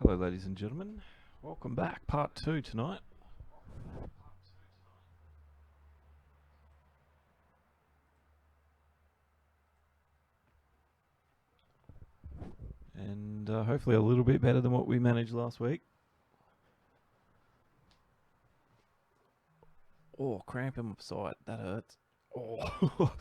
Hello ladies and gentlemen, welcome back, part 2 tonight. And hopefully a little bit better than what we managed last week. Oh, cramp in my side, that hurts. Oh.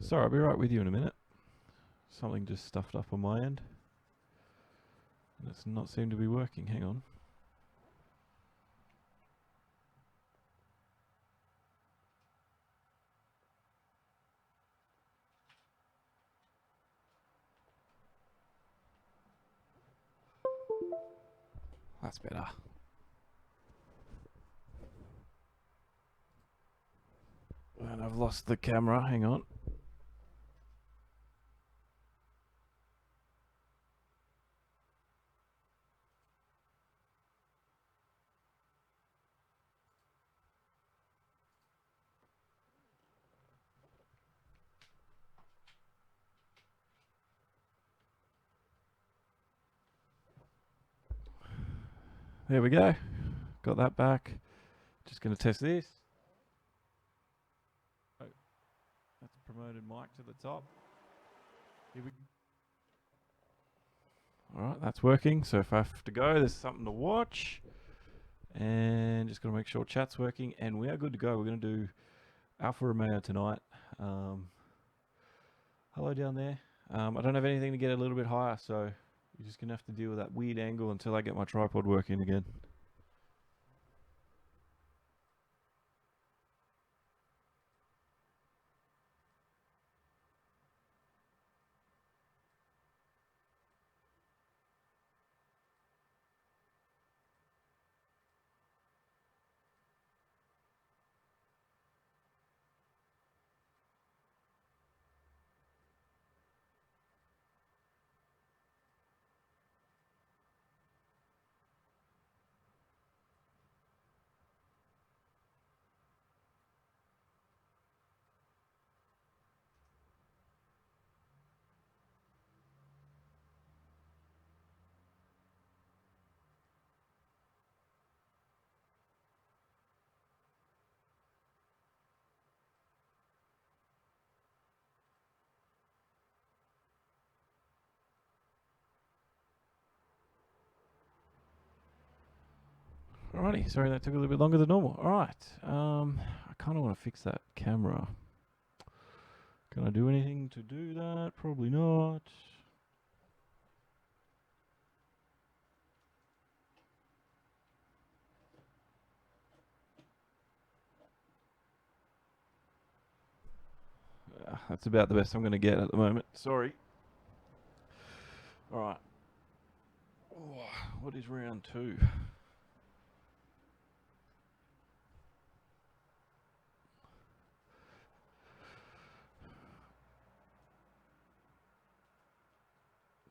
Sorry, I'll be right with you in a minute. Something just stuffed up on my end. And it's not seem to be working, hang on. That's better. And I've lost the camera, hang on. There we go. Got that back. Just going to test this. Oh, that's a promoted mic to the top. Here we Alright, that's working. So if I have to go, there's something to watch. And just got to make sure chat's working. And we are good to go. We're going to do Alfa Romeo tonight. Hello down there. I don't have anything to get a little bit higher, so you're just going to have to deal with that weird angle until I get my tripod working again. Alrighty, sorry that took a little bit longer than normal. Alright, I kind of want to fix that camera. Can I do anything to do that? Probably not. That's about the best I'm going to get at the moment. Sorry. Alright. Oh, what is round 2?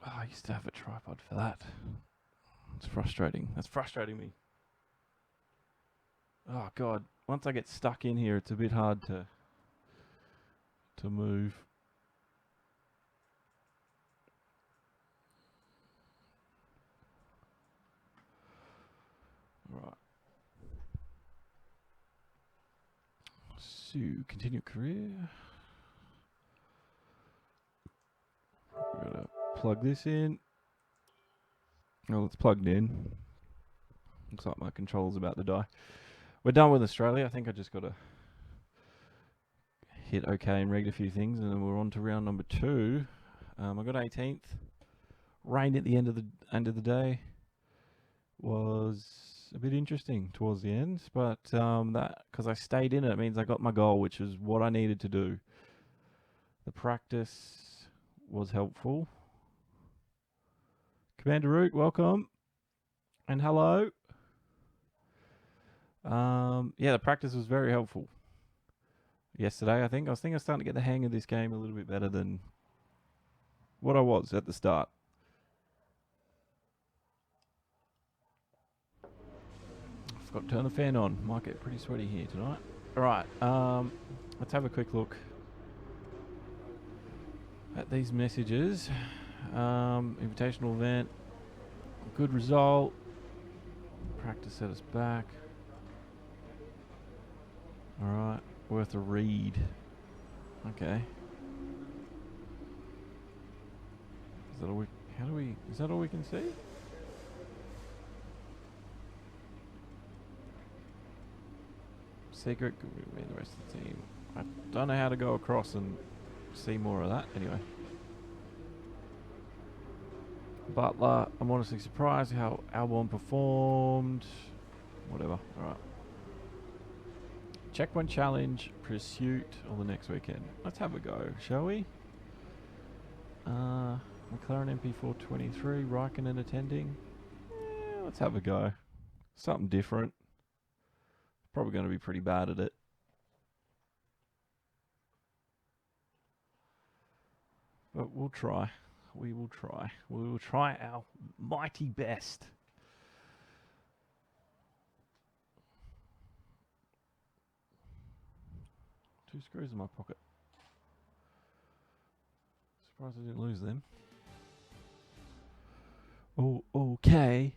Oh, I used to have a tripod for that. It's frustrating. That's frustrating me. Oh god, once I get stuck in here, it's a bit hard to move. Right. So, continue career. We're gonna plug this in. Well, it's plugged in. Looks like my controller's about to die. We're done with Australia. I think I just got to hit OK and read a few things, and then we're on to round number 2. I got 18th. Rain at the end of the day was a bit interesting towards the end, but that because I stayed in it means I got my goal, which is what I needed to do. The practice was helpful. Commander Root, welcome. And hello. Yeah, the practice was very helpful. Yesterday, I think I was starting to get the hang of this game a little bit better than what I was at the start. Forgot to turn the fan on. Might get pretty sweaty here tonight. Alright, let's have a quick look at these messages. Invitational event. Good result. Practice set us back. Alright, worth a read. Okay. Is that all is that all we can see? Secret, could we meet the rest of the team? I don't know how to go across and see more of that. Anyway. Butler, I'm honestly surprised how Albon performed. Whatever. Alright. Checkpoint challenge, pursuit, or the next weekend. Let's have a go, shall we? McLaren MP423, Raikkonen attending. Let's have a go. Something different. Probably going to be pretty bad at it. But we'll try. We will try. We will try our mighty best. Two screws in my pocket. Surprised I didn't lose them. Oh, okay.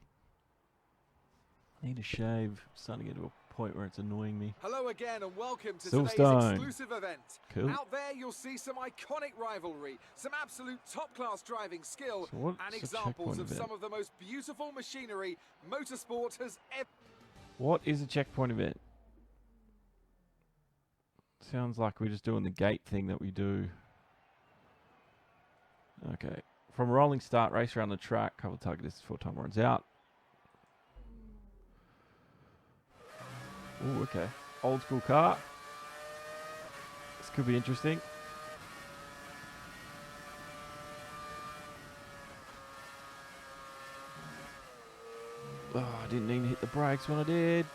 I need a shave. I'm starting to get to a point where it's annoying me. Hello again and welcome to Silverstone. today's exclusive event. Cool. Out there you'll see some iconic rivalry, some absolute top-class driving skill, So and examples of some of the most beautiful machinery motorsport has ever... What is a checkpoint event? Sounds like we're just doing the gate thing that we do. Okay. From a rolling start, race around the track, cover target distance before time runs out. Oh, okay. Old school car. This could be interesting. Oh, I didn't need to hit the brakes when I did.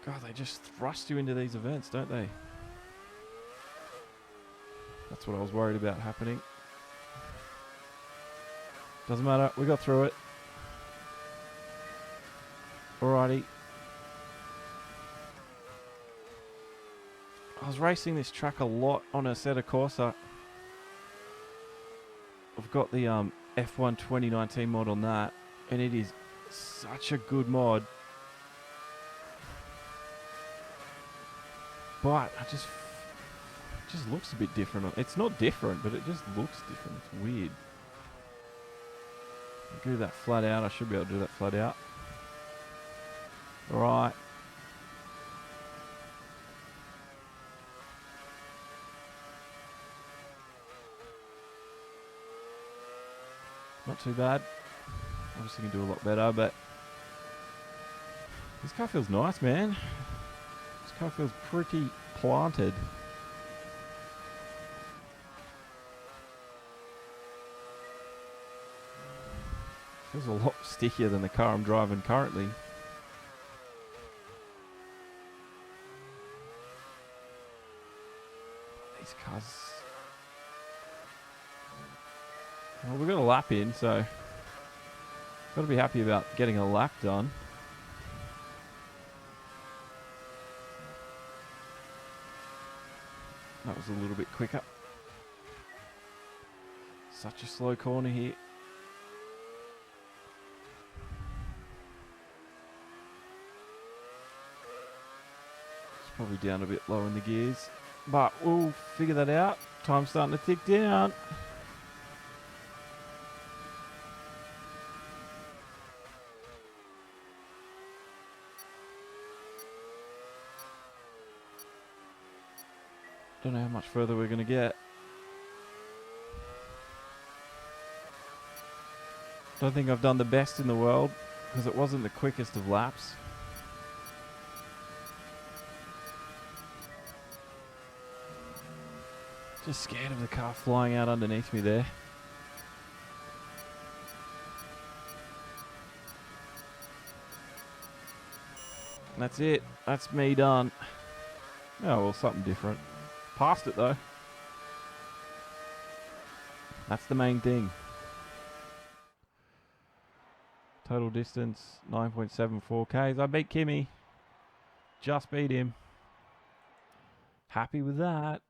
God, they just thrust you into these events, don't they? That's what I was worried about happening. Doesn't matter, we got through it. Alrighty. I was racing this track a lot on a Assetto Corsa. I've got the F1 2019 mod on that, and it is such a good mod. But it just looks a bit different. It's not different, but it just looks different. It's weird. I'll do that flat out. I should be able to do that flat out. Alright. Not too bad. Obviously can do a lot better, but this car feels nice, man. This car feels pretty planted. Feels a lot stickier than the car I'm driving currently. These cars... Well, we've got a lap in, so... Got to be happy about getting a lap done. That was a little bit quicker. Such a slow corner here. It's probably down a bit low in the gears, but we'll figure that out. Time's starting to tick down. Don't know how much further we're going to get. Don't think I've done the best in the world because it wasn't the quickest of laps. Just scared of the car flying out underneath me there. And that's it. That's me done. Oh, well, something different. Passed it, though. That's the main thing. Total distance, 9.74 Ks. I beat Kimmy. Just beat him. Happy with that.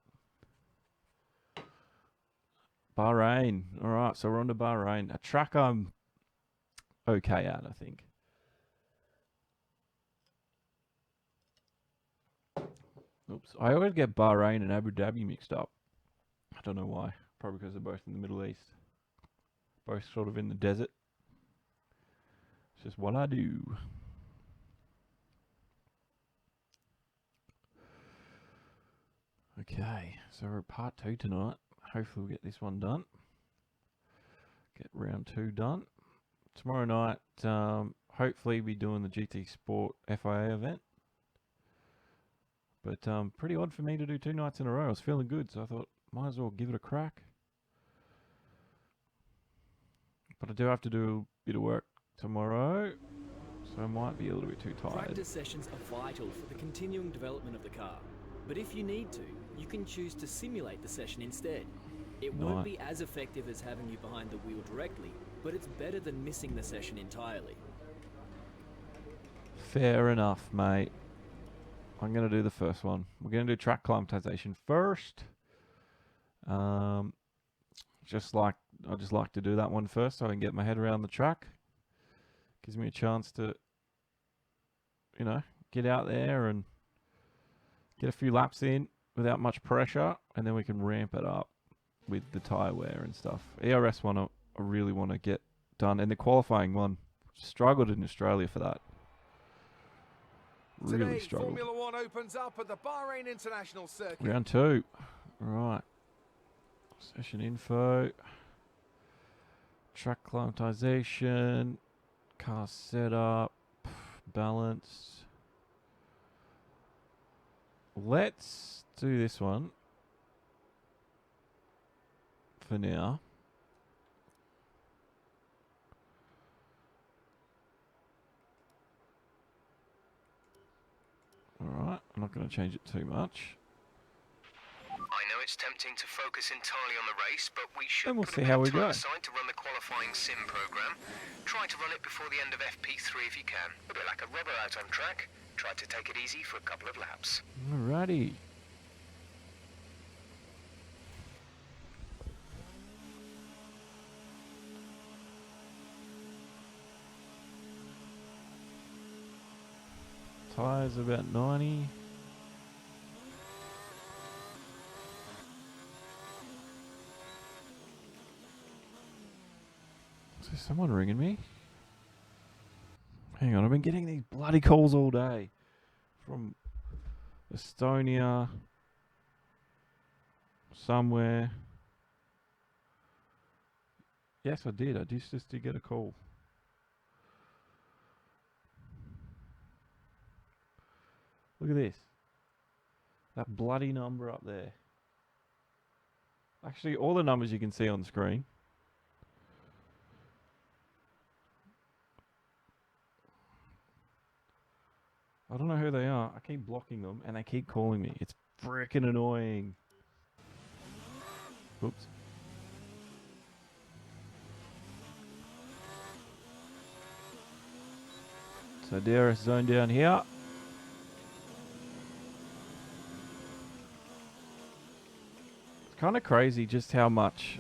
Bahrain. All right, so we're on to Bahrain. A track I'm okay at, I think. Oops. I always get Bahrain and Abu Dhabi mixed up. I don't know why. Probably because they're both in the Middle East. Both sort of in the desert. It's just what I do. Okay, so we're at part 2 tonight. Hopefully we'll get this one done. Get round 2 done. Tomorrow night, hopefully be doing the GT Sport FIA event. But pretty odd for me to do 2 nights in a row. I was feeling good, so I thought, might as well give it a crack. But I do have to do a bit of work tomorrow, so I might be a little bit too tired. Practice sessions are vital for the continuing development of the car. But if you need to, you can choose to simulate the session instead. It won't be as effective as having you behind the wheel directly, but it's better than missing the session entirely. Fair enough, mate. I'm going to do the first one. We're going to do track climatization first. I just like to do that one first so I can get my head around the track. Gives me a chance to, you know, get out there and get a few laps in without much pressure, and then we can ramp it up with the tyre wear and stuff. ERS one I really want to get done, and the qualifying one, struggled in Australia for that. Really Today, struggled. Formula One opens up at the Bahrain International Circuit. Round 2. Right. Session info. Track climatization. Car setup. Balance. Let's do this one for now. Alright, I'm not going to change it too much. I know it's tempting to focus entirely on the race, but we should And we'll put see a bit how of we time go. aside to run the qualifying sim program. Try to run it before the end of FP3 if you can. A bit like a rubber out on track. Try to take it easy for a couple of laps. Alrighty. Tires about 90. Is there someone ringing me? Hang on, I've been getting these bloody calls all day. From Estonia. Somewhere. Yes, I did. I just did get a call. Look at this. That bloody number up there. Actually, all the numbers you can see on the screen. I don't know who they are. I keep blocking them and they keep calling me. It's freaking annoying. Oops. So DRS zone down here. It's kind of crazy just how much,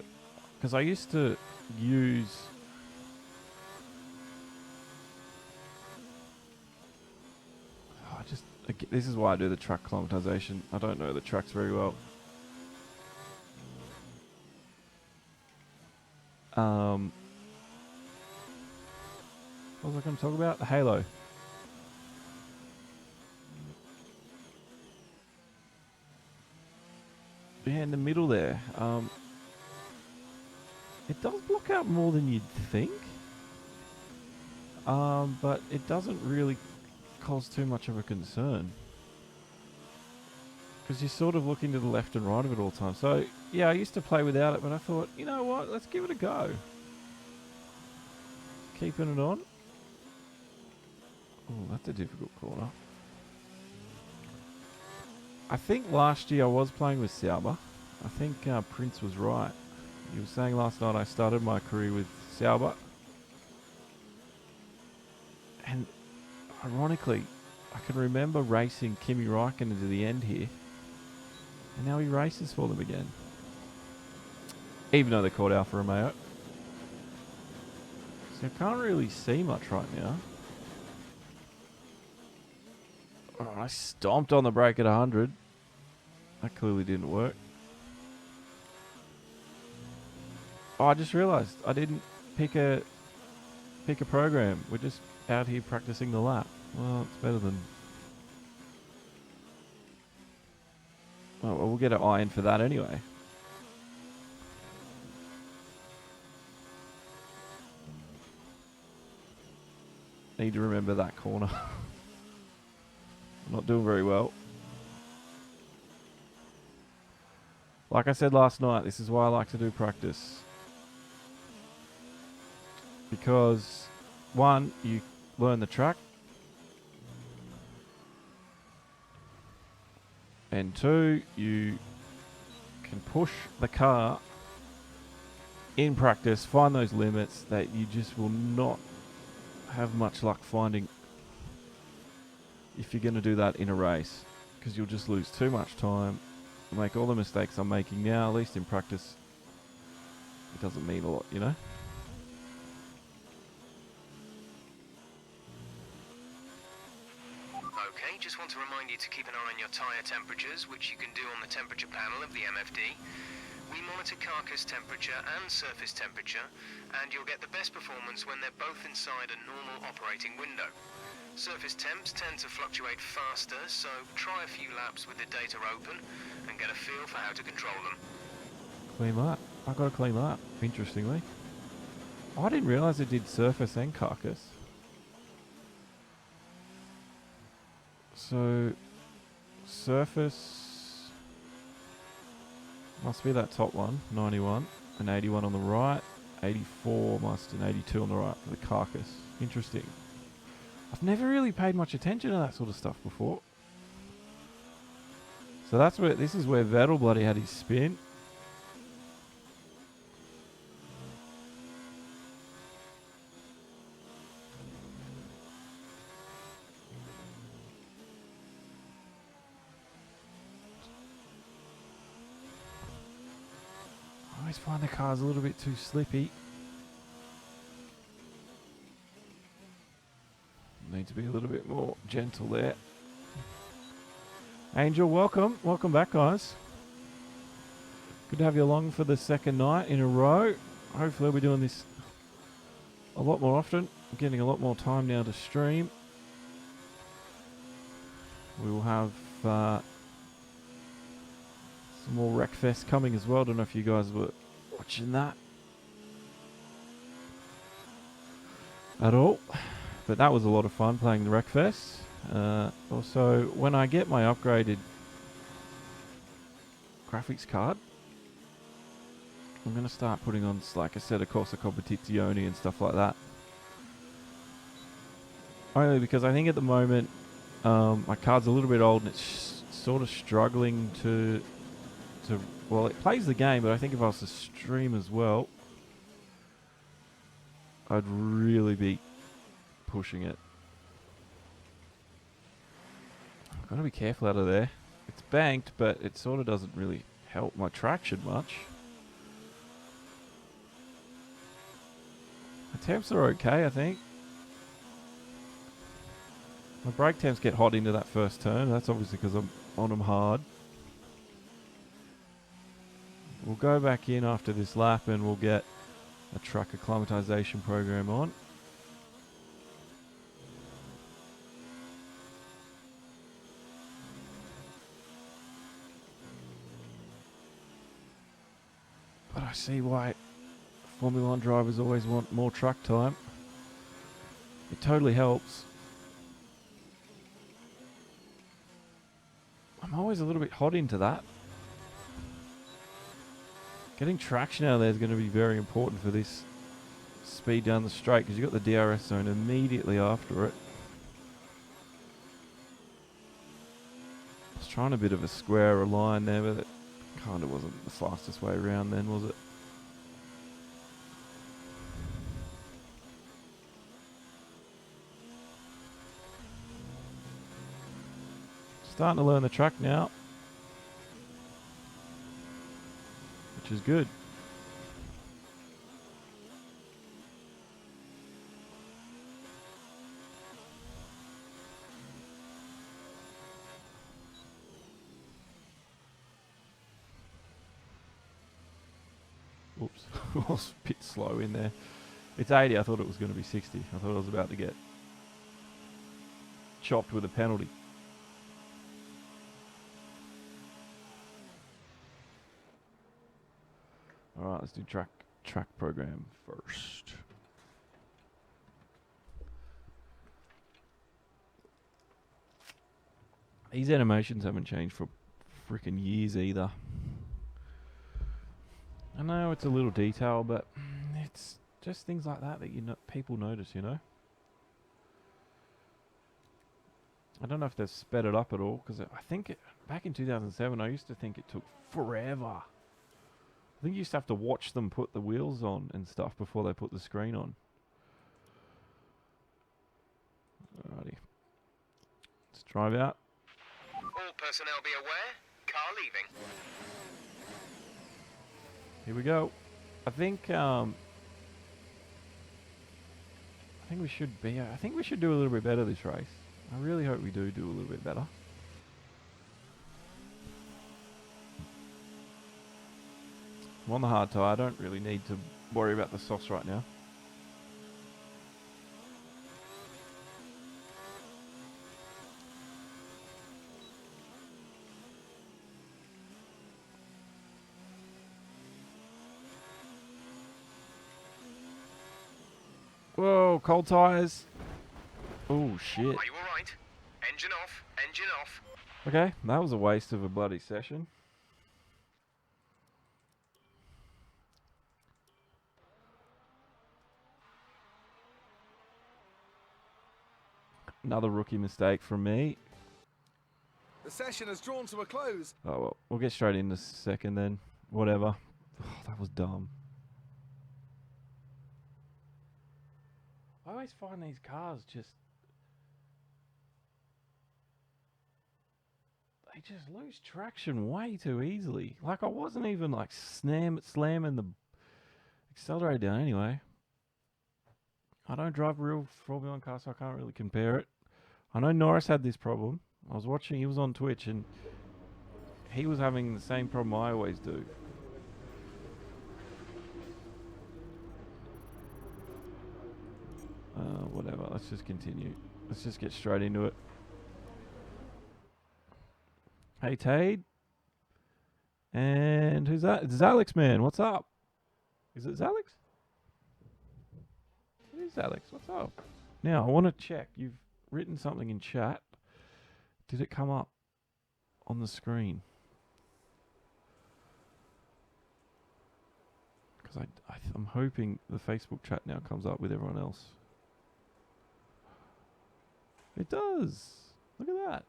because I used to use this is why I do the track climatization. I don't know the tracks very well. What was I going to talk about? The halo. Yeah, in the middle there. It does block out more than you'd think. But it doesn't really cause too much of a concern. Because you're sort of looking to the left and right of it all the time. So, yeah, I used to play without it, but I thought, you know what, let's give it a go. Keeping it on. Oh, that's a difficult corner. I think last year I was playing with Sauber. I think Prince was right. He was saying last night I started my career with Sauber. And ironically, I can remember racing Kimi Räikkönen to the end here. And now he races for them again. Even though they're called Alfa Romeo. So I can't really see much right now. Oh, I stomped on the brake at 100. That clearly didn't work. Oh, I just realised I didn't pick a program. We're just out here practicing the lap. Well, it's better than... Oh, well, we'll get an eye in for that anyway. Need to remember that corner. I'm not doing very well. Like I said last night, this is why I like to do practice. Because, one, you learn the track. And two, you can push the car in practice, find those limits that you just will not have much luck finding if you're going to do that in a race, because you'll just lose too much time, make all the mistakes I'm making now. At least in practice, it doesn't mean a lot, you know. Okay, just want to remind you to keep an eye on your tyre temperatures, which you can do on the temperature panel of the MFD. We monitor carcass temperature and surface temperature, and you'll get the best performance when they're both inside a normal operating window. Surface temps tend to fluctuate faster, so try a few laps with the data open and get a feel for how to control them. Clean lap. I got a clean lap, interestingly. I didn't realise it did surface and carcass. So, surface must be that top one, 91, and 81 on the right, 84 must, and 82 on the right for the carcass. Interesting. I've never really paid much attention to that sort of stuff before. So that's where, this is where Vettel bloody had his spin. I always find the car's a little bit too slippy. Need to be a little bit more gentle there. Angel, welcome. Welcome back, guys. Good to have you along for the second night in a row. Hopefully we'll be doing this a lot more often. I'm getting a lot more time now to stream. We will have some more Wreckfest coming as well. Don't know if you guys were watching that at all. But that was a lot of fun playing the Wreckfest. Also, when I get my upgraded graphics card, I'm going to start putting on, like I said, a Corsa Competizione and stuff like that. Only because I think at the moment my card's a little bit old and it's sort of struggling to well, it plays the game, but I think if I was to stream as well, I'd really be pushing it. I've got to be careful out of there. It's banked, but it sort of doesn't really help my traction much. My temps are okay, I think. My brake temps get hot into that first turn. That's obviously because I'm on them hard. We'll go back in after this lap and we'll get a truck acclimatization program on. I see why Formula 1 drivers always want more track time. It totally helps. I'm always a little bit hot into that. Getting traction out of there is going to be very important for this speed down the straight, because you've got the DRS zone immediately after it. I was trying a bit of a square line there, but it kind of wasn't the fastest way around then, was it? Starting to learn the track now, which is good. Oops, I was a bit slow in there. It's 80, I thought it was going to be 60. I thought I was about to get chopped with a penalty. Alright, let's do track program first. These animations haven't changed for freaking years either. I know it's a little detail, but it's just things like that people notice, you know? I don't know if they've sped it up at all, because I think back in 2007, I used to think it took forever. I think you used to have to watch them put the wheels on and stuff before they put the screen on. Alrighty. Let's drive out. All personnel be aware. Car leaving. Here we go. I think we should be. I think we should do a little bit better this race. I really hope we do a little bit better. I'm on the hard tyre. I don't really need to worry about the softs right now. Whoa, cold tyres. Oh, shit. Are you alright? Engine off. Engine off. Okay, that was a waste of a bloody session. Another rookie mistake from me. The session has drawn to a close. Oh, well, we'll get straight into second then. Whatever. Oh, that was dumb. I always find these cars they just lose traction way too easily. Like, I wasn't even like slamming the accelerator down anyway. I don't drive a real Formula 1 car, so I can't really compare it. I know Norris had this problem. I was watching, he was on Twitch, and he was having the same problem I always do. Whatever, let's just continue. Let's just get straight into it. Hey, Tade. And who's that? It's Alex, man. What's up? Is it Alex? It is Alex. What's up? Now, I want to check. You've written something in chat. Did it come up on the screen? Because I'm hoping the Facebook chat now comes up with everyone else. It does. Look at that.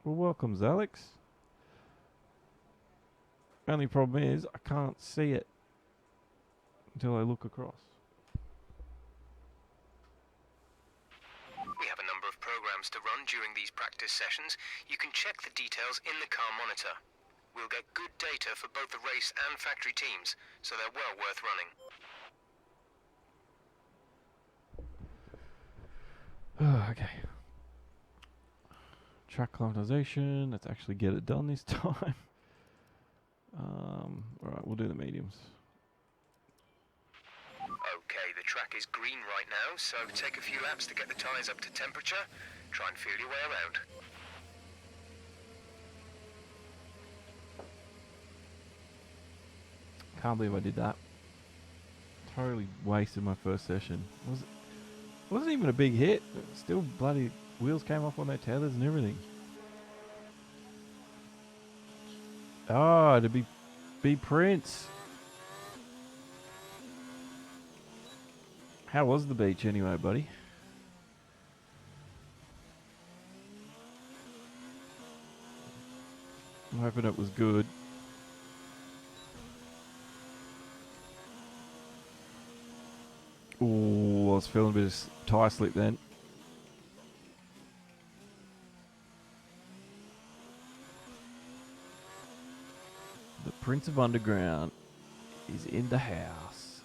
Well, welcome, Alex. Only problem is I can't see it until I look across. We have a number of programs to run during these practice sessions. You can check the details in the car monitor. We'll get good data for both the race and factory teams, so they're well worth running. Okay. Track climatization. Let's actually get it done this time. Alright, we'll do the mediums. Okay, the track is green right now, so take a few laps to get the tyres up to temperature. Try and feel your way around. Can't believe I did that. Totally wasted my first session. Wasn't even a big hit. Still bloody wheels came off on their tethers and everything. Oh, to be Prince. How was the beach anyway, buddy? I'm hoping it was good. Ooh, I was feeling a bit of tyre slip then. The Prince of Underground is in the house.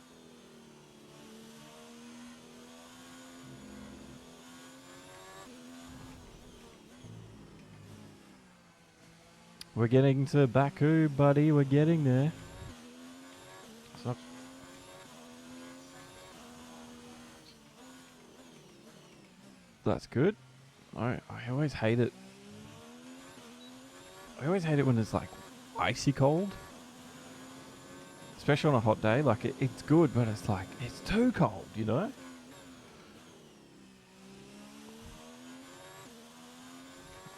We're getting to Baku, buddy. We're getting there. So that's good. I always hate it. I always hate it when it's like icy cold. Especially on a hot day. Like it's good, but it's like, it's too cold, you know?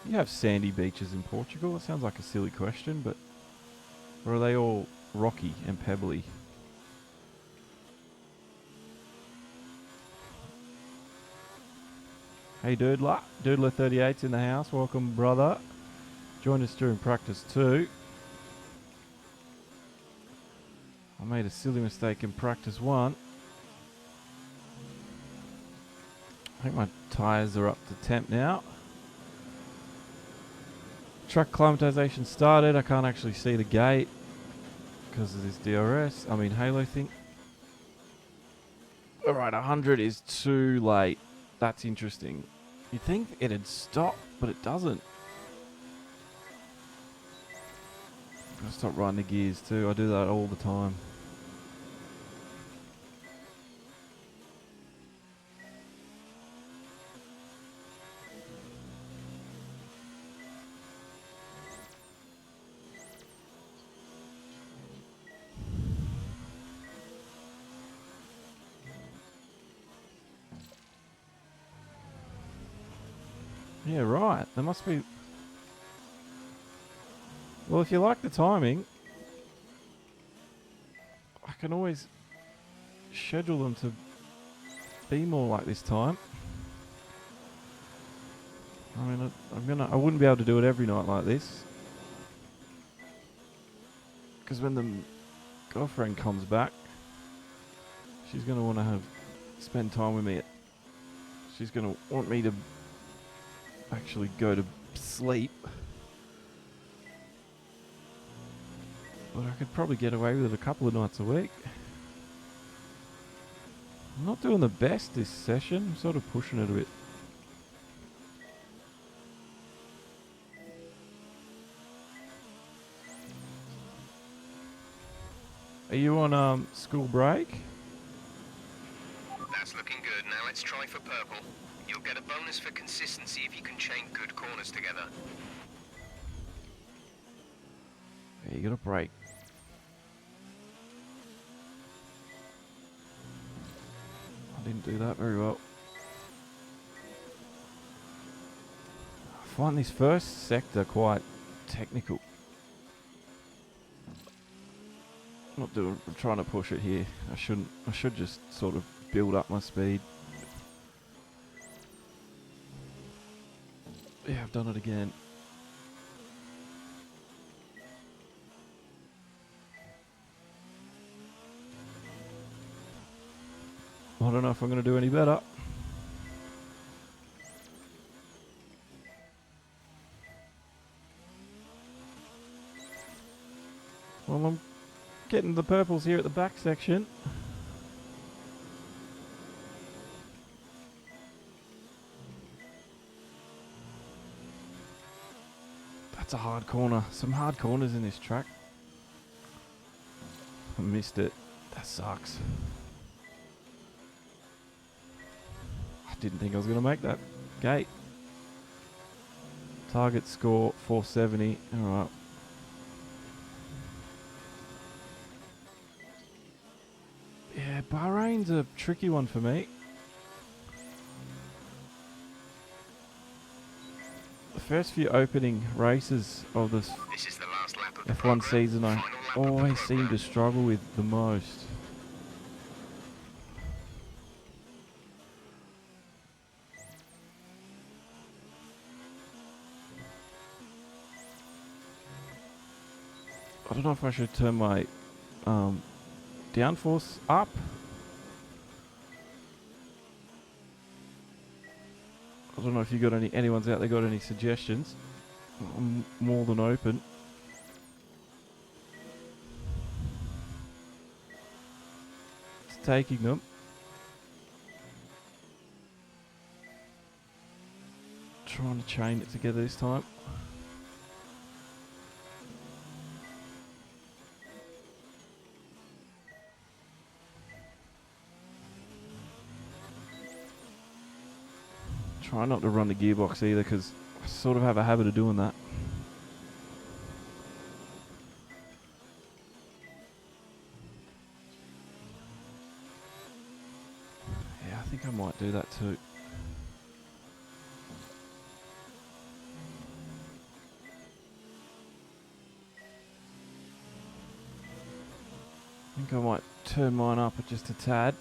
You have sandy beaches in Portugal? It sounds like a silly question, but... Or are they all rocky and pebbly? Hey Doodler. Doodler38's in the house. Welcome, brother. Join us during practice too. I made a silly mistake in practice 1. I think my tyres are up to temp now. Truck climatization started. I can't actually see the gate because of this DRS. I mean Halo thing. Alright, 100 is too late. That's interesting. You'd think it'd stop, but it doesn't. I'll stop riding the gears too. I do that all the time. Yeah, right. There must be... Well, if you like the timing, I can always schedule them to be more like this time. I mean, I wouldn't be able to do it every night like this. Because when the girlfriend comes back, she's going to want to spend time with me. She's going to want me to actually go to sleep. But I could probably get away with it a couple of nights a week. I'm not doing the best this session. I'm sort of pushing it a bit. Are you on school break? That's looking good. Now let's try for purple. You'll get a bonus for consistency if you can chain good corners together. Yeah, you got a break. I didn't do that very well. I find this first sector quite technical. I'm trying to push it here. I shouldn't. I should just sort of build up my speed. Yeah, I've done it again. I don't know if I'm going to do any better. Well, I'm getting the purples here at the back section. That's a hard corner. Some hard corners in this track. I missed it. That sucks. I didn't think I was going to make that gate. Target score 470. Alright. Bahrain's a tricky one for me. The first few opening races of this This is the last lap of the F1 program. season I Final lap of the always seem to program. struggle with the most. I don't know if I should turn my downforce up. I don't know if you got anyone's out there got any suggestions. I'm more than open. It's taking them. Trying to chain it together this time. Try not to run the gearbox either, because I sort of have a habit of doing that. Yeah, I think I might do that too. I think I might turn mine up just a tad.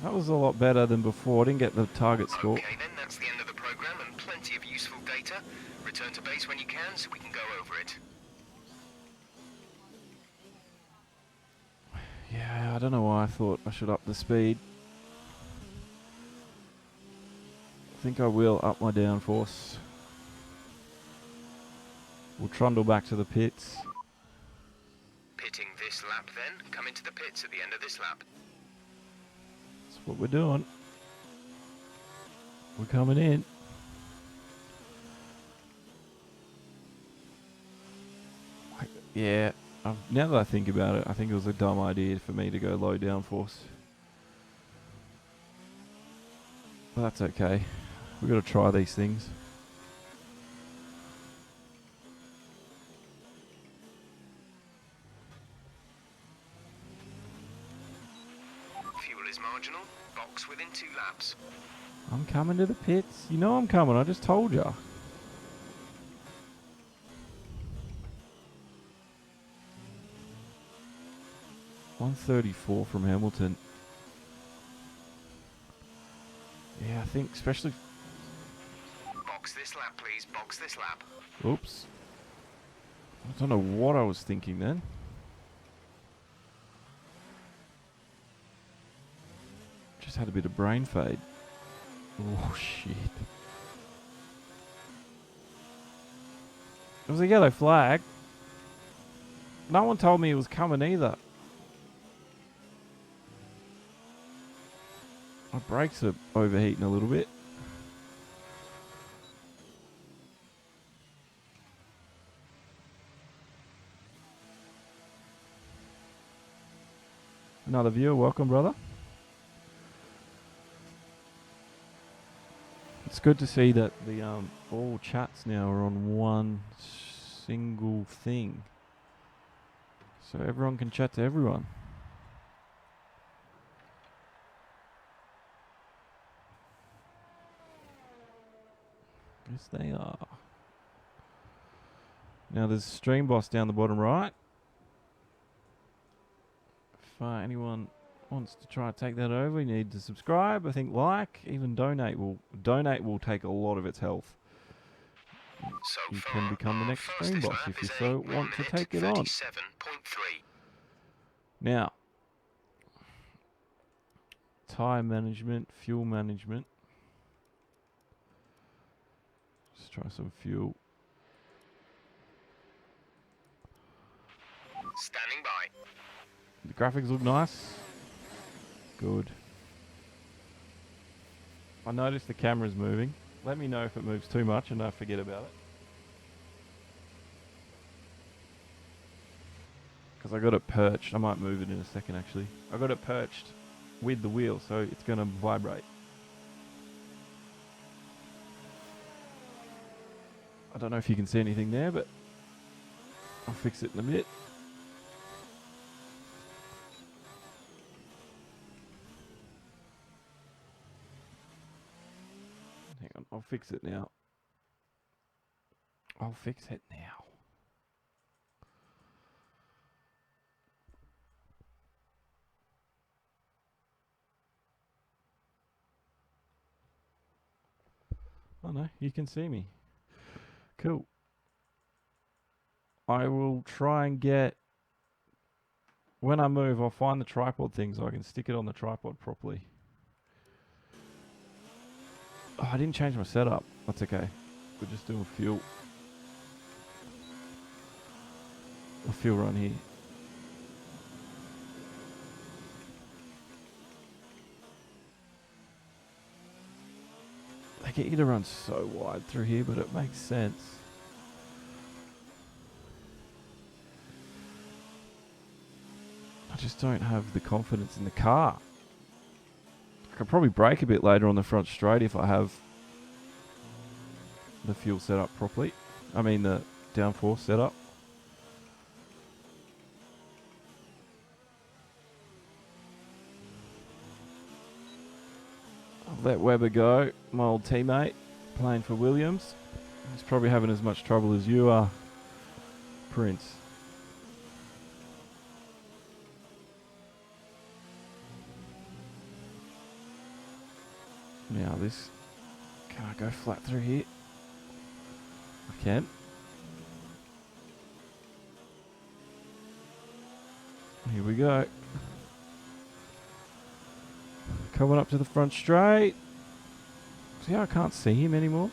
That was a lot better than before. I didn't get the target score. Okay, then that's the end of the program and plenty of useful data. Return to base when you can so we can go over it. Yeah, I don't know why I thought I should up the speed. I think I will up my downforce. We'll trundle back to the pits. Pitting this lap then. Come into the pits at the end of this lap. That's what we're doing. We're coming in. Yeah, now that I think about it, I think it was a dumb idea for me to go low downforce. But that's okay. We've got to try these things. Fuel is marginal. Box within 2 laps. I'm coming to the pits. You know I'm coming. I just told ya. .134 from Hamilton. Yeah, I think especially... Box this lap, please. Box this lap. Oops. I don't know what I was thinking then. Just had a bit of brain fade. Oh, shit. It was a yellow flag. No one told me it was coming either. My brakes are overheating a little bit. Another viewer, welcome, brother. It's good to see that the all chats now are on one single thing, so everyone can chat to everyone. Yes, they are. Now there's Stream Boss down the bottom right. If anyone wants to try to take that over, you need to subscribe. I think like, even donate will take a lot of its health. So You far, can become the our next fastest Stream Boss lap if you is so a want to 1 take it minute on. 37.3. Now, tyre management, fuel management. Let's try some fuel. Standing by. The graphics look nice. Good. I noticed the camera's moving. Let me know if it moves too much and I forget about it. Because I got it perched. I might move it in a second actually. I got it perched with the wheel, so it's going to vibrate. I don't know if you can see anything there, but I'll fix it in a bit. Hang on, I'll fix it now. I'll fix it now. Oh no, you can see me. Cool. I will try and get... When I move, I'll find the tripod thing so I can stick it on the tripod properly. Oh, I didn't change my setup. That's okay. We're just doing fuel. A fuel run here. They get you to run so wide through here, but it makes sense. I just don't have the confidence in the car. I could probably brake a bit later on the front straight if I have the fuel set up properly. I mean the downforce set up. I'll let Webber go, my old teammate, playing for Williams. He's probably having as much trouble as you are, Prince. Now this, can I go flat through here? I can. Here we go. Coming up to the front straight. See how I can't see him anymore?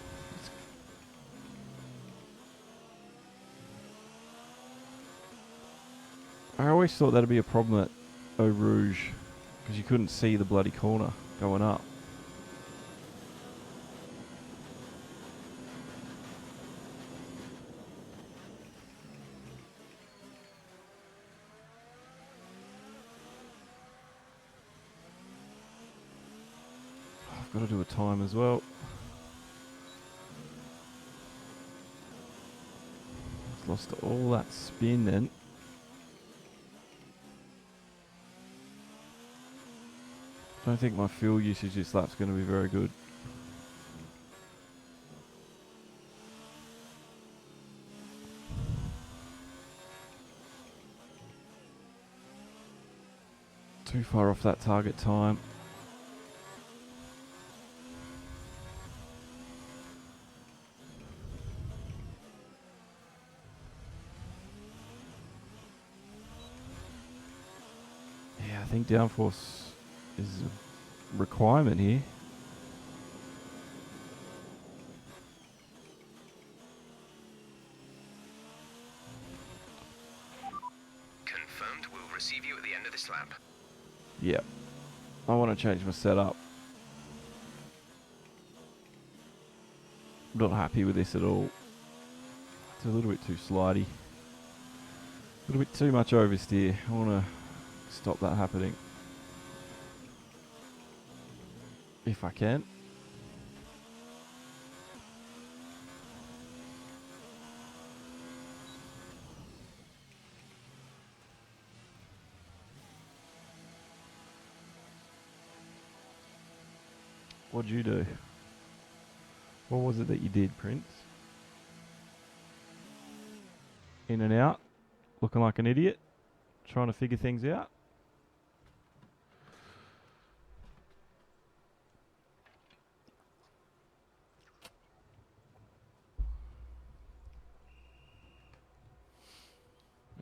I always thought that'd be a problem at Eau Rouge, because you couldn't see the bloody corner going up. I've got to do a time as well. Lost all that spin then. Don't think my fuel usage this lap's going to be very good. Too far off that target time. Yeah, I think downforce is a requirement here. Confirmed, we'll receive you at the end of this lap. Yep. I want to change my setup. I'm not happy with this at all. It's a little bit too slidey. A little bit too much oversteer. I want to stop that happening. If I can. What'd you do? What was it that you did, Prince? In and out? Looking like an idiot? Trying to figure things out?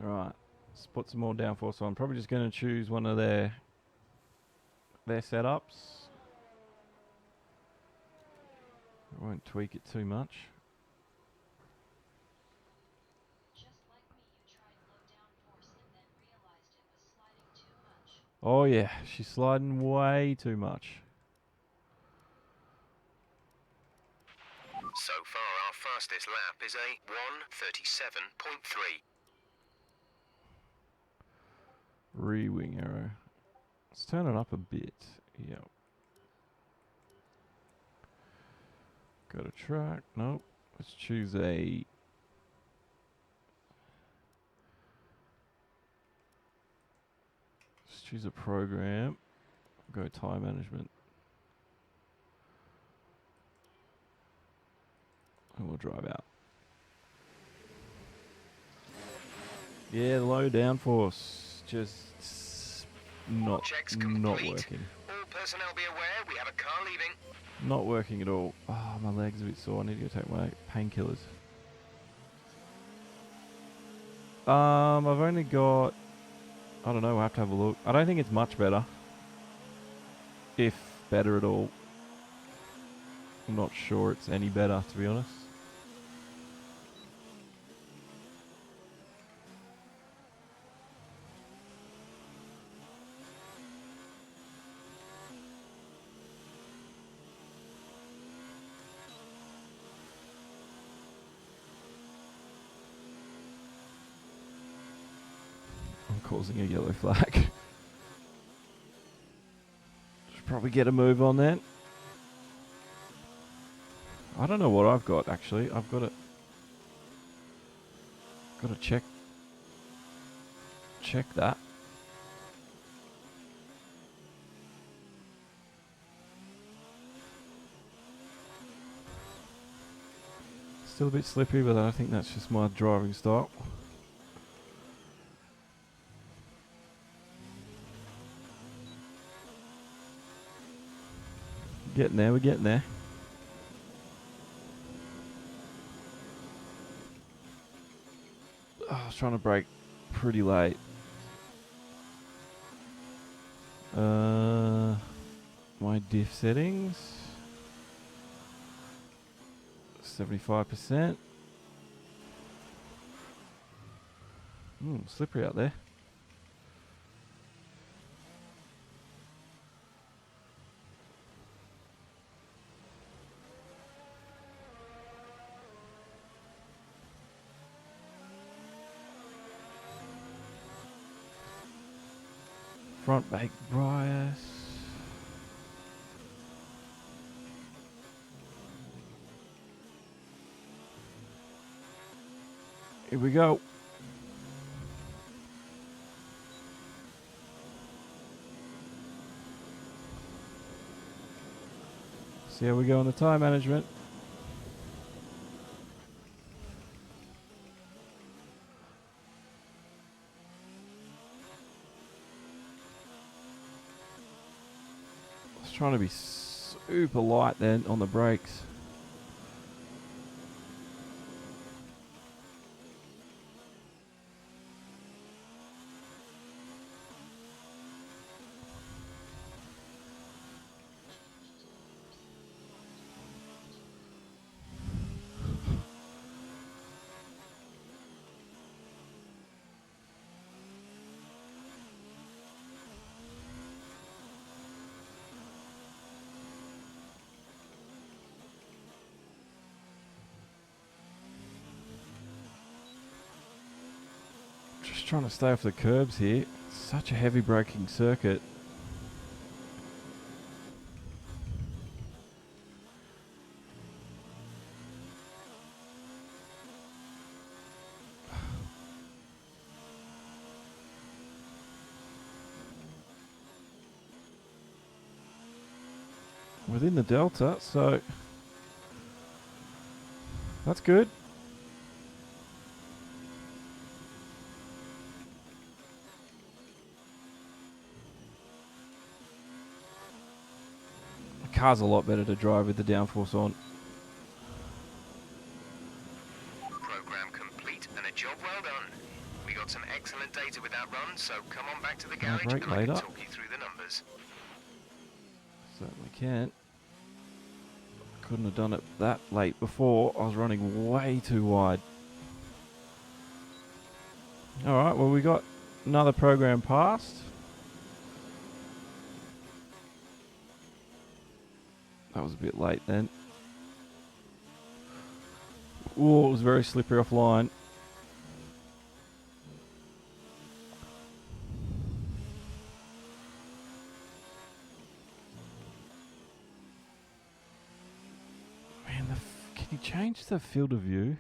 Alright, let's put some more downforce on. Probably just going to choose one of their setups. I won't tweak it too much. Oh yeah, she's sliding way too much. So far, our fastest lap is a 1:37.3. Re-wing arrow. Let's turn it up a bit. Yep. Go to track. Nope. Let's choose a... Let's choose a program. Go time management. And we'll drive out. Yeah, the low downforce just not Checks not complete. working. All personnel be aware, we have a car leaving. Not working at all. Oh, my leg's a bit sore. I need to go take my painkillers. I've only got... I don't know, we'll have to have a look. I don't think it's much better. If better at all. I'm not sure it's any better, to be honest. I'm causing a yellow flag. Should probably get a move on then. I don't know what I've got actually. I've got to check that. Still a bit slippy, but I think that's just my driving style. Getting there, we're getting there. Oh, I was trying to brake pretty late. My diff settings 75%. Slippery out there. Front brake bias. Here we go. See how we go on the time management. I was trying to be super light then on the brakes. Just trying to stay off the curbs here. Such a heavy braking circuit. Within the delta, so that's good. The car's a lot better to drive with the downforce on. Program complete and a job well done. We got some excellent data with that run, so come on back to the garage brake and I can later. talk you through the numbers. Certainly can. Couldn't have done it that late before. I was running way too wide. Alright, well we got another program passed. That was a bit late then. Oh, it was very slippery offline. Man, can you change change the field of view?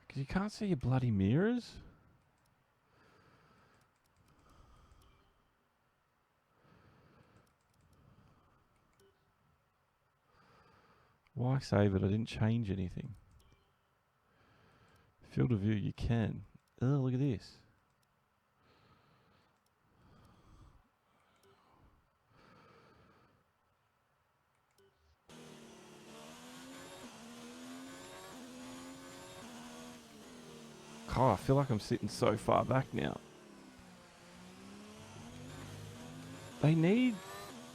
Because you can't see your bloody mirrors. Why save it? I didn't change anything. Field of view, you can. Oh, look at this. God, I feel like I'm sitting so far back now. They need...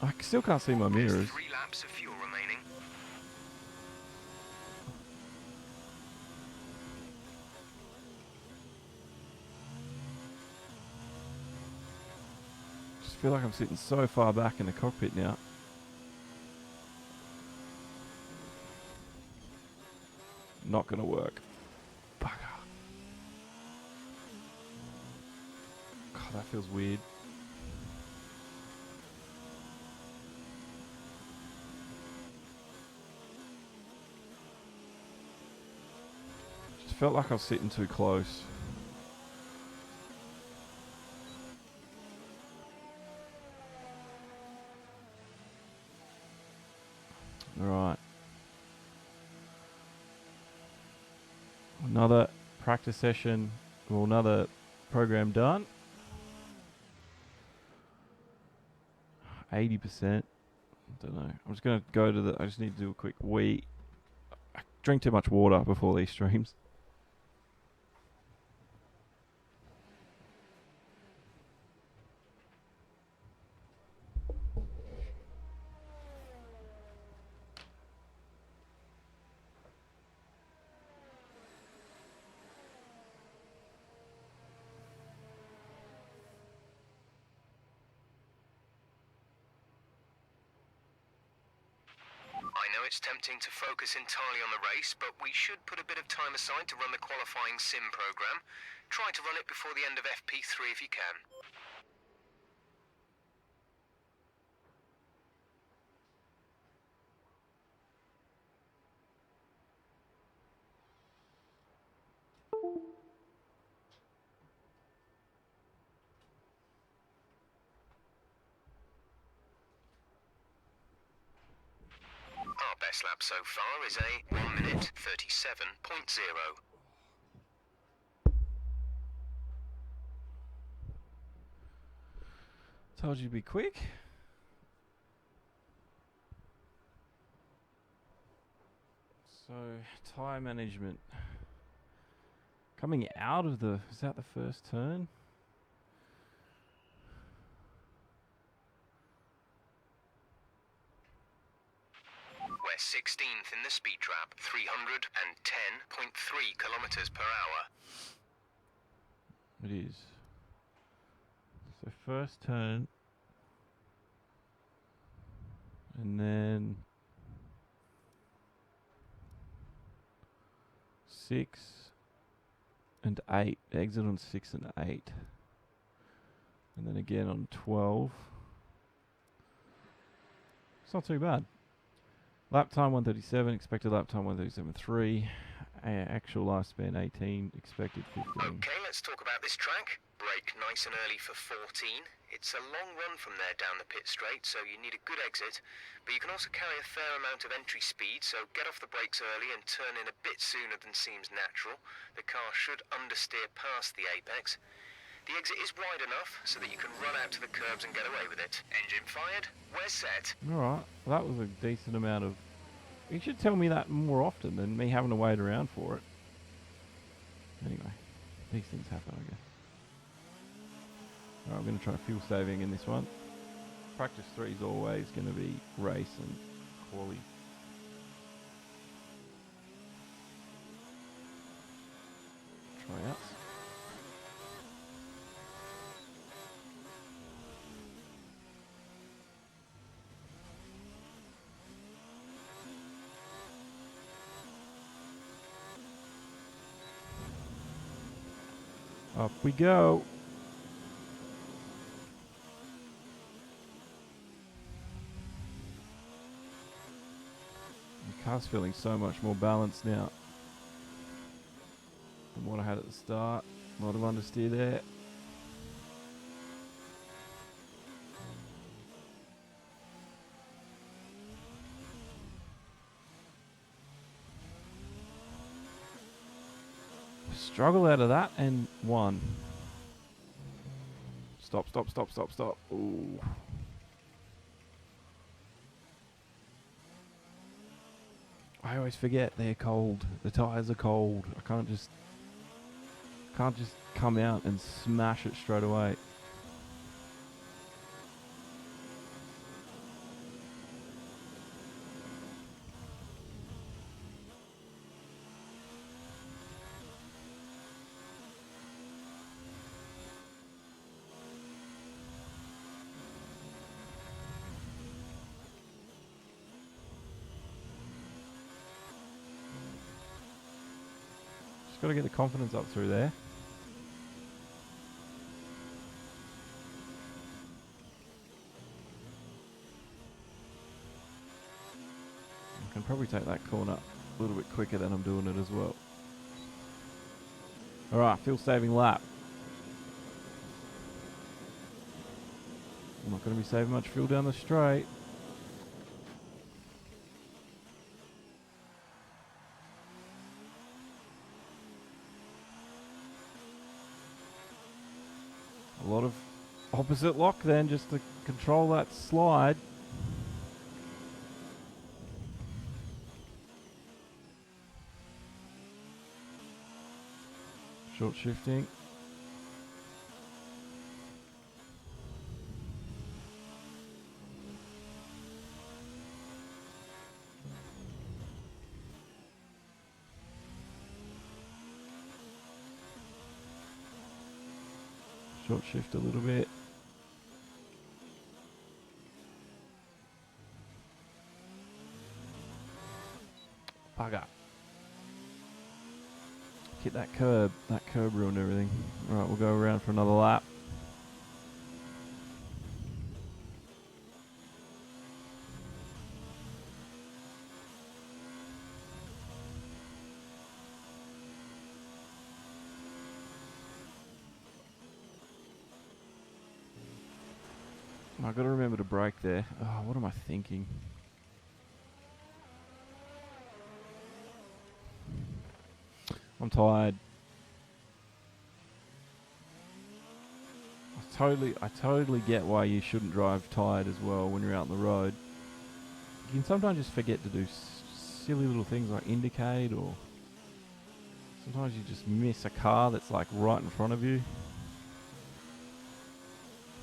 I still can't see my There's mirrors. 3 laps of fuel remaining. Just feel like I'm sitting so far back in the cockpit now. Not gonna work. Bugger. God, that feels weird. Just felt like I was sitting too close. Alright. Another practice session, or another program done. 80%. Don't know. I'm just going to go to the... I just need to do a quick wee. I drink too much water before these streams. I know it's tempting to focus entirely on the race, but we should put a bit of time aside to run the qualifying sim program. Try to run it before the end of FP3 if you can. Our best lap so far is a 1 minute 37.0. Told you to be quick. So, tyre management. Coming out of the... Is that the first turn? We're 16th in the speed trap, 310.3 kilometers per hour. It is. So, first turn. And then... 6 and 8. Exit on 6 and 8. And then again on 12. It's not too bad. Lap time 137, expected lap time 137.3. Actual lifespan 18, expected 15. Okay, let's talk about this track. Brake nice and early for 14. It's a long run from there down the pit straight, so you need a good exit. But you can also carry a fair amount of entry speed, so get off the brakes early and turn in a bit sooner than seems natural. The car should understeer past the apex. The exit is wide enough so that you can run out to the curbs and get away with it. Engine fired, we're set. Alright, well, that was a decent amount of... You should tell me that more often than me having to wait around for it. Anyway, these things happen, I guess. Alright, I'm going to try fuel saving in this one. Practice 3 is always going to be race and quali. Tryouts. Up we go. Car's feeling so much more balanced now than what I had at the start. A lot of understeer there. Struggle out of that and one. Stop, stop, stop, stop, stop. Ooh. I always forget they're cold. The tyres are cold. I can't just come out and smash it straight away. Just got to get the confidence up through there. I can probably take that corner a little bit quicker than I'm doing it as well. Alright, fuel saving lap. I'm not going to be saving much fuel down the straight. A lot of opposite lock then just to control that slide. Short shifting. Short shift a little bit. Bugger. Hit that curb. That curb ruined everything. Alright, we'll go around for another lap. I've got to remember to brake there. Oh, what am I thinking? I'm tired. I totally get why you shouldn't drive tired as well when you're out on the road. You can sometimes just forget to do silly little things like indicate, or sometimes you just miss a car that's like right in front of you.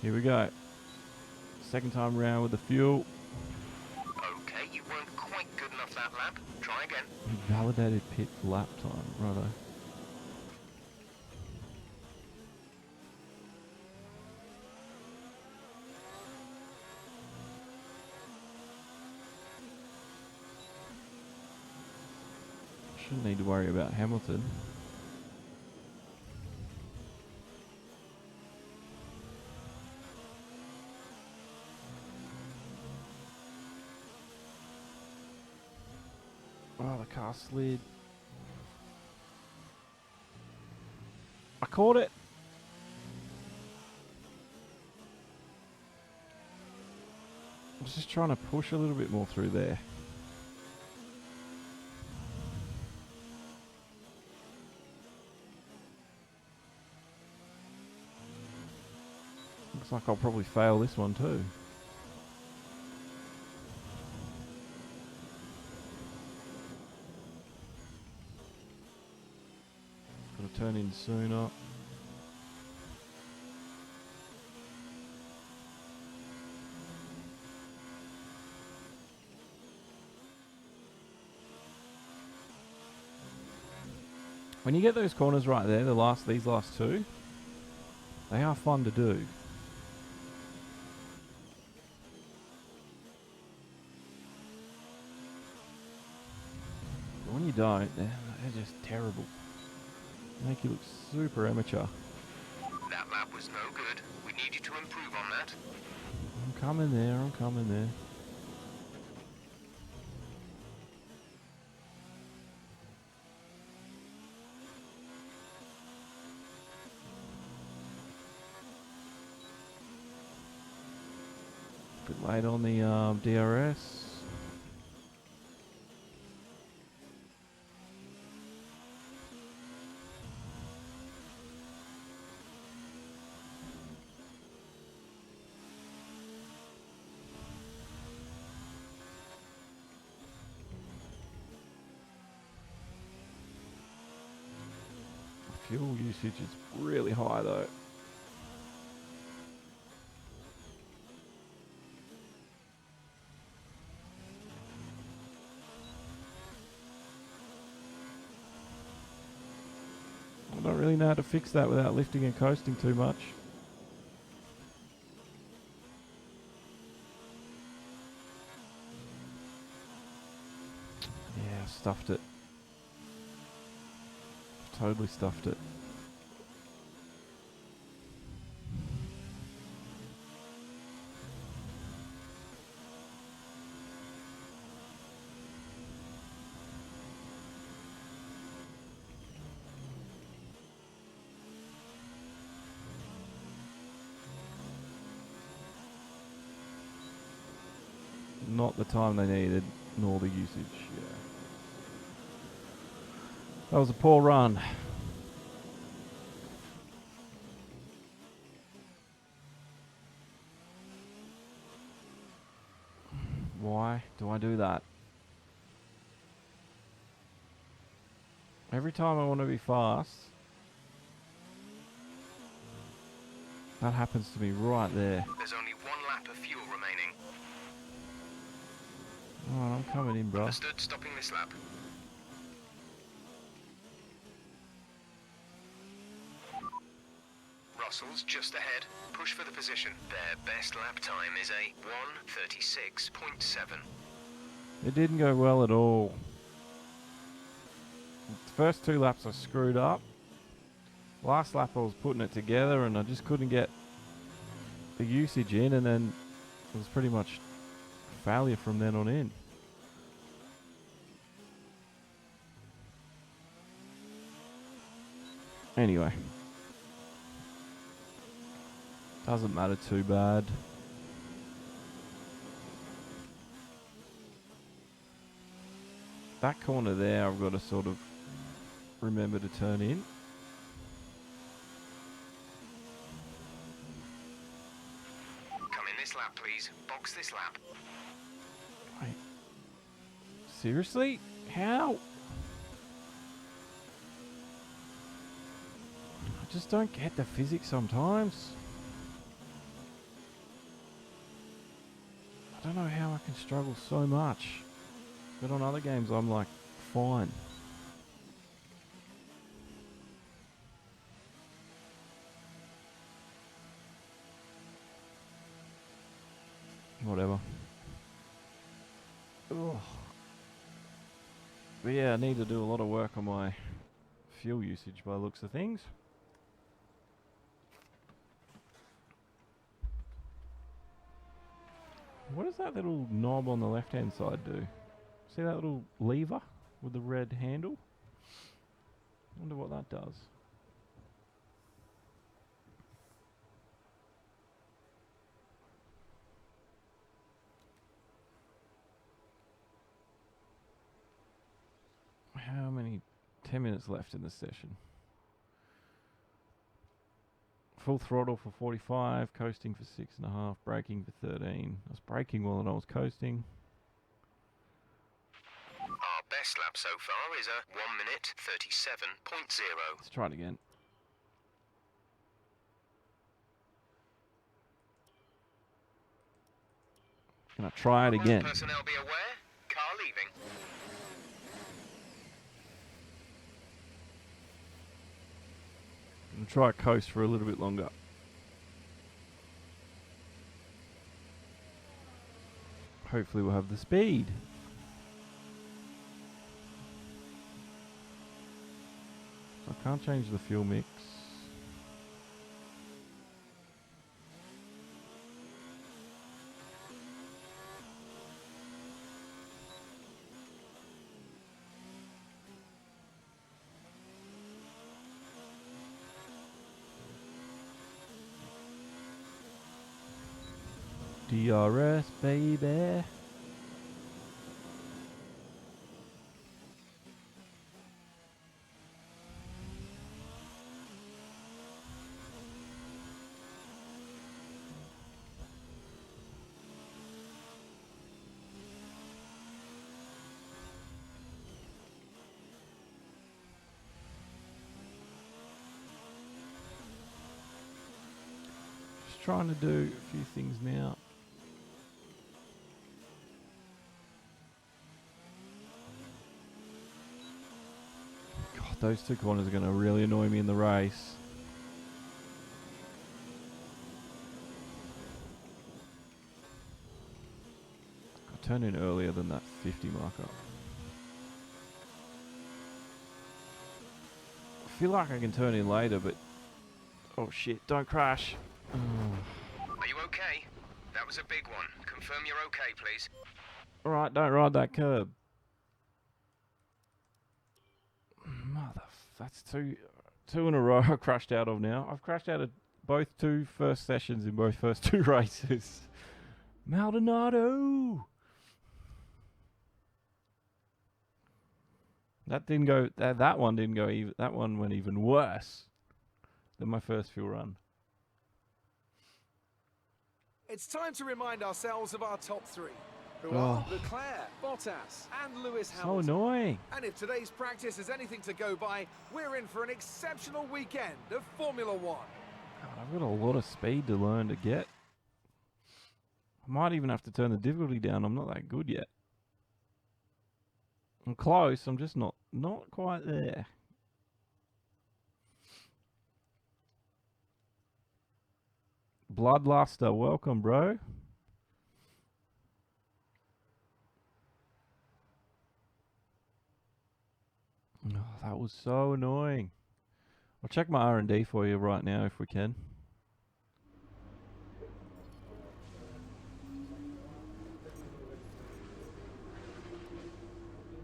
Here we go. Second time round with the fuel. Okay, you weren't quite good enough that lap. Try again. Validated pit lap time. Righto. Shouldn't need to worry about Hamilton. Oh, the car slid. I caught it. I was just trying to push a little bit more through there. Looks like I'll probably fail this one too. Got to turn in sooner. When you get those corners right there, these last two, they are fun to do. But when you don't, they're just terrible. They make you look super amateur. That lap was no good. We need you to improve on that. I'm coming there, I'm coming there. Bit late on the DRS. Fuel usage is really high though. I don't really know how to fix that without lifting and coasting too much. Yeah, stuffed it. Totally stuffed it. Not the time they needed, nor the usage. Yeah. That was a poor run. Why do I do that? Every time I want to be fast, that happens to me right there. There's only 1 lap of fuel remaining. Alright, I'm coming in, bro. Understood, stopping this lap. Russell's just ahead. Push for the position. Their best lap time is a 1:36.7. It didn't go well at all. The first 2 laps I screwed up. Last lap I was putting it together and I just couldn't get the usage in, and then it was pretty much failure from then on in. Anyway. Doesn't matter too bad. That corner there I've got to sort of remember to turn in. Come in this lap, please. Box this lap. Wait. Seriously? How? I just don't get the physics sometimes. I don't know how I can struggle so much. But on other games I'm like, fine. Whatever. Ugh. But yeah, I need to do a lot of work on my fuel usage by the looks of things. What does that little knob on the left hand side do? See that little lever with the red handle? I wonder what that does. How many? 10 minutes left in the session. Full throttle for 45, coasting for 6.5, braking for 13. I was braking while I was coasting. Our best lap so far is a 1:37.0. Let's try it again. Can I try it again? Personnel be aware. Car leaving. I'm gonna try coast for a little bit longer. Hopefully we'll have the speed. I can't change the fuel mix. DRS, baby. Just trying to do a few things now. God, those two corners are going to really annoy me in the race. I turned in earlier than that 50 marker. I feel like I can turn in later, but... Oh shit, don't crash. Are you okay? That was a big one. Confirm you're okay, please. Alright, don't ride that curb. That's two in a row I crashed out of now. I've crashed out of both two first sessions in both first two races. Maldonado! That didn't go. That one didn't go even. That one went even worse than my first fuel run. It's time to remind ourselves of our top three, who are Leclerc, Bottas, and Lewis So Hamilton. annoying. And if today's practice is anything to go by, we're in for an exceptional weekend of Formula One. God, I've got a lot of speed to learn to get. I might even have to turn the difficulty down. I'm not that good yet. I'm close. I'm just not quite there. Bloodluster, welcome, bro. Oh, that was so annoying. I'll check my R&D for you right now if we can.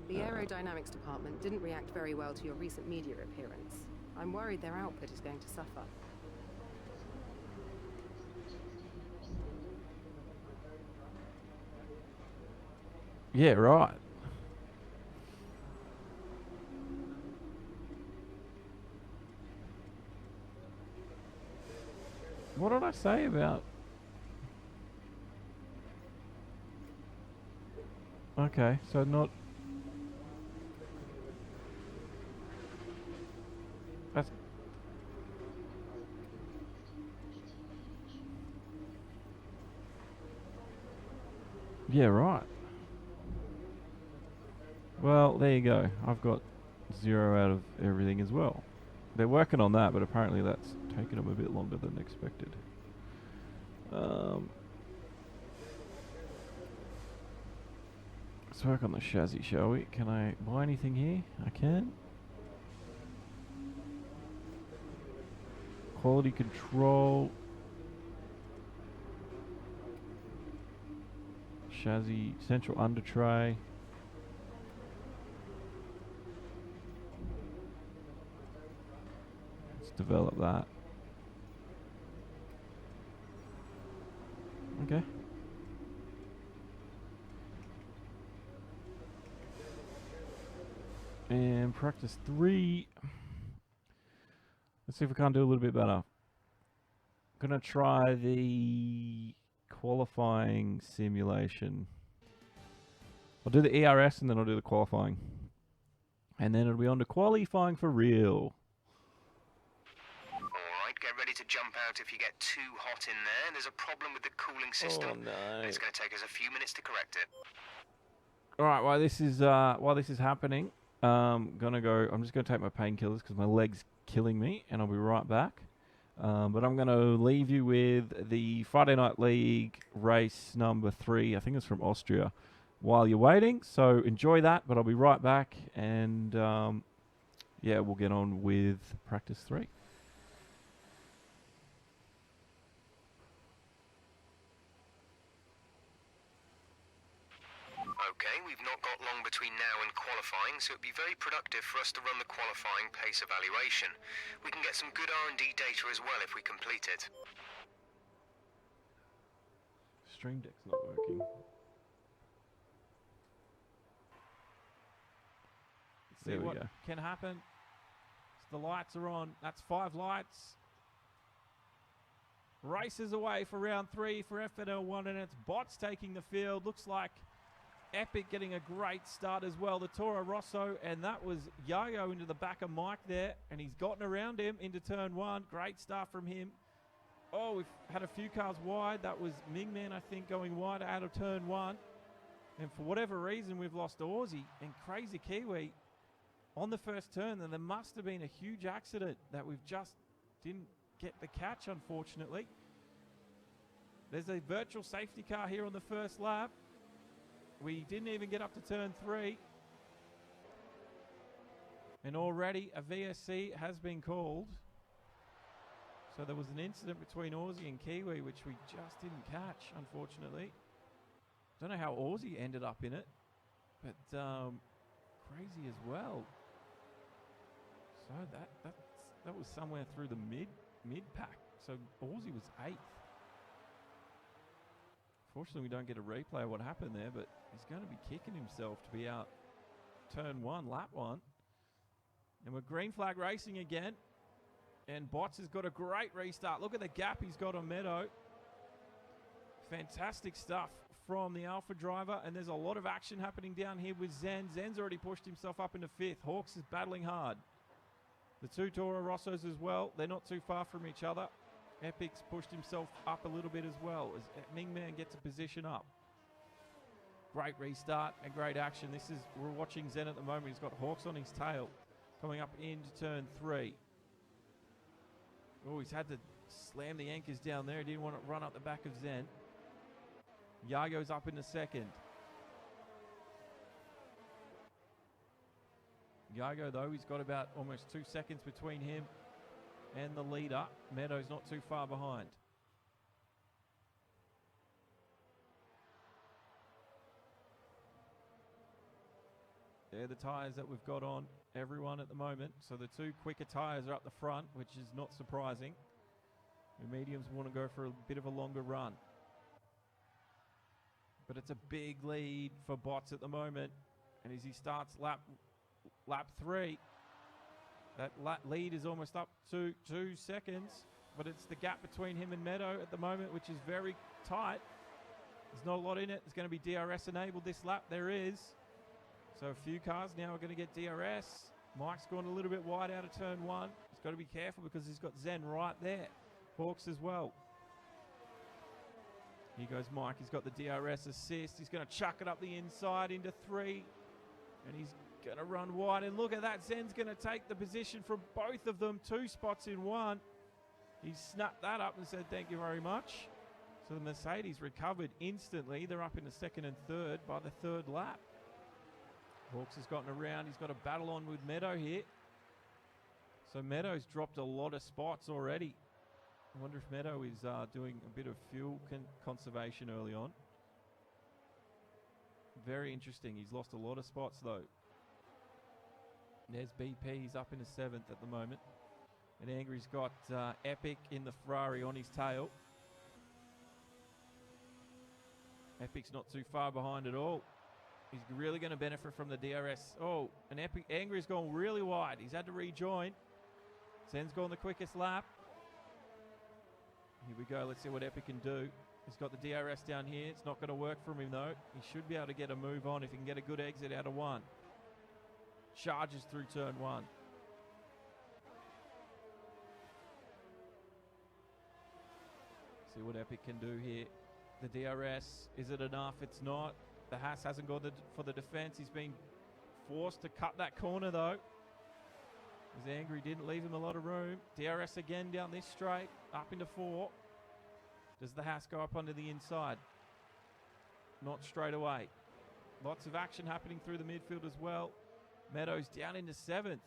The aerodynamics department didn't react very well to your recent media appearance. I'm worried their output is going to suffer. Yeah, right. What did I say about... Okay, so not... That's... Yeah, right. Well, there you go. I've got 0 out of everything as well. They're working on that, but apparently that's taken them a bit longer than expected. Let's work on the chassis, shall we? Can I buy anything here? I can. Quality control. Chassis, central under tray. Let's develop that. Okay. And practice 3. Let's see if we can't do a little bit better. Gonna try the qualifying simulation. I'll do the ERS and then I'll do the qualifying. And then it'll be on to qualifying for real. Alright, get ready to jump out if you get too hot in there. There's a problem with the cooling system. Oh no. It's going to take us a few minutes to correct it. Alright, while this is happening, I'm just gonna take my painkillers because my leg's killing me, and I'll be right back. But I'm going to leave you with the Friday Night League race number 3. I think it's from Austria. While you're waiting, so enjoy that. But I'll be right back, and yeah, we'll get on with practice 3. Okay, we've not got long between now and qualifying, so it'd be very productive for us to run the qualifying pace evaluation. We can get some good R&D data as well if we complete it. Stream Deck's not working. See There we what go. can happen. The lights are on. That's 5 lights. Races away for round 3 for FNL1, and it's Bots taking the field. Looks like Epic getting a great start as well. The Toro Rosso, and that was Yayo into the back of Mike there, and he's gotten around him into turn 1. Great start from him. Oh, we've had a few cars wide. That was Mingman, I think, going wide out of turn 1. And for whatever reason, we've lost Aussie and Crazy Kiwi on the first turn. Then there must have been a huge accident that we've just didn't get the catch, unfortunately. There's a virtual safety car here on the first lap. We didn't even get up to turn 3. And already a VSC has been called. So there was an incident between Aussie and Kiwi, which we just didn't catch, unfortunately. Don't know how Aussie ended up in it, but crazy as well. So that was somewhere through the mid pack. So Aussie was 8th. Fortunately, we don't get a replay of what happened there, but he's going to be kicking himself to be out turn 1, lap 1. And we're green flag racing again. And Bots has got a great restart. Look at the gap he's got on Meadow. Fantastic stuff from the Alfa driver. And there's a lot of action happening down here with Zen. Zen's already pushed himself up into 5th. Hawks is battling hard. The 2 Toro Rossos as well. They're not too far from each other. Epic's pushed himself up a little bit as well as Mingman gets a position up. Great restart and great action. We're watching Zen at the moment. He's got Hawks on his tail coming up into turn 3. Oh, he's had to slam the anchors down there. He didn't want to run up the back of Zen. Yago's up in the 2nd. Yago, though, he's got about almost 2 seconds between him and the leader. Meadows not too far behind. They're the tyres that we've got on everyone at the moment. So the 2 quicker tyres are up the front, which is not surprising. The mediums want to go for a bit of a longer run. But it's a big lead for Bots at the moment. And as he starts lap 3, that lead is almost up to 2 seconds. But it's the gap between him and Meadow at the moment, which is very tight. There's not a lot in it. There's going to be DRS enabled this lap. There is. So a few cars now are going to get DRS. Mike's gone a little bit wide out of turn 1. He's got to be careful because he's got Zen right there. Hawks as well. Here goes Mike. He's got the DRS assist. He's going to chuck it up the inside into 3. And he's going to run wide. And look at that. Zen's going to take the position from both of them. 2 spots in 1. He snapped that up and said, thank you very much. So the Mercedes recovered instantly. They're up in the 2nd and 3rd by the 3rd lap. Hawks has gotten around. He's got a battle on with Meadow here. So Meadow's dropped a lot of spots already. I wonder if Meadow is doing a bit of fuel conservation early on. Very interesting. He's lost a lot of spots though. There's BP. He's up in the 7th at the moment. And Angry's got Epic in the Ferrari on his tail. Epic's not too far behind at all. He's really going to benefit from the DRS. Oh, and Angry's gone really wide. He's had to rejoin. Zen's gone the quickest lap. Here we go. Let's see what Epic can do. He's got the DRS down here. It's not going to work from him, though. He should be able to get a move on if he can get a good exit out of 1. Charges through turn 1. See what Epic can do here. The DRS, is it enough? It's not. The Haas hasn't gone for the defense. He's been forced to cut that corner, though. As Angry didn't leave him a lot of room. DRS again down this straight, up into 4. Does the Haas go up onto the inside? Not straight away. Lots of action happening through the midfield as well. Meadows down into 7th.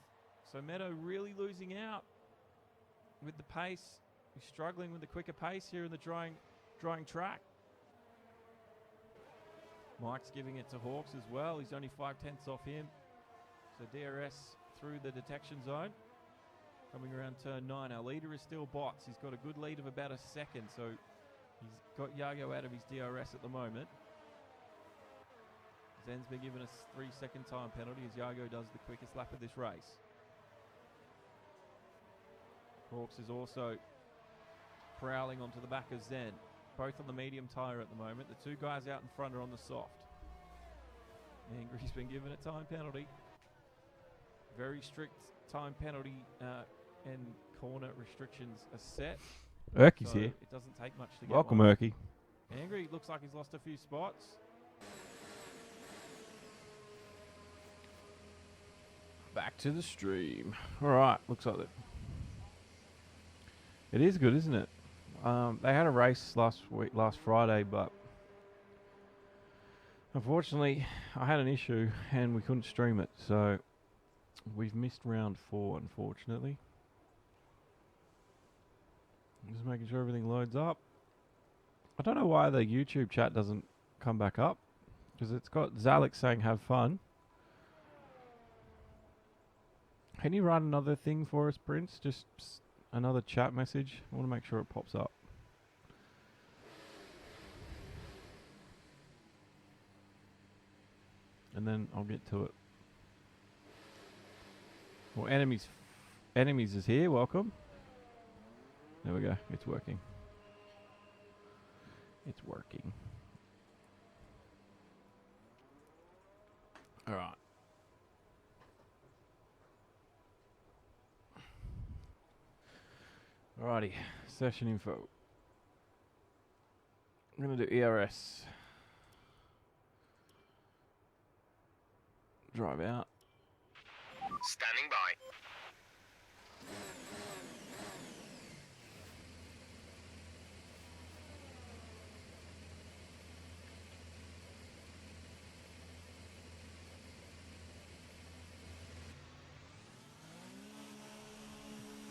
So Meadow really losing out with the pace. He's struggling with the quicker pace here in the drying track. Mike's giving it to Hawks as well. He's only 5/10 off him. So DRS through the detection zone. Coming around turn 9. Our leader is still Bots. He's got a good lead of about a second. So He's got Yago out of his DRS at the moment. Zen's been given a 3-second time penalty as Yago does the quickest lap of this race. Hawks is also prowling onto the back of Zen. Both on the medium tyre at the moment. The two guys out in front are on the soft. Angry's been given a time penalty. Very strict time penalty and corner restrictions are set. Erky's So here. it doesn't take much to get Welcome, one. Erky. Angry looks like he's lost a few spots. Back to the stream. All right, looks like that. It is good, isn't it? They had a race last Friday, but unfortunately, I had an issue and we couldn't stream it. So we've missed round 4, unfortunately. Just making sure everything loads up. I don't know why the YouTube chat doesn't come back up, because it's got Zalek saying have fun. Can you write another thing for us, Prince? Just another chat message. I want to make sure it pops up. And then I'll get to it. Well, enemies is here. Welcome. There we go. It's working. It's working. All right. Alrighty, session info. I'm going to do ERS. Drive out. Standing by.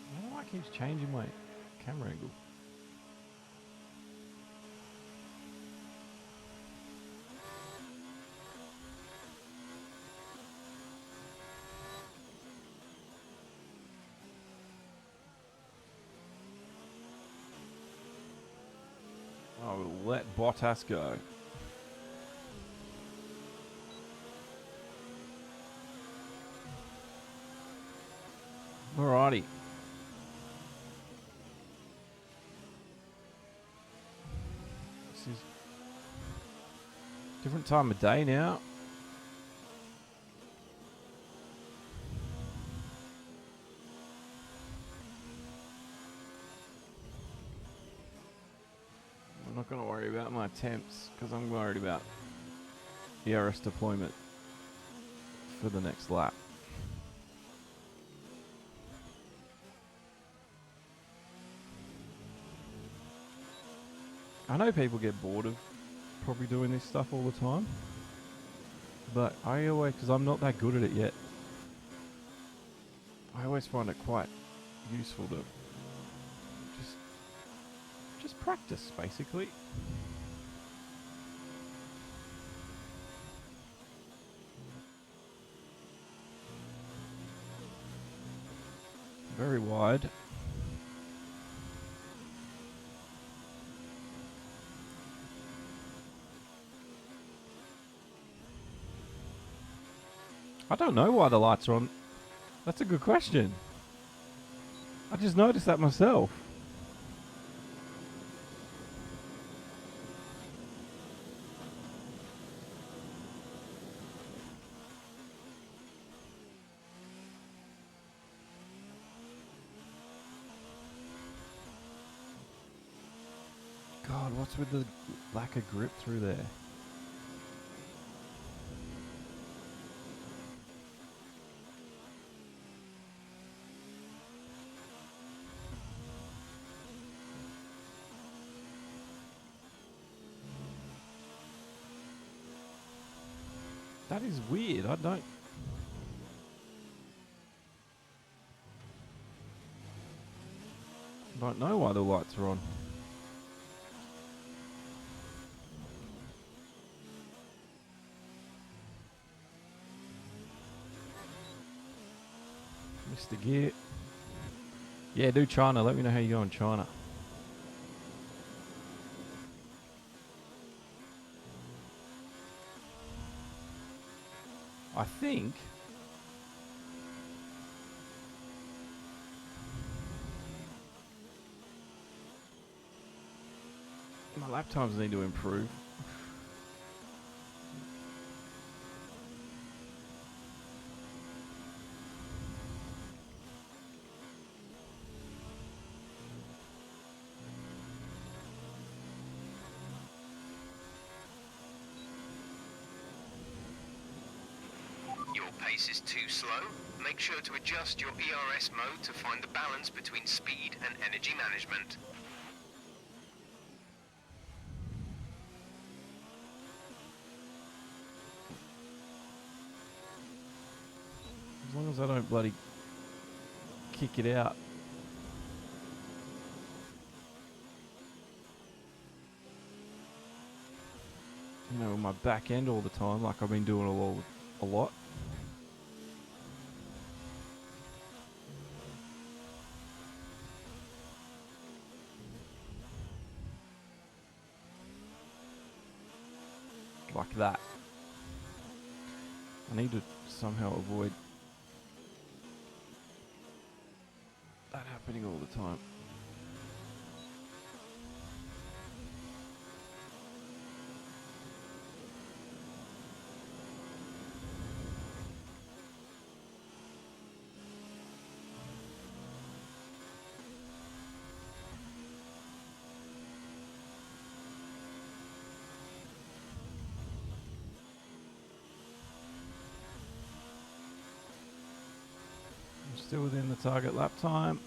I don't know why it keeps changing my camera angle. I will let Bottas go. Alrighty. This is different time of day now. I'm not going to worry about my attempts because I'm worried about ERS deployment for the next lap. I know people get bored of probably doing this stuff all the time, but I always, because I'm not that good at it yet, I always find it quite useful to just practice, basically. Very wide. I don't know why the lights are on. That's a good question. I just noticed that myself. God, what's with the lack of grip through there? That is weird. I don't know why the lights are on. Mr. Gear. Yeah, do China. Let me know how you go in China. I think my lap times need to improve. Your pace is too slow? Make sure to adjust your ERS mode to find the balance between speed and energy management. As long as I don't bloody kick it out. You know, my back end all the time, like I've been doing a lot. Like that. I need to somehow avoid that happening all the time. I'm still within the target lap time.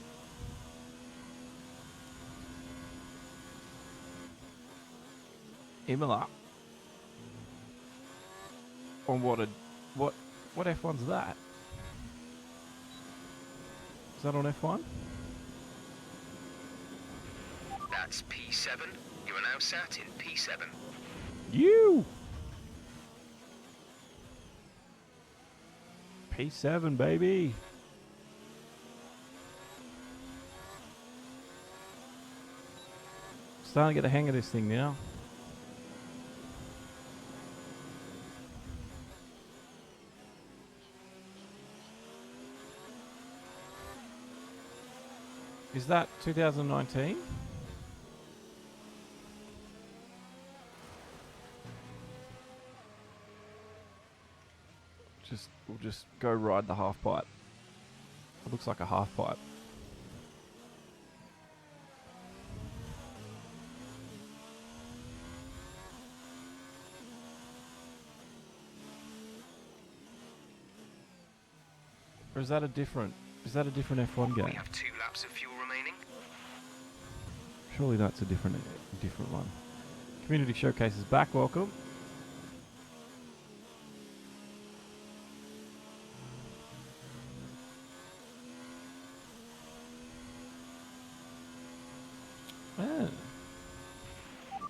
Imola. On what F1's that? Is that on F1? That's P7. You are now sat in P7. You! P7, baby! Starting to get the hang of this thing now. Is that 2019? We'll just go ride the half pipe. It looks like a half pipe. Or is that a different F1 game? We have 2 laps of fuel remaining. Surely that's a different one. Community Showcase is back, welcome. Ah,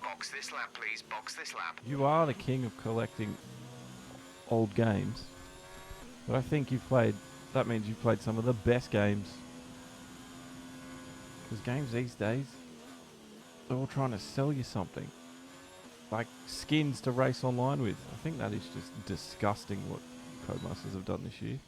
Box this lap, please. Box this lap. you are the king of collecting old games. But I think that means you've played some of the best games. Because games these days, they're all trying to sell you something. Like skins to race online with. I think that is just disgusting what Codemasters have done this year.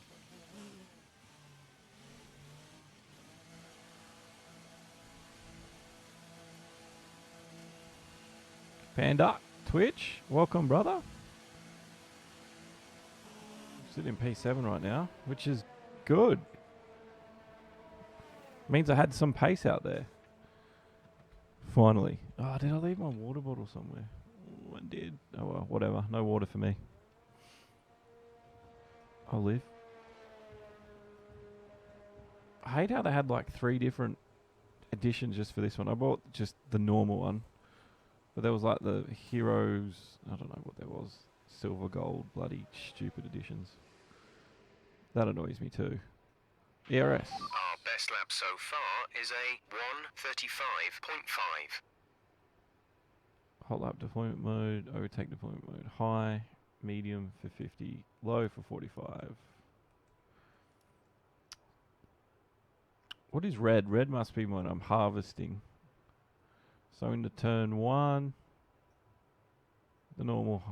Panda, Twitch, welcome brother. Sitting in P7 right now, which is good. Means I had some pace out there. Finally. Oh, did I leave my water bottle somewhere? Oh, I did. Oh well, whatever. No water for me. I'll live. I hate how they had like 3 different editions just for this one. I bought just the normal one. But there was like the Heroes, I don't know what there was. Silver, gold, bloody stupid editions. That annoys me too. ERS. Our best lap so far is a 1:35.5. Hot lap deployment mode, overtake deployment mode, high, medium for 50, low for 45. What is red? Red must be when I'm harvesting. So into turn 1, the normal.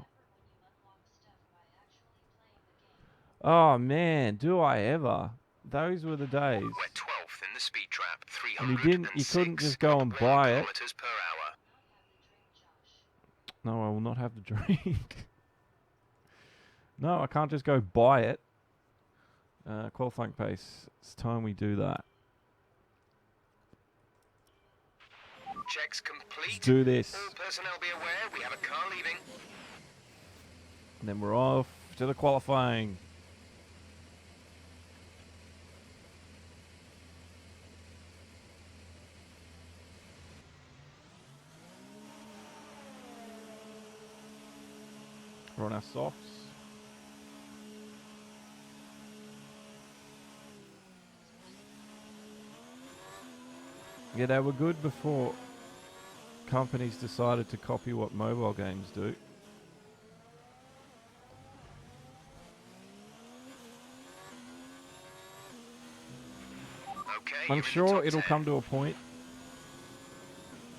Oh man, do I ever? Those were the days. We're 12th in the speed trap. And you couldn't just go and 306.1 buy it. kilometers per hour. No, I will not have the drink. No, I can't just go buy it. Qualifying pace. It's time we do that. Checks complete. Let's do this. All personnel be aware we have a car leaving. And then we're off to the qualifying. We're on our softs. Yeah, they were good before companies decided to copy what mobile games do. Okay, I'm you're in the sure top it'll 10. come to a point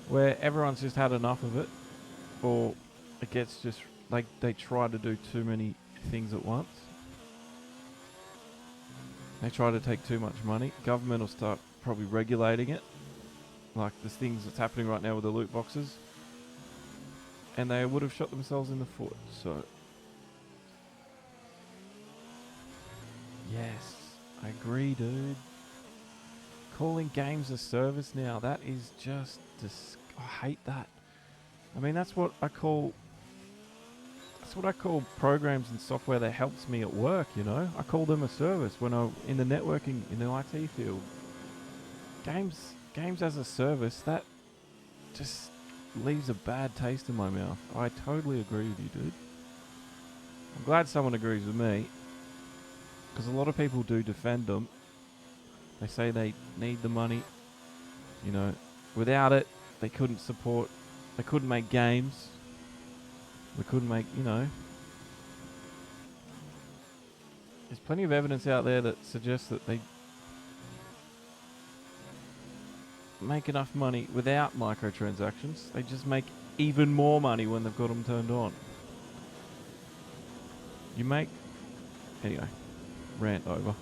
where everyone's just had enough of it, or it gets just like they try to do too many things at once. They try to take too much money. Government will start probably regulating it, like the things that's happening right now with the loot boxes, and they would have shot themselves in the foot. So, yes, I agree, dude. Calling games a service now, that is just I hate that. I mean, that's what I call programs and software that helps me at work, you know. I call them a service when I'm in the networking, in the IT field. Games as a service, that just leaves a bad taste in my mouth. I totally agree with you, dude. I'm glad someone agrees with me, because a lot of people do defend them. They say they need the money, you know. Without it, they couldn't make games. They couldn't make, you know. There's plenty of evidence out there that suggests that they make enough money without microtransactions. They just make even more money when they've got them turned on. Anyway, rant over.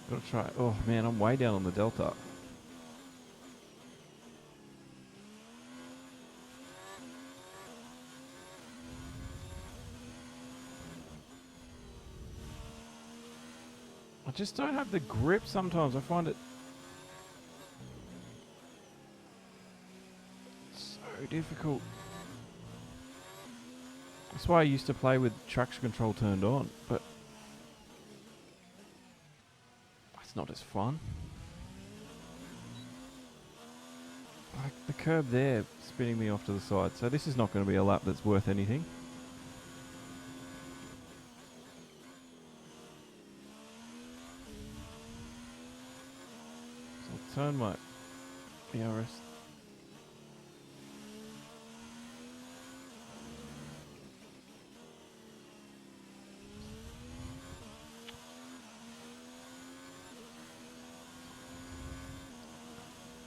Gotta try. Oh man, I'm way down on the delta. I just don't have the grip sometimes. I find it so difficult. That's why I used to play with traction control turned on, but it's not as fun. Like the curb there, spinning me off to the side. So this is not going to be a lap that's worth anything. So I'll turn my ERS.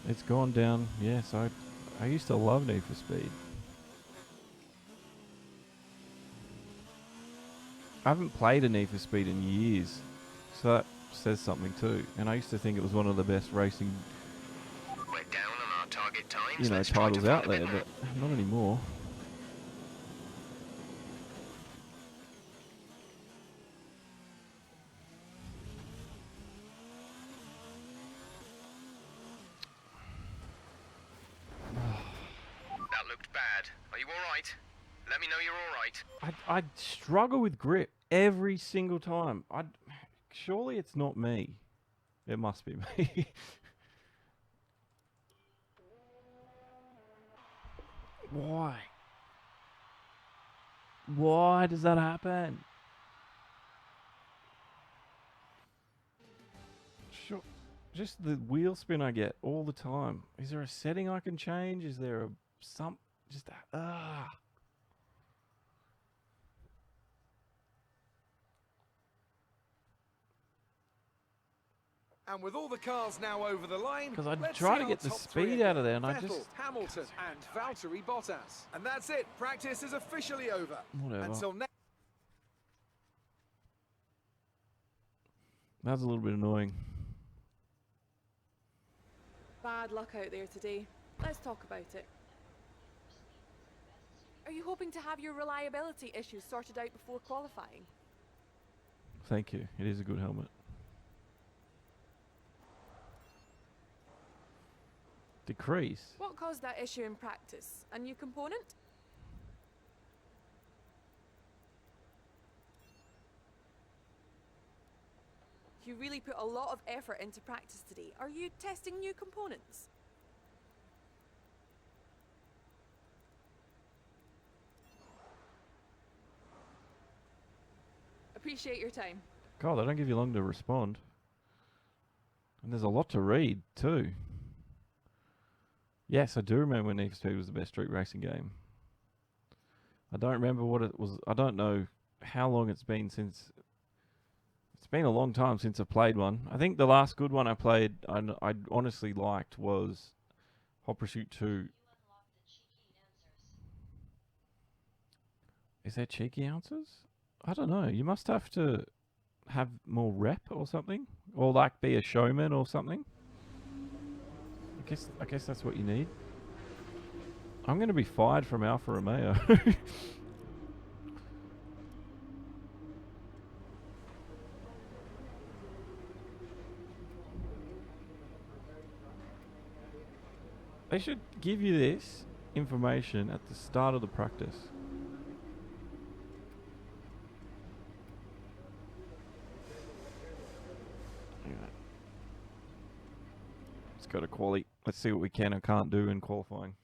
It's gone down. Yes, I used to love Need for Speed. I haven't played a Need for Speed in years, so that says something too. And I used to think it was one of the best racing, We're down on our target times. you know, Let's try to titles find out a bit there, more. but not anymore. That looked bad. Are you alright? Let me know you're alright. I struggle with grip every single time. Surely it's not me. It must be me. Why? Why does that happen? Sure. Just the wheel spin I get all the time. Is there a setting I can change? Is there just And with all the cars now over the line, Because I let's try see to our get the top three speed again. out of there, and I Vettel, just... Hamilton, and Valtteri Bottas. And that's it. Practice is officially over. Whatever. Until next. That's a little bit annoying. Bad luck out there today. Let's talk about it. Are you hoping to have your reliability issues sorted out before qualifying? Thank you. It is a good helmet. Decrease? What caused that issue in practice? A new component? You really put a lot of effort into practice today. Are you testing new components? Appreciate your time. God, they don't give you long to respond. And there's a lot to read, too. Yes, I do remember when Need for Speed was the best street racing game. I don't remember what it was. I don't know how long it's been since... It's been a long time since I played one. I think the last good one I played, I honestly liked, was Hot Pursuit 2. Is there cheeky answers? I don't know. You must have to have more rep or something, or like be a showman or something. I guess that's what you need. I'm going to be fired from Alfa Romeo. They should give you this information at the start of the practice. Let's go to quali. Let's see what we can and can't do in qualifying.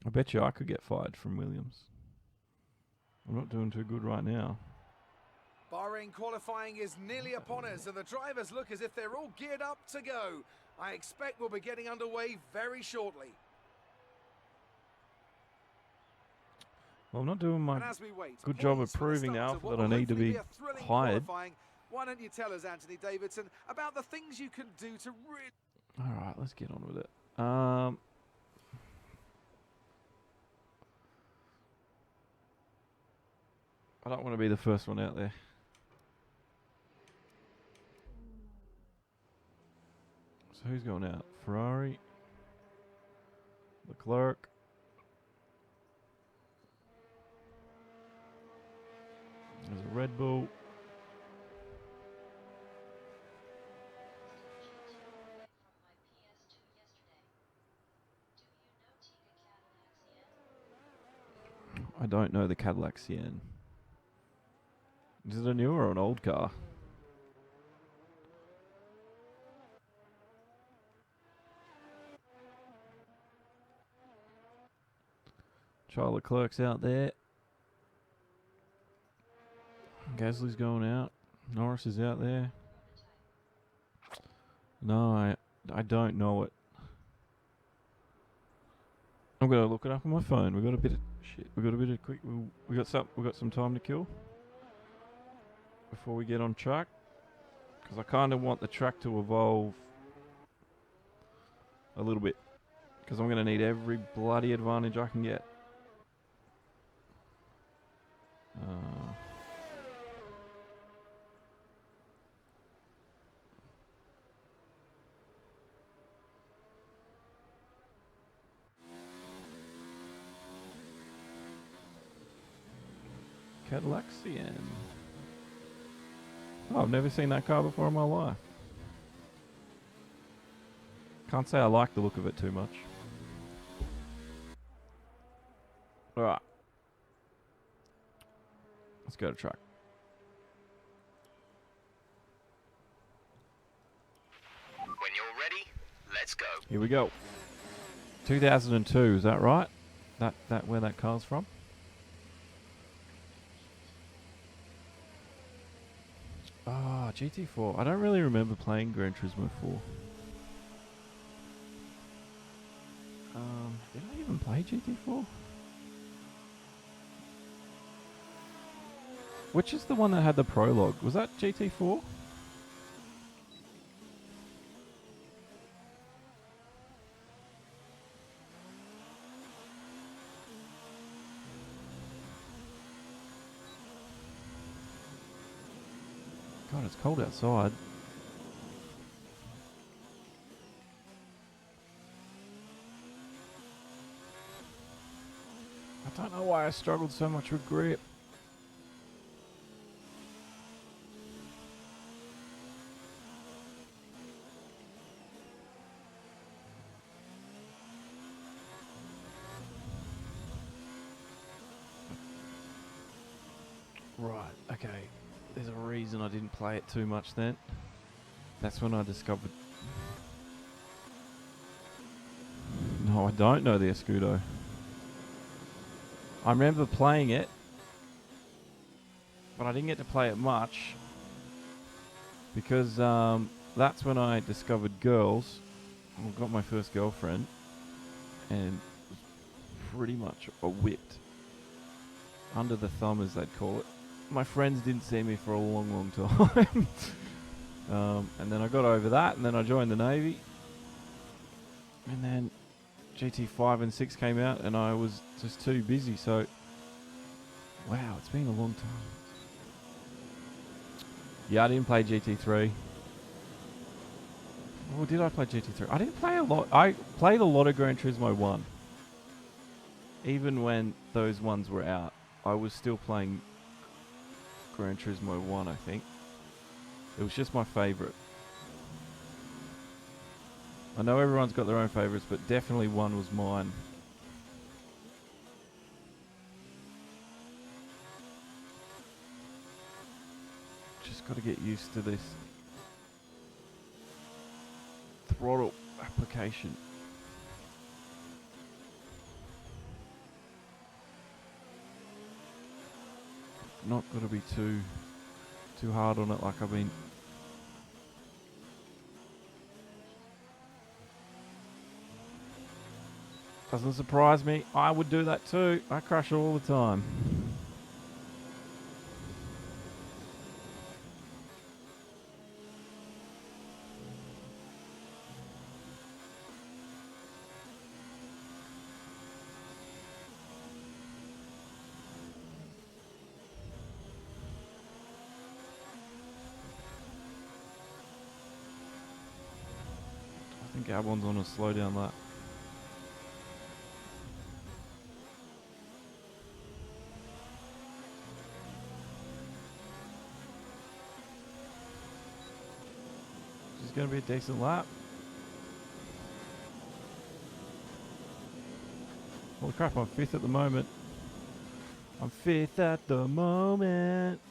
I bet you I could get fired from Williams. I'm not doing too good right now. Bahrain qualifying is nearly upon us, and the drivers look as if they're all geared up to go. I expect we'll be getting underway very shortly. Well, I'm not doing my And as we wait, good job of points for the proving start now of that what I will need to hopefully be a thrilling hired. qualifying. Why don't you tell us, Anthony Davidson, about the things you can do to really... All right, let's get on with it. I don't want to be the first one out there. So who's going out? Ferrari, Leclerc, there's a Red Bull. I don't know the Cadillac Sienne. Is it a new or an old car? Charles Leclerc's out there. Gasly's going out. Norris is out there. No, I don't know it. I'm gonna look it up on my phone. We got a bit of shit. We got a bit of quick. We got some time to kill before we get on track, because I kind of want the track to evolve a little bit, because I'm gonna need every bloody advantage I can get. Cadillac Sienne. Oh, I've never seen that car before in my life. Can't say I like the look of it too much. Alright. Let's go to track. When you're ready, let's go. Here we go. 2002, is that right? That where that car's from? GT4. I don't really remember playing Gran Turismo 4. Did I even play GT4? Which is the one that had the prologue? Was that GT4? God, it's cold outside. I don't know why I struggled so much with grip. Right, okay. There's a reason I didn't play it too much then. That's when I discovered... No, I don't know the Escudo. I remember playing it, but I didn't get to play it much because that's when I discovered girls. I got my first girlfriend and was pretty much a whipped. Under the thumb, as they'd call it. My friends didn't see me for a long, long time. And then I got over that, and then I joined the Navy. And then GT5 and 6 came out, and I was just too busy, so... Wow, it's been a long time. Yeah, I didn't play GT3. Or did I play GT3? I didn't play a lot. I played a lot of Gran Turismo 1. Even when those ones were out, I was still playing Gran Turismo 1, I think. It was just my favourite. I know everyone's got their own favourites, but definitely 1 was mine. Just got to get used to this throttle application. Not got to be too hard on it like I've been. Doesn't surprise me. I would do that too. I crash all the time. I think Gabon's on to slow down that. This is going to be a decent lap. Holy crap, I'm 5th at the moment. I'm 5th at the moment.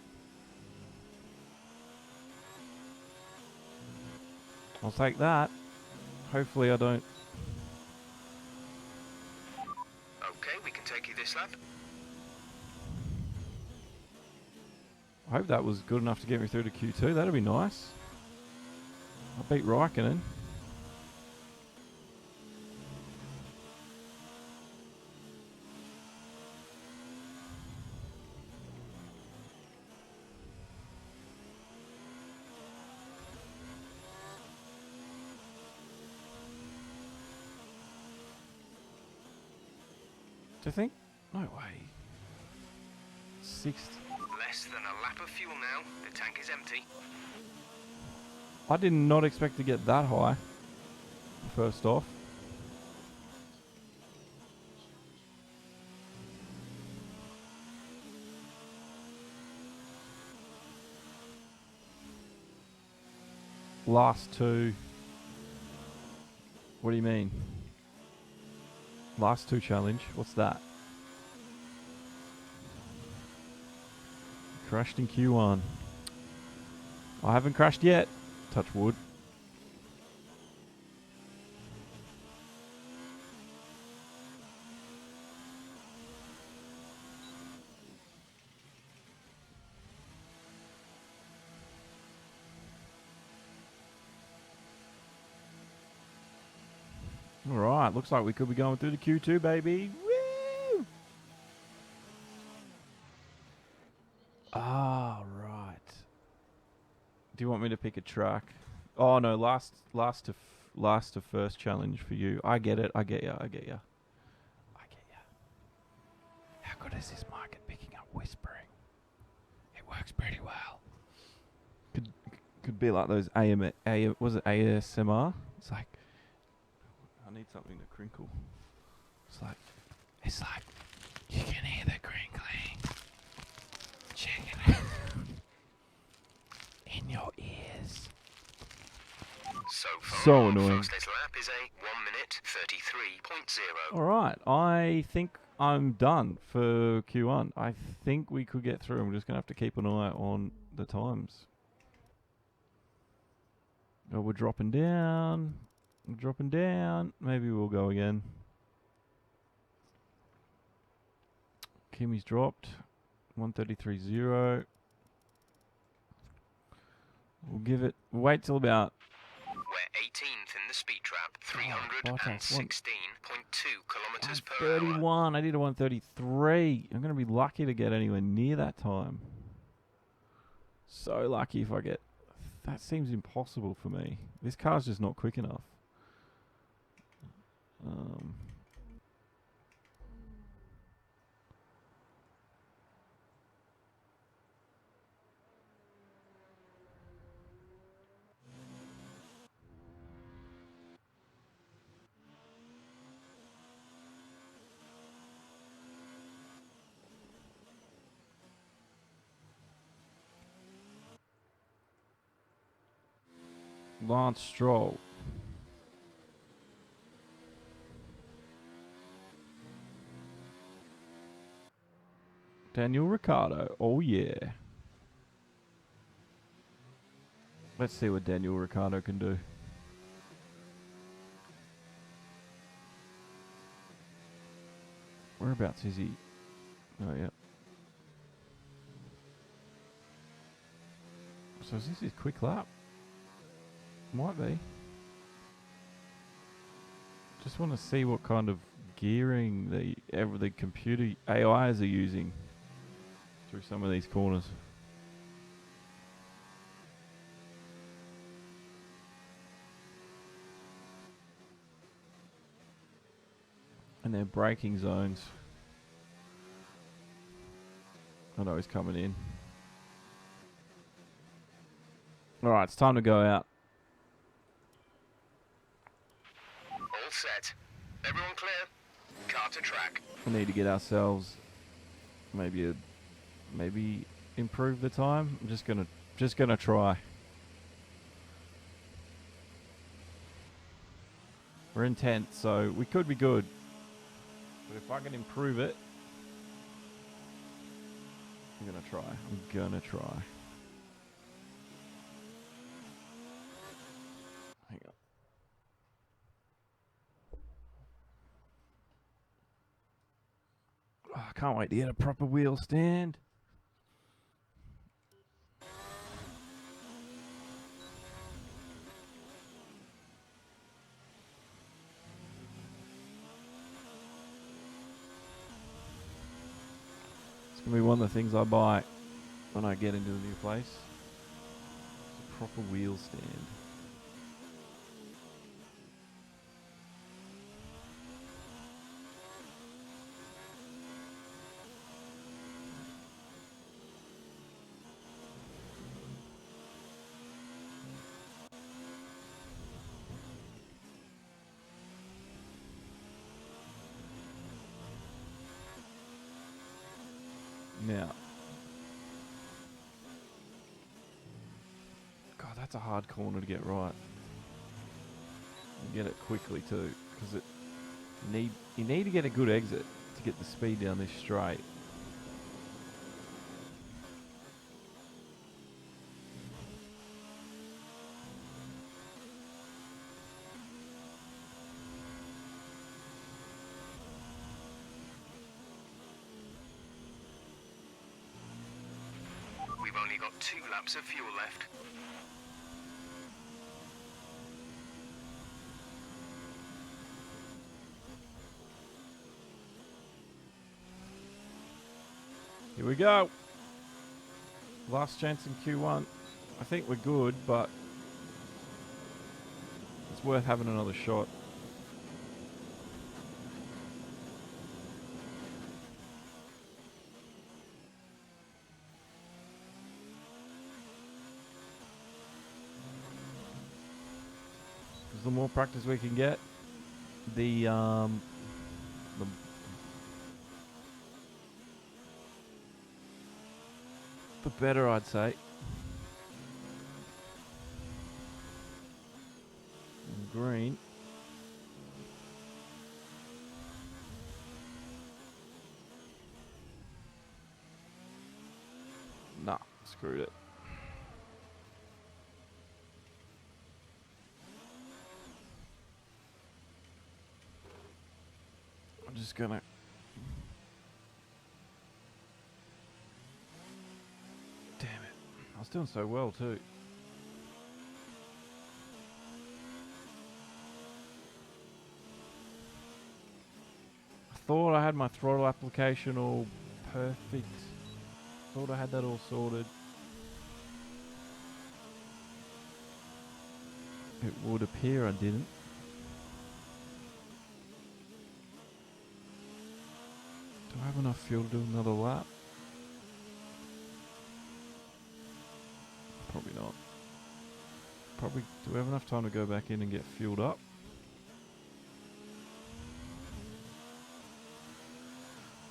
I'll take that. Hopefully I don't. Okay, we can take you this lap. I hope that was good enough to get me through to Q2. That'd be nice. I beat Raikkonen. Do you think? No way. 6th. Less than a lap of fuel now. The tank is empty. I did not expect to get that high. First off. Last 2. What do you mean? Last 2 challenge? What's that? Crashed in Q1. I haven't crashed yet. Touch wood. All right, looks like we could be going through the Q2, baby. Woo! Ah, right. Do you want me to pick a track? Oh no, last to first challenge for you. I get it. I get ya. I get ya. I get ya. How good is this mic at picking up whispering? It works pretty well. Could be like those was it ASMR? It's like I need something to crinkle. It's like you can hear the crinkling. Check it out. In your ears. So far, So annoying. fastest lap is a 1 minute 33.0. Alright, I think I'm done for Q1. I think we could get through. I'm just going to have to keep an eye on the times. Oh, we're dropping down. We're dropping down. Maybe we'll go again. Kimmy's dropped. 133.0. We'll give it... Wait till about... We're 18th in the speed trap, 316.2 kilometers per hour. 31. I did a 133. I'm going to be lucky to get anywhere near that time. So lucky if I get... That seems impossible for me. This car's just not quick enough. Lance Stroll. Daniel Ricciardo. Oh, yeah. Let's see what Daniel Ricciardo can do. Whereabouts is he? Oh, yeah. So is this his quick lap? Might be. Just want to see what kind of gearing the computer AIs are using through some of these corners. And their braking zones. I know he's coming in. Alright, it's time to go out. All set. Everyone clear? Car to track. We need to get ourselves maybe improve the time. I'm just gonna try. We're in 10th, so we could be good. But if I can improve it, I'm gonna try. Hang on. Oh, I can't wait to get a proper wheel stand. It's going to be one of the things I buy when I get into a new place. It's a proper wheel stand. Now, God, that's a hard corner to get right. And get it quickly too, because you need to get a good exit to get the speed down this straight. We've only got 2 laps of fuel left. Here we go. Last chance in Q1. I think we're good, but it's worth having another shot. The more practice we can get, the better, I'd say. And green. Nah, screwed it. I'm just gonna... Damn it. I was doing so well too. I thought I had my throttle application all perfect. Thought I had that all sorted. It would appear I didn't. Do I have enough fuel to do another lap? Probably not. Probably, do we have enough time to go back in and get fueled up?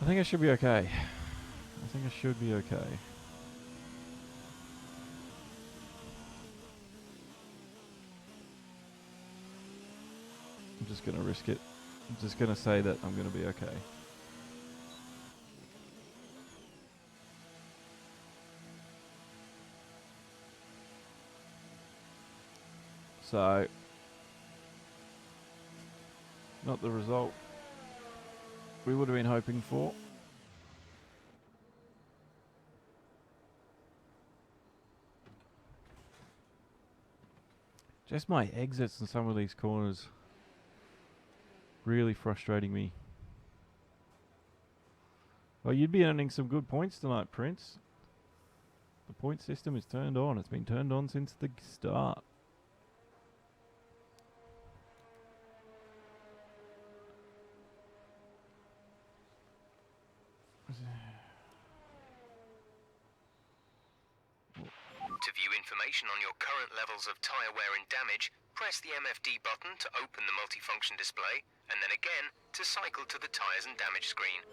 I think I should be okay. I think I should be okay. I'm just gonna risk it. I'm just gonna say that I'm gonna be okay. So, not the result we would have been hoping for. Just my exits in some of these corners really frustrating me. Well, you'd be earning some good points tonight, Prince. The point system is turned on. It's been turned on since the start. To view information on your current levels of tyre wear and damage, press the MFD button to open the multifunction display, and then again to cycle to the tyres and damage screen.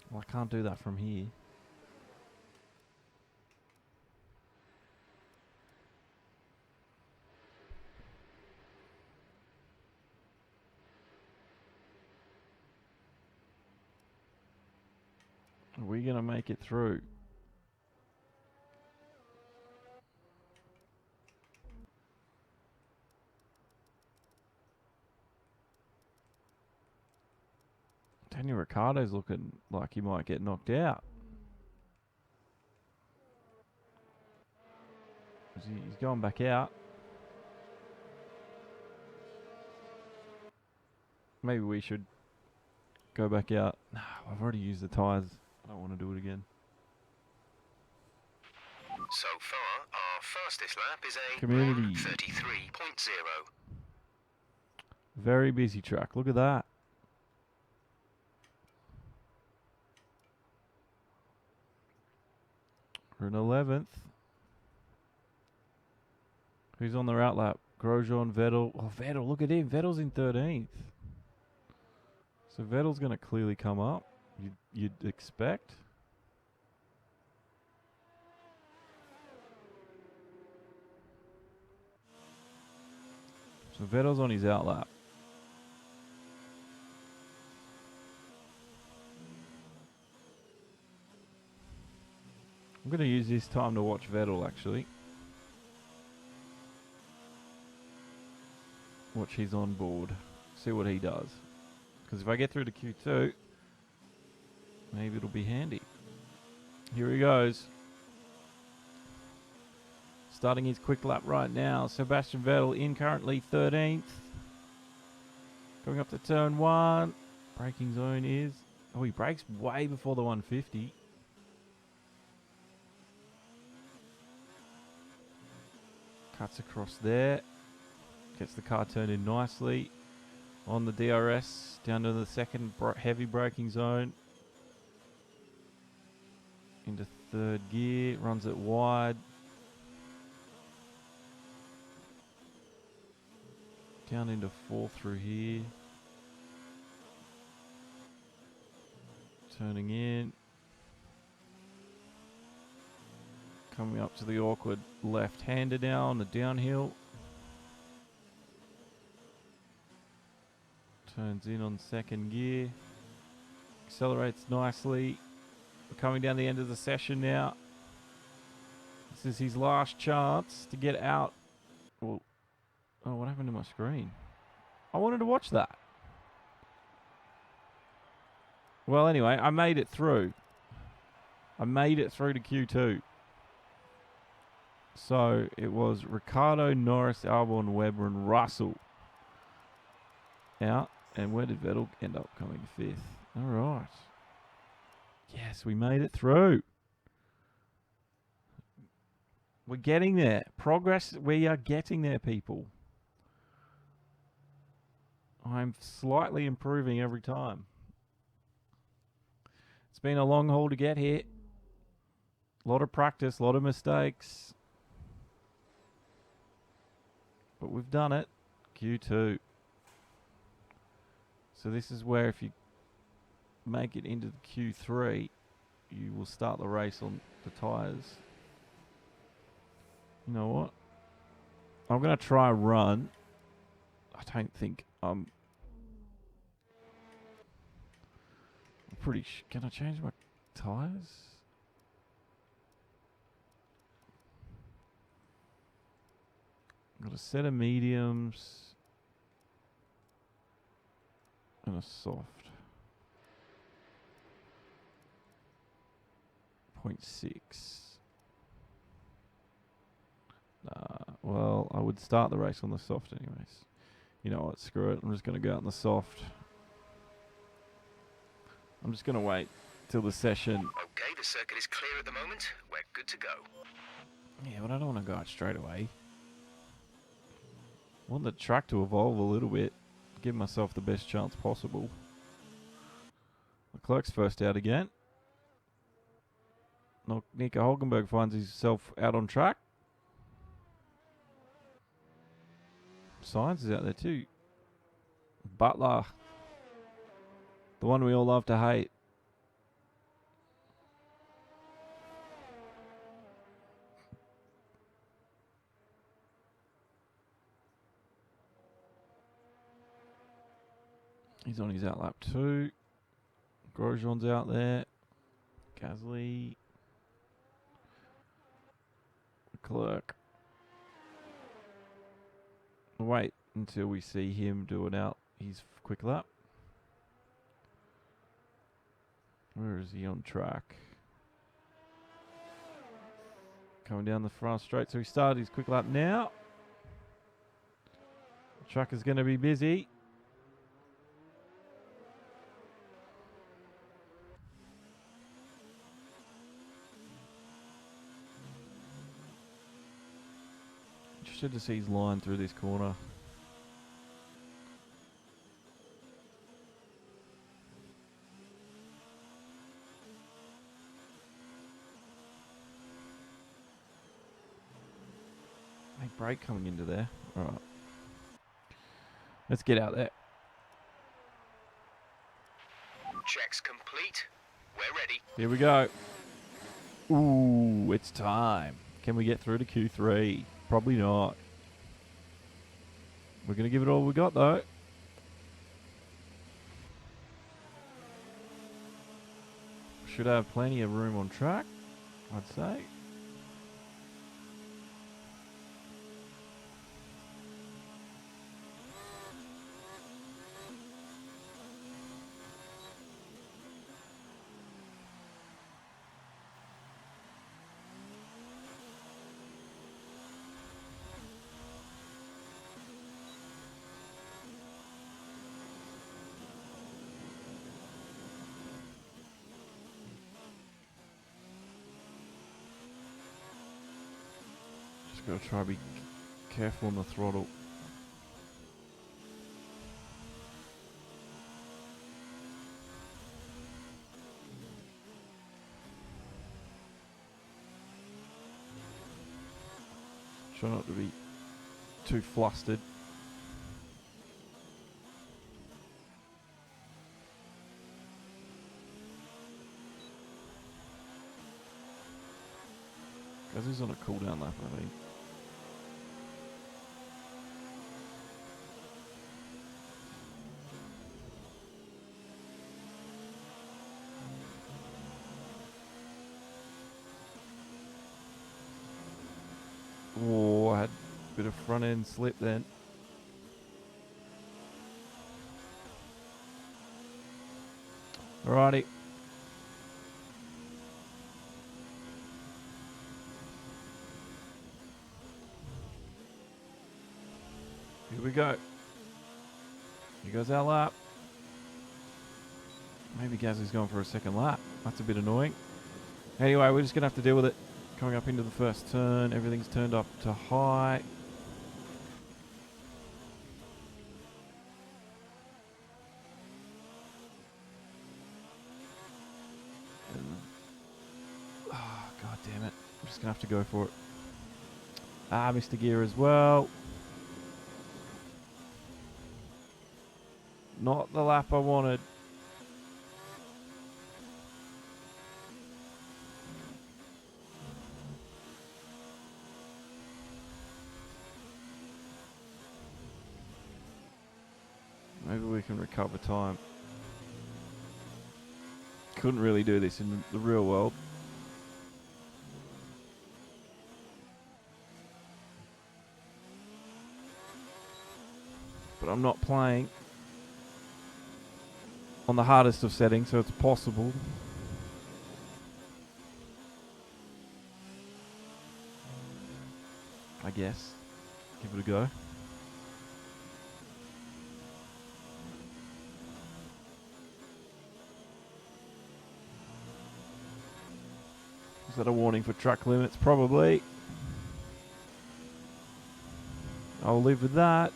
Well, I can't do that from here. Are we going to make it through? Daniel Ricciardo's looking like he might get knocked out. He's going back out. Maybe we should go back out. No, I've already used the tyres. I don't want to do it again. So far, our fastest lap is a Community 33.0. Very busy track. Look at that. We're in 11th. Who's on the route lap? Grosjean, Vettel. Oh, Vettel, look at him. Vettel's in 13th. So Vettel's going to clearly come up. You'd expect. So Vettel's on his out lap. I'm going to use this time to watch Vettel, actually. Watch his on board. See what he does. Because if I get through to Q2, maybe it'll be handy. Here he goes. Starting his quick lap right now. Sebastian Vettel in currently 13th. Going up to turn 1. Braking zone is Oh, he brakes way before the 150. Cuts across there. Gets the car turned in nicely. On the DRS, down to the second heavy braking zone. Into third gear, runs it wide. Down into fourth through here. Turning in. Coming up to the awkward left-hander now on the downhill. Turns in on second gear. Accelerates nicely. We're coming down the end of the session now. This is his last chance to get out. Well, oh, what happened to my screen? I wanted to watch that. Well, anyway, I made it through. I made it through to Q2. So it was Ricciardo, Norris, Albon, Webber, and Russell out. And where did Vettel end up coming fifth? All right. Yes, we made it through. We're getting there. Progress, we are getting there, people. I'm slightly improving every time. It's been a long haul to get here. A lot of practice, a lot of mistakes. But we've done it. Q2. So this is where if you make it into the Q3, you will start the race on the tyres. You know what? I'm going to try a run. I don't think I'm pretty can I change my tyres? Got a set of mediums. And a soft. 0.6. Well, I would start the race on the soft anyways. You know what, screw it. I'm just going to go out in the soft. I'm just going to wait till the session. Okay, the circuit is clear at the moment. We're good to go. Yeah, but I don't want to go out straight away. I want the track to evolve a little bit. Give myself the best chance possible. Leclerc's first out again. Nico Hulkenberg finds himself out on track. Sainz is out there too. Butler. The one we all love to hate. He's on his outlap too. Grosjean's out there. Gasly. Leclerc. Wait until we see him doing out his quick lap. Where is he on track? Coming down the front straight. So he started his quick lap now. The track is going to be busy. Interested to see his line through this corner. Big break coming into there. All right. Let's get out there. Checks complete. We're ready. Here we go. Ooh, it's time. Can we get through to Q3? Probably not. We're going to give it all we got, though. Should have plenty of room on track, I'd say. Just got to try to be careful on the throttle. Try not to be too flustered. Because he's on a cooldown lap, I think. Oh, I had a bit of front end slip then. Alrighty. Here we go. Here goes our lap. Maybe Gazzy's going for a second lap. That's a bit annoying. Anyway, we're just going to have to deal with it. Coming up into the first turn, everything's turned up to high. Oh, god damn it. I'm just going to have to go for it. Ah, missed a gear as well. Not the lap I wanted. Maybe we can recover time. Couldn't really do this in the real world. But I'm not playing on the hardest of settings, so it's possible. I guess. Give it a go. Is that a warning for truck limits? Probably. I'll live with that.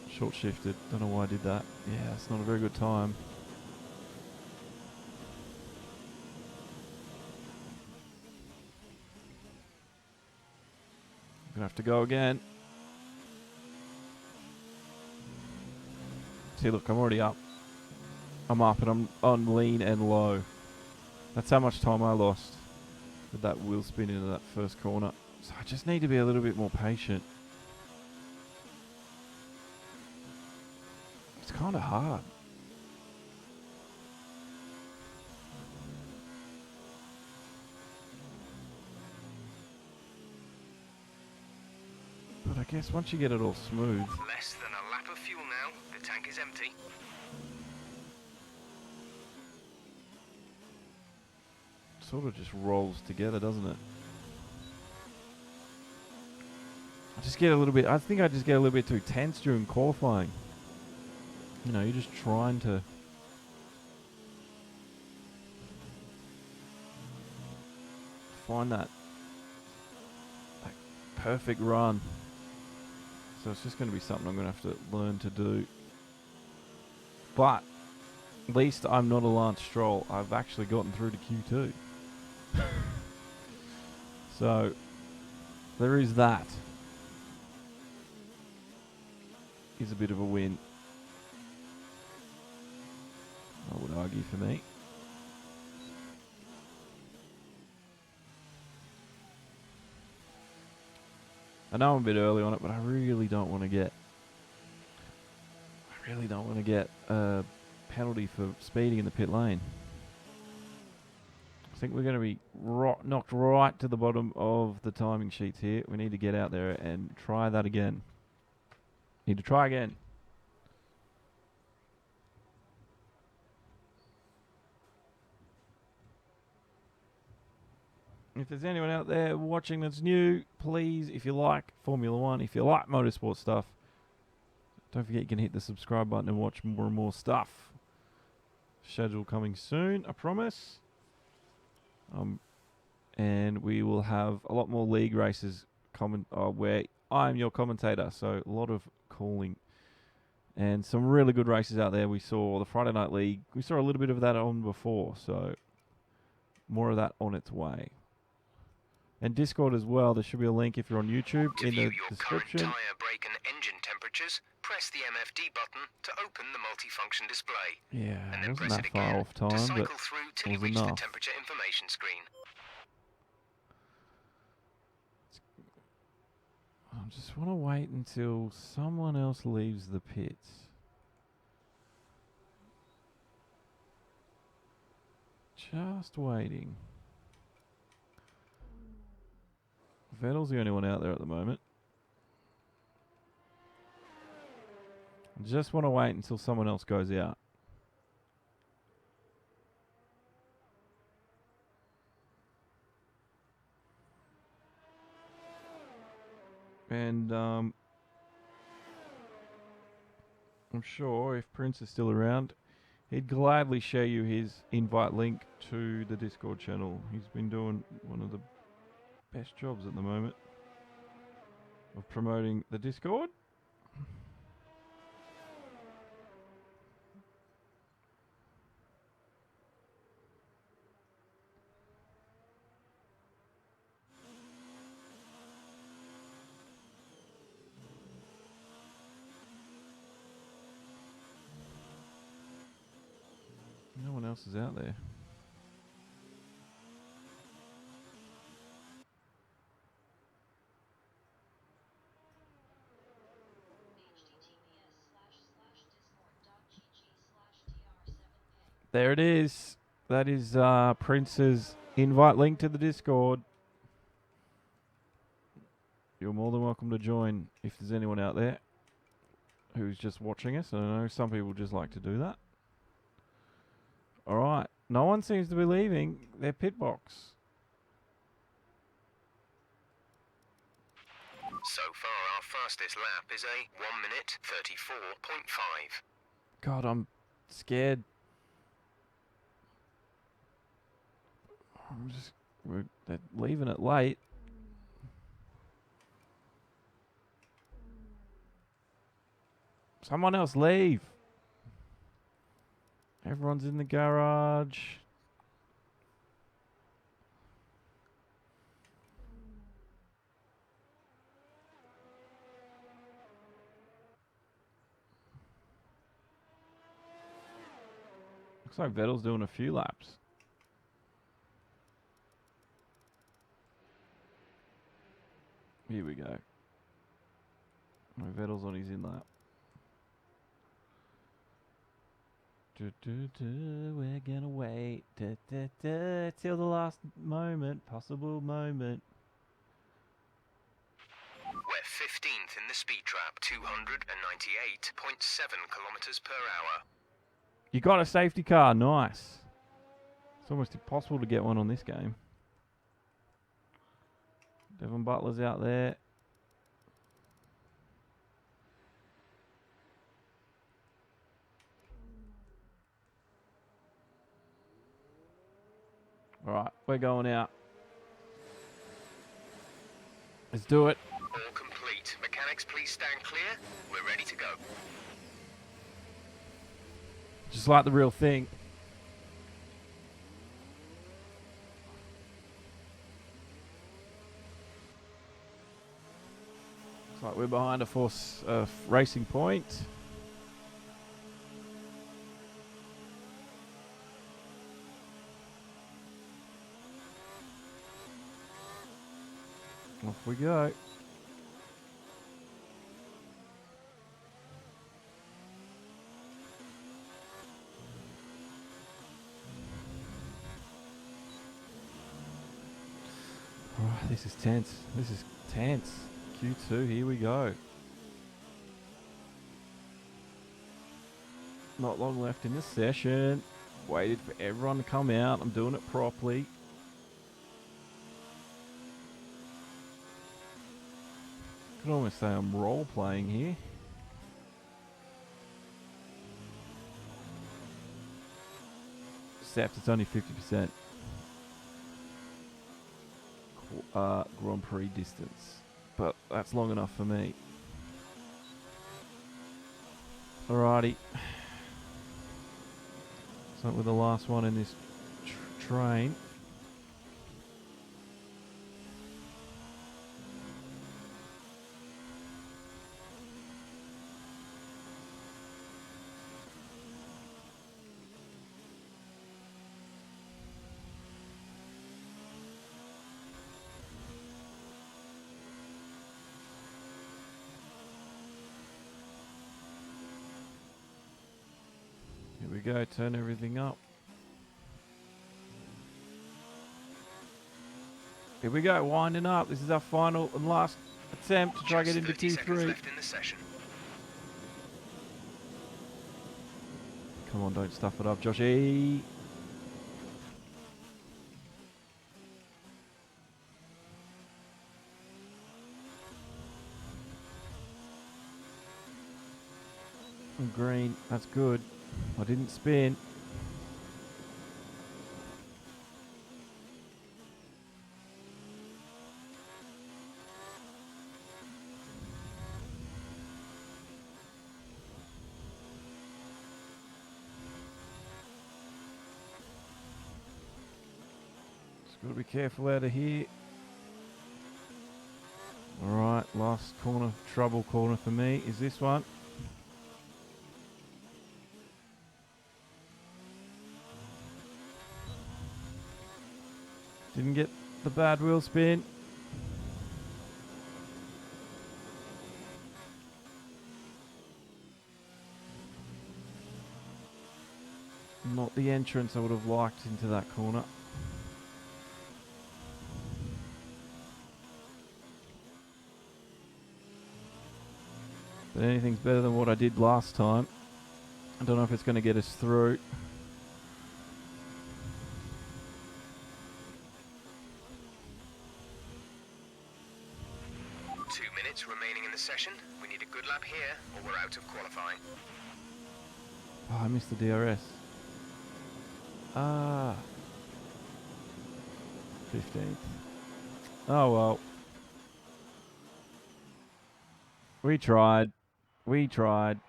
Short shifted. Don't know why I did that. Yeah, it's not a very good time. Gonna have to go again. See, look, I'm already up. I'm up and I'm on lean and low. That's how much time I lost with that wheel spin into that first corner. So I just need to be a little bit more patient. It's kind of hard. But I guess once you get it all smooth. Less than a lap of fuel now. The tank is empty. Sort of just rolls together, doesn't it? I just get a little bit, I think I just get a little bit too tense during qualifying. You know, you're just trying to find that perfect run. So it's just going to be something I'm going to have to learn to do. But at least I'm not a Lance Stroll. I've actually gotten through to Q2. So there is that. Is a bit of a win, I would argue, for me. I know I'm a bit early on it, but I really don't want to get a penalty for speeding in the pit lane. I think we're going to be knocked right to the bottom of the timing sheets here. We need to get out there and try that again. Need to try again. If there's anyone out there watching that's new, please, if you like Formula One, if you like motorsport stuff, Don't forget you can hit the subscribe button and watch more and more stuff. Schedule coming soon, I promise. And we will have a lot more league races where I'm your commentator, so a lot of calling. And some really good races out there. We saw the Friday Night League. We saw a little bit of that on before, so more of that on its way. And Discord as well. There should be a link if you're on YouTube To in view the your description. current tyre, brake and engine temperatures, press the MFD button to open the multifunction display. Yeah, And it then wasn't press that it far again off to time, cycle but through it till you was reach enough. the temperature information screen. I just want to wait until someone else leaves the pits. Just waiting. Vettel's the only one out there at the moment. Just want to wait until someone else goes out. And I'm sure if Prince is still around, he'd gladly share you his invite link to the Discord channel. He's been doing one of the best jobs at the moment of promoting the Discord. No one else is out there. There it is. That is Prince's invite link to the Discord. You're more than welcome to join if there's anyone out there who's just watching us. I know some people just like to do that. All right. No one seems to be leaving their pit box. So far, our fastest lap is a 1 minute 34.5. God, I'm scared. They're leaving it late. Someone else leave. Everyone's in the garage. Looks like Vettel's doing a few laps. Here we go. Vettel's on his in lap. We're gonna wait till the last moment, possible moment. We're 15th in the speed trap, 298.7 kilometers per hour. You got a safety car, nice. It's almost impossible to get one on this game. Devon Butler's out there. All right, we're going out. Let's do it. All complete. Mechanics, please stand clear. We're ready to go. Just like the real thing. Looks like we're behind a force racing point. Off we go. Oh, this is tense. This is tense. Q2, here we go. Not long left in the session. Waited for everyone to come out. I'm doing it properly. Could almost say I'm role playing here. except it's only 50% Grand Prix distance. But that's long enough for me. Alrighty. So we're the last one in this train. Here we go, turn everything up. Here we go, winding up. This is our final and last attempt to try to get into Q3. Left in the session. Come on, don't stuff it up, Joshy. Green, that's good. I didn't spin. Just got to be careful out of here. Alright, last corner, trouble corner for me is this one. Didn't get the bad wheel spin. Not the entrance I would have liked into that corner. But anything's better than what I did last time. I don't know if it's going to get us through. Remaining in the session. We need a good lap here or we're out of qualifying. Oh, I missed the DRS. 15th. Oh well. We tried. We tried.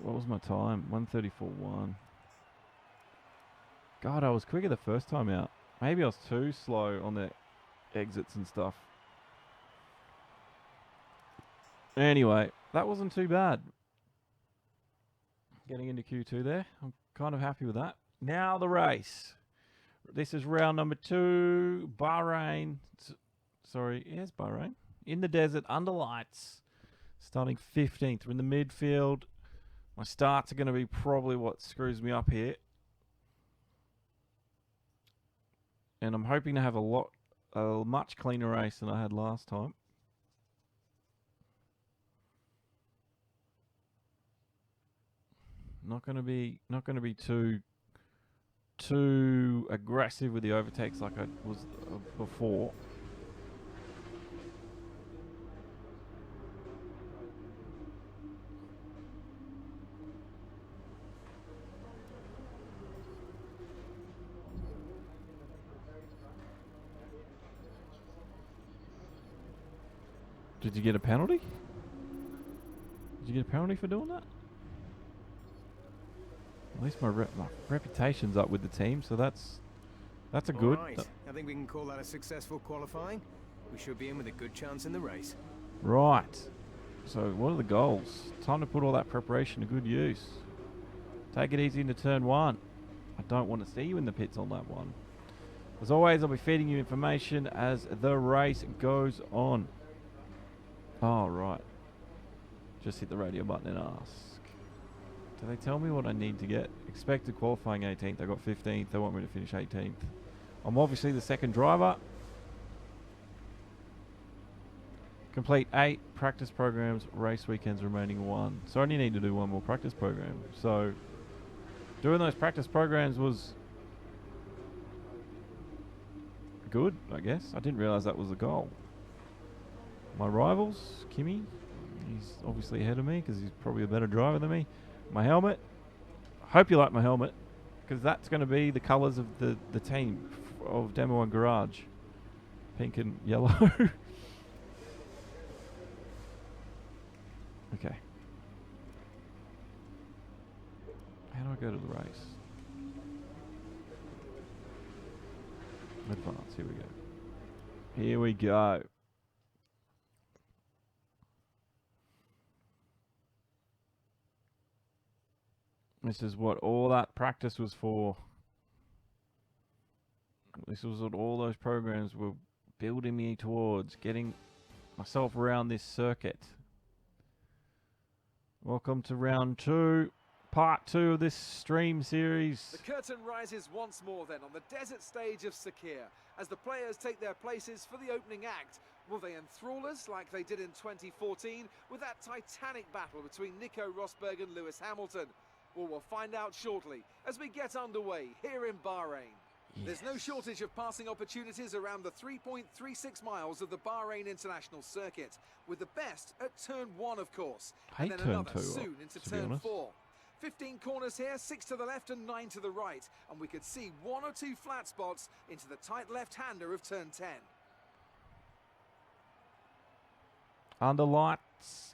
What was my time? 1:34.1. God, I was quicker the first time out. Maybe I was too slow on the exits and stuff. Anyway, that wasn't too bad. Getting into Q2 there. I'm kind of happy with that. Now the race. This is round number 2. Bahrain. Sorry, yes, Bahrain. In the desert, under lights. Starting 15th. We're in the midfield. My starts are going to be probably what screws me up here. And I'm hoping to have a much cleaner race than I had last time. Not going to be too aggressive with the overtakes like I was before. Did you get a penalty? Did you get a penalty for doing that? At least my reputation's up with the team, so that's a good. Right. I think we can call that a successful qualifying. We should be in with a good chance in the race. Right. So what are the goals? Time to put all that preparation to good use. Take it easy into turn 1. I don't want to see you in the pits on that one. As always, I'll be feeding you information as the race goes on. Oh, right. Just hit the radio button and ask. Do they tell me what I need to get? Expected qualifying 18th. I got 15th. They want me to finish 18th. I'm obviously the second driver. Complete 8 practice programs. Race weekends remaining 1. So I only need to do 1 more practice program. So doing those practice programs was good, I guess. I didn't realize that was the goal. My rivals, Kimi, he's obviously ahead of me because he's probably a better driver than me. My helmet, Hope you like my helmet, because that's going to be the colours of the team of Demo and Garage. Pink and yellow. Okay. How do I go to the race? Advance, here we go. Here we go. This is what all that practice was for. This was what all those programs were building me towards, getting myself around this circuit. Welcome to round 2, part 2 of this stream series. The curtain rises once more then on the desert stage of Sakir as the players take their places for the opening act. Will they enthrall us like they did in 2014 with that titanic battle between Nico Rosberg and Lewis Hamilton? Well, we'll find out shortly as we get underway here in Bahrain. Yes. There's no shortage of passing opportunities around the 3.36 miles of the Bahrain International Circuit, with the best at turn 1, of course, and then another soon into turn 4. 15 corners here, 6 to the left and 9 to the right, and we could see 1 or 2 flat spots into the tight left-hander of turn 10. Under lights.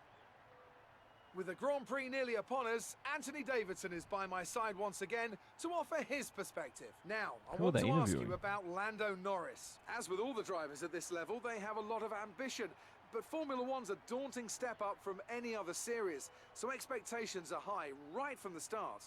With the Grand Prix nearly upon us, Anthony Davidson is by my side once again to offer his perspective. Now, I want to ask you about Lando Norris. As with all the drivers at this level, they have a lot of ambition, but Formula One's a daunting step up from any other series, so expectations are high right from the start.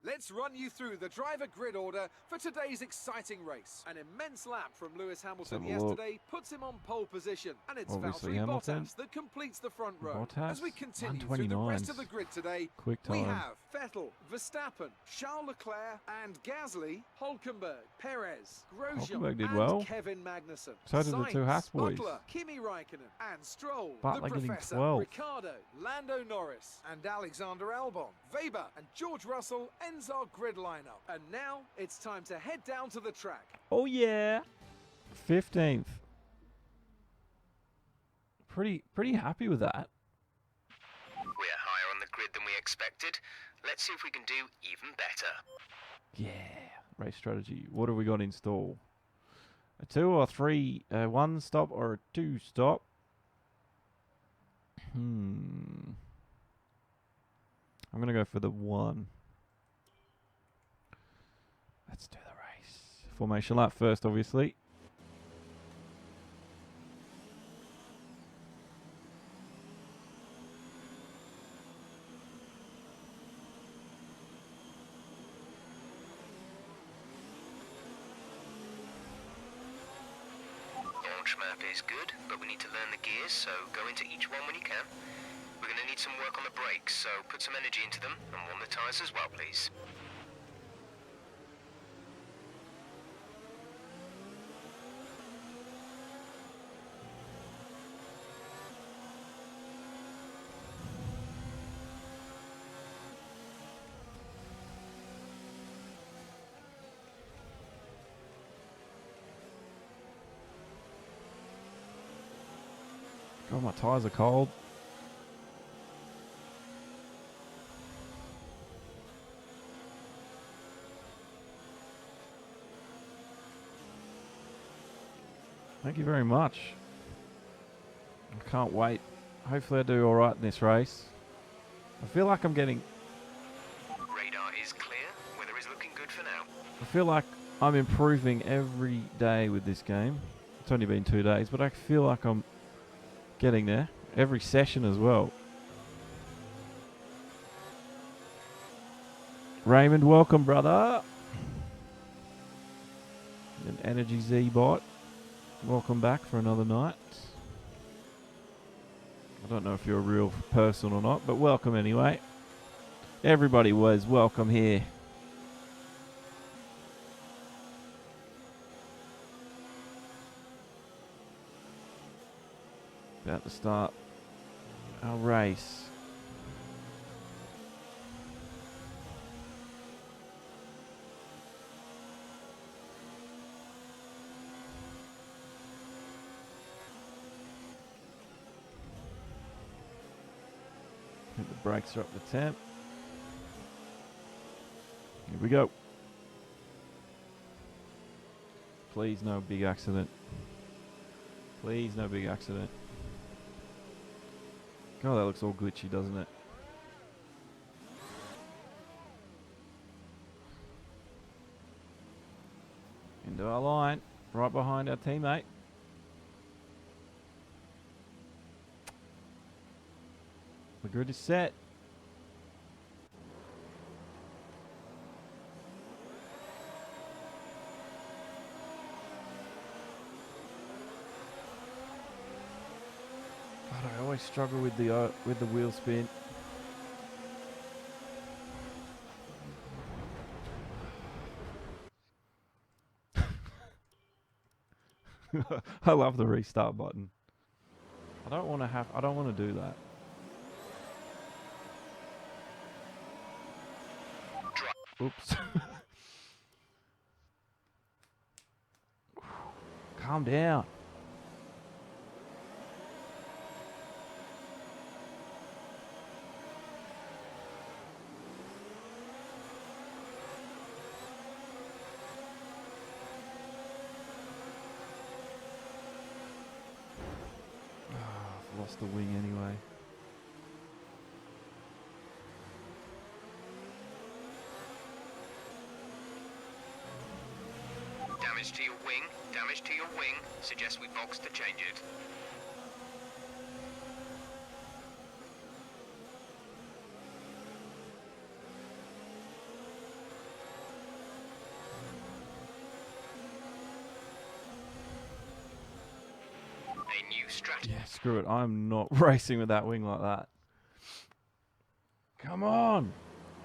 Let's run you through the driver grid order for today's exciting race. An immense lap from Lewis Hamilton yesterday puts him on pole position. And it's Obviously Valtteri Bottas that completes the front row. As we continue through the rest of the grid today, we have Vettel, Verstappen, Charles Leclerc and Gasly, Hülkenberg, Perez, Grosjean and Kevin Magnussen. So did the two Haas boys. Butler, Kimi Raikkonen and Stroll, Butler the Professor, Ricciardo, Lando Norris and Alexander Albon, Weber and George Russell ends our grid lineup. And now it's time to head down to the track. Oh yeah. 15th. Pretty happy with that. We're higher on the grid than we expected. Let's see if we can do even better. Yeah. Race strategy. What have we got installed? A 2 or 3, 1 stop or a 2 stop? I'm going to go for the 1. Let's do the race. Formation lap first, obviously. Launch map is good, but we need to learn the gears, so go into each one when you can. We're going to need some work on the brakes, so put some energy into them and warm the tyres as well, please. God, my tyres are cold. Thank you very much. I can't wait. Hopefully I do alright in this race. I feel like I'm getting... Radar is clear. Weather is looking good for now. I feel like I'm improving every day with this game. It's only been 2 days, but I feel like I'm getting there. Every session as well. Raymond, welcome, brother. An Energy Z-Bot. Welcome back for another night. I don't know if you're a real person or not, but welcome anyway. Everybody was welcome here. About to start our race. think the brakes are up to temp. Here we go. Please no big accident. Please no big accident. God, that looks all glitchy, doesn't it? Into our line, right behind our teammate. The grid is set. God, I always struggle with the wheel spin. I love the restart button. I don't want to do that. Oops. Calm down. I've lost the wing anyway. Damage to your wing. Damage to your wing. Suggest we box to change it. A new strategy. Yeah, screw it. I'm not racing with that wing like that. Come on!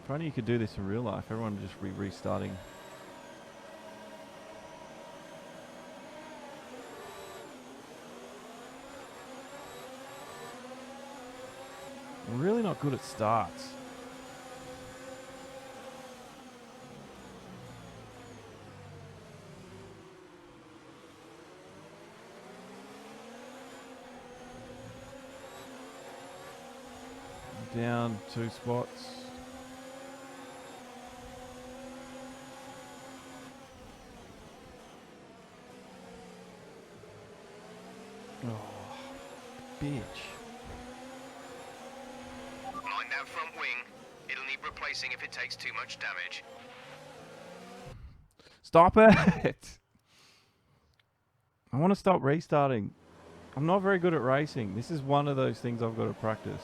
If only you could do this in real life. Everyone just restarting. I'm really not good at starts. Down 2 spots. Oh, bitch. Mind that front wing. It'll need replacing if it takes too much damage. Stop it! I want to stop restarting. I'm not very good at racing. This is one of those things I've got to practice.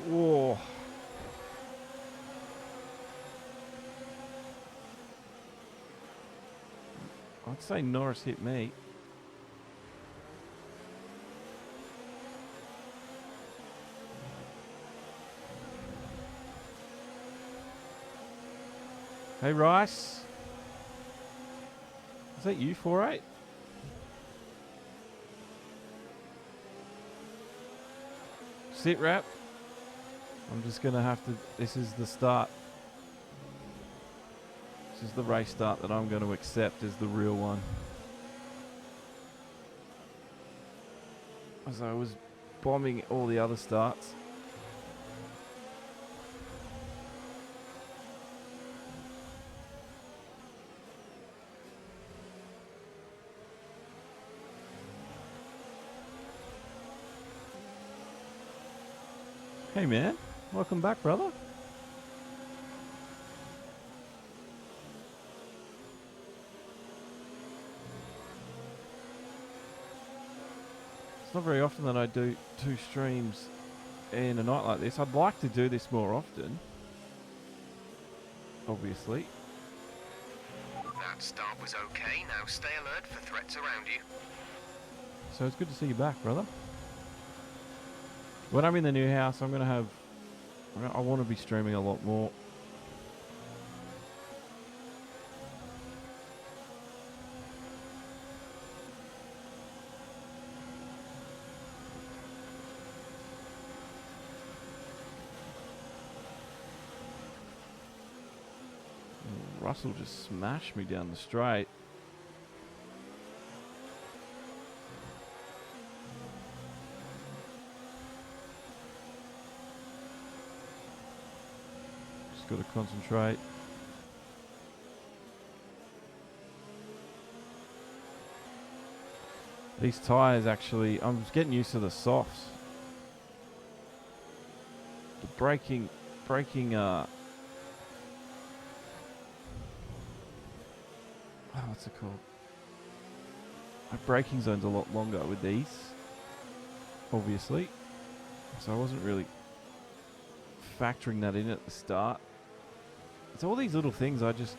Whoa. I'd say Norris hit me. Hey, Rice. Is that you, 4-8? Sit rep. I'm just going to have to... This is the start. This is the race start that I'm going to accept as the real one. As I was bombing all the other starts. Hey man, welcome back, brother. It's not very often that I do 2 streams in a night like this. I'd like to do this more often, obviously. That start was okay. Now stay alert for threats around you. So it's good to see you back, brother. When I'm in the new house, I'm going to have... I want to be streaming a lot more. Russell just smashed me down the straight. Just got to concentrate. These tyres actually, I'm just getting used to the softs. The braking, what's it called? My braking zone's a lot longer with these, obviously. So I wasn't really factoring that in at the start. It's all these little things I just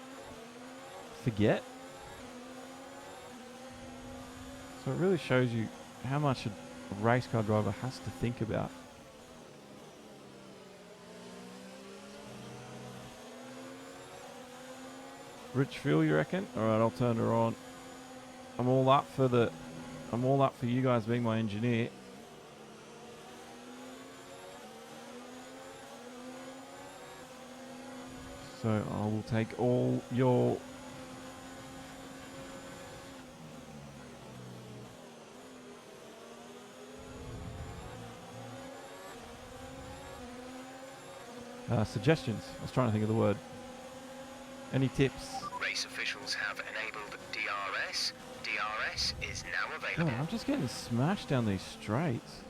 forget. So it really shows you how much a race car driver has to think about. Rich fuel, you reckon? Alright, I'll turn her on. I'm all up for you guys being my engineer. So I will take all your suggestions. I was trying to think of the word. Any tips? Race officials have enabled DRS. DRS is now God, available. I'm just getting smashed down these straights.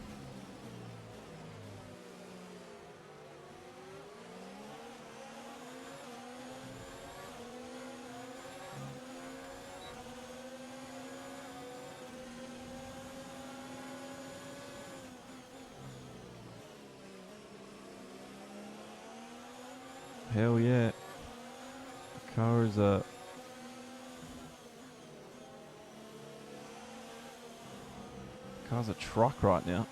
Hell yeah. The car is a... car's a truck right now.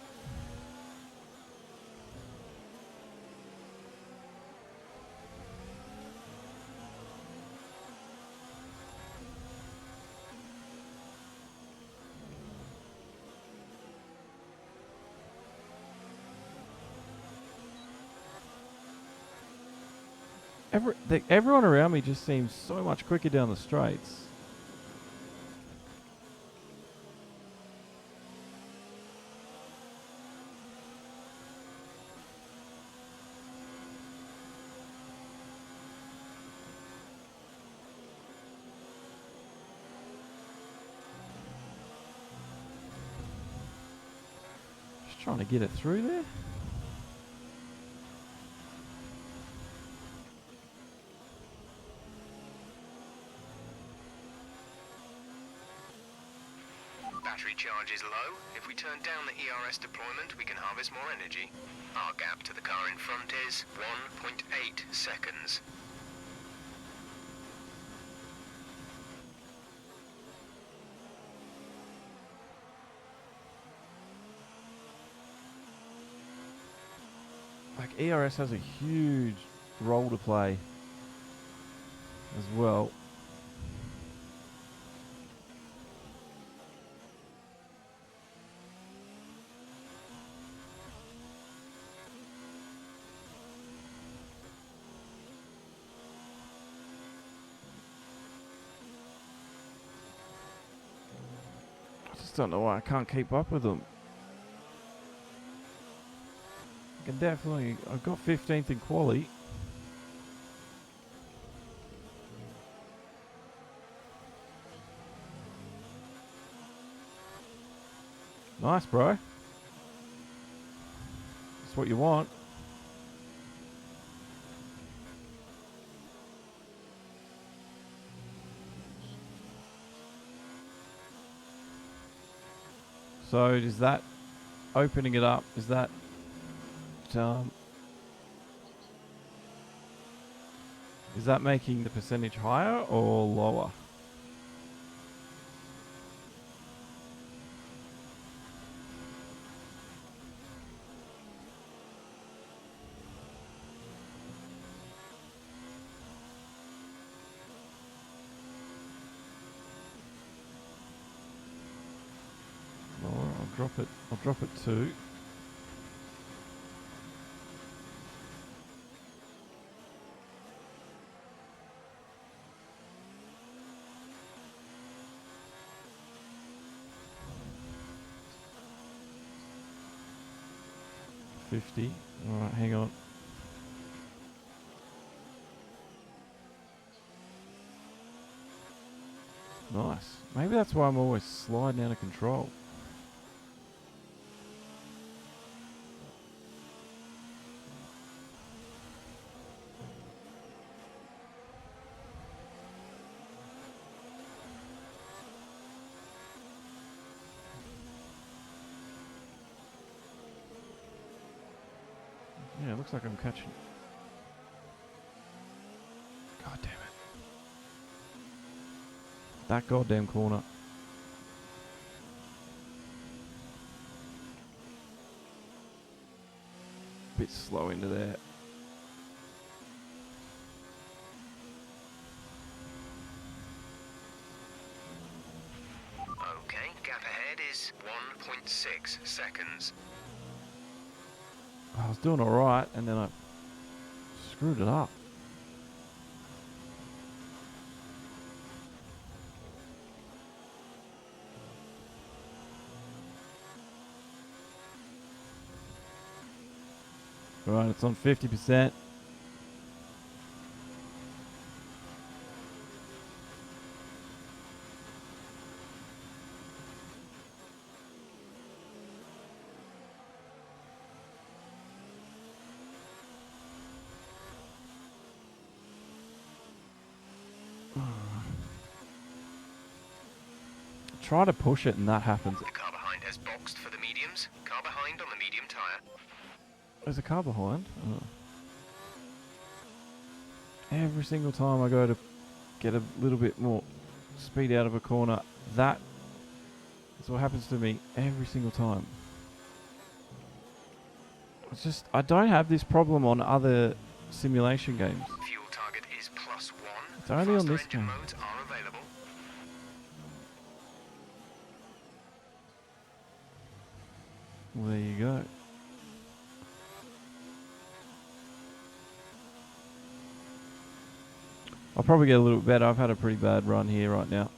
Everyone around me just seems so much quicker down the straights. Just trying to get it through there. Battery charge is low. If we turn down the ERS deployment, we can harvest more energy. Our gap to the car in front is 1.8 seconds. Like ERS has a huge role to play as well. I just don't know why I can't keep up with them. I can definitely, I've got 15th in quali. Nice, bro. That's what you want. So is that opening it up? Is that making the percentage higher or lower? I'll drop it to. $50. Alright, hang on. Nice. Maybe that's why I'm always sliding out of control. Yeah, it looks like I'm catching. God damn it. That goddamn corner. Bit slow into there. Okay, gap ahead is 1.6 seconds. I was doing alright and then I screwed it up. Right, it's on 50%. Try to push it and that happens. The car behind has boxed for the mediums. Car behind on the medium tyre. There's a car behind. Oh. Every single time I go to get a little bit more speed out of a corner, that is what happens to me every single time. It's just, I don't have this problem on other simulation games. Fuel target is +1. It's only on Faster this engine game. modes are available. Well, there you go. I'll probably get a little bit better. I've had a pretty bad run here right now.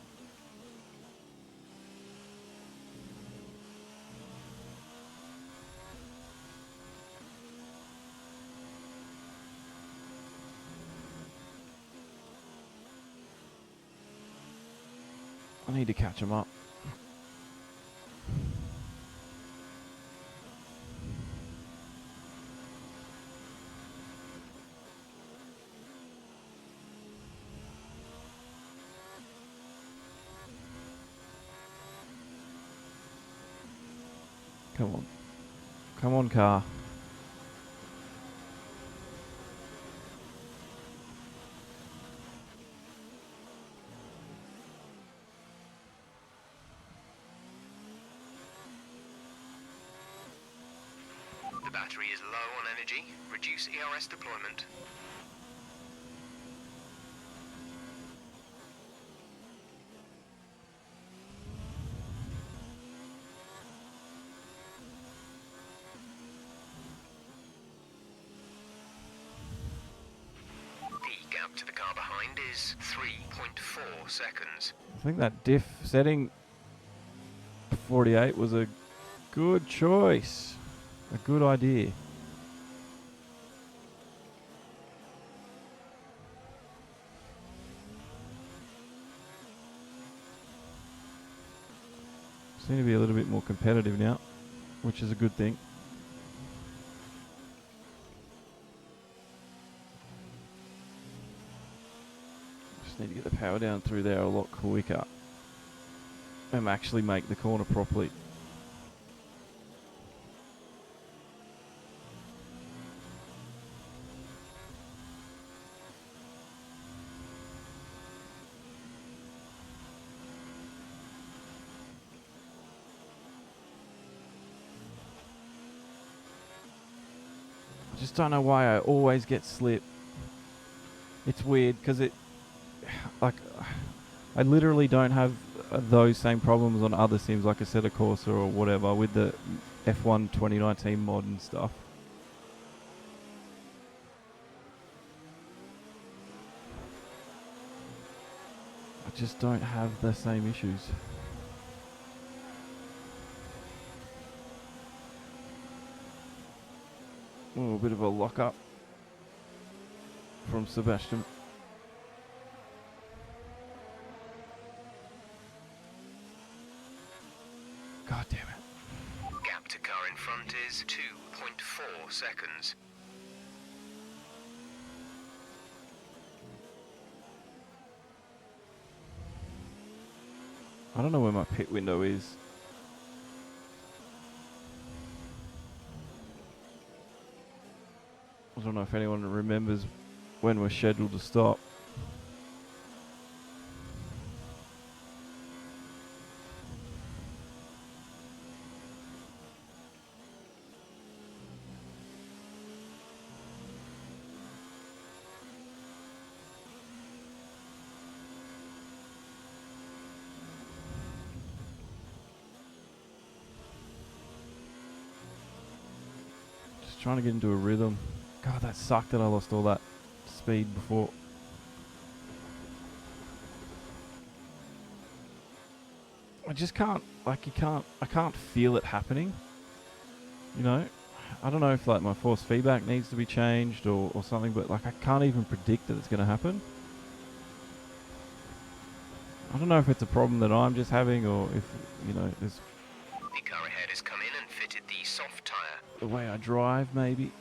I need to catch him up. Come on. Come on, car. The battery is low on energy. Reduce ERS deployment. The gap to the car behind is 3.4 seconds. I think that diff setting 48 was a good choice. A good idea. Seem to be a little bit more competitive now, which is a good thing. Just need to get the power down through there a lot quicker and actually make the corner properly. I just don't know why I always get slip. It's weird because like, I literally don't have those same problems on other sims like Assetto Corsa or whatever with the F1 2019 mod and stuff. I just don't have the same issues. Oh, a bit of a lock up from Sebastian. damn it. Gap to car in front is 2.4 seconds. I don't know where my pit window is. I don't know if anyone remembers when we're scheduled to stop. Just trying to get into a rhythm. God, that sucked that I lost all that speed before. I just can't, like, I can't feel it happening. You know? I don't know if, like, my force feedback needs to be changed or something, but, like, I can't even predict that it's going to happen. I don't know if it's a problem that I'm just having or if, you know, there's The car ahead has come in and fitted the soft tyre. the way I drive, maybe.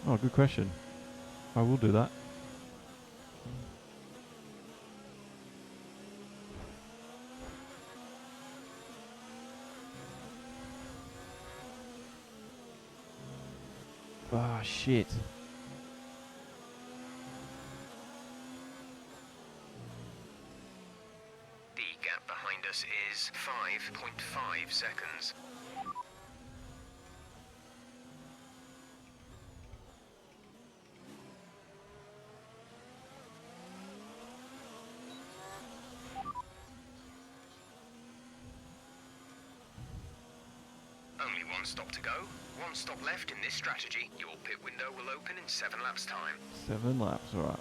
Oh, good question. I will do that. Ah, shit. The gap behind us is 5.5 seconds. Only one stop to go. One stop left in this strategy. Your pit window will open in 7 laps' time. 7 laps, alright.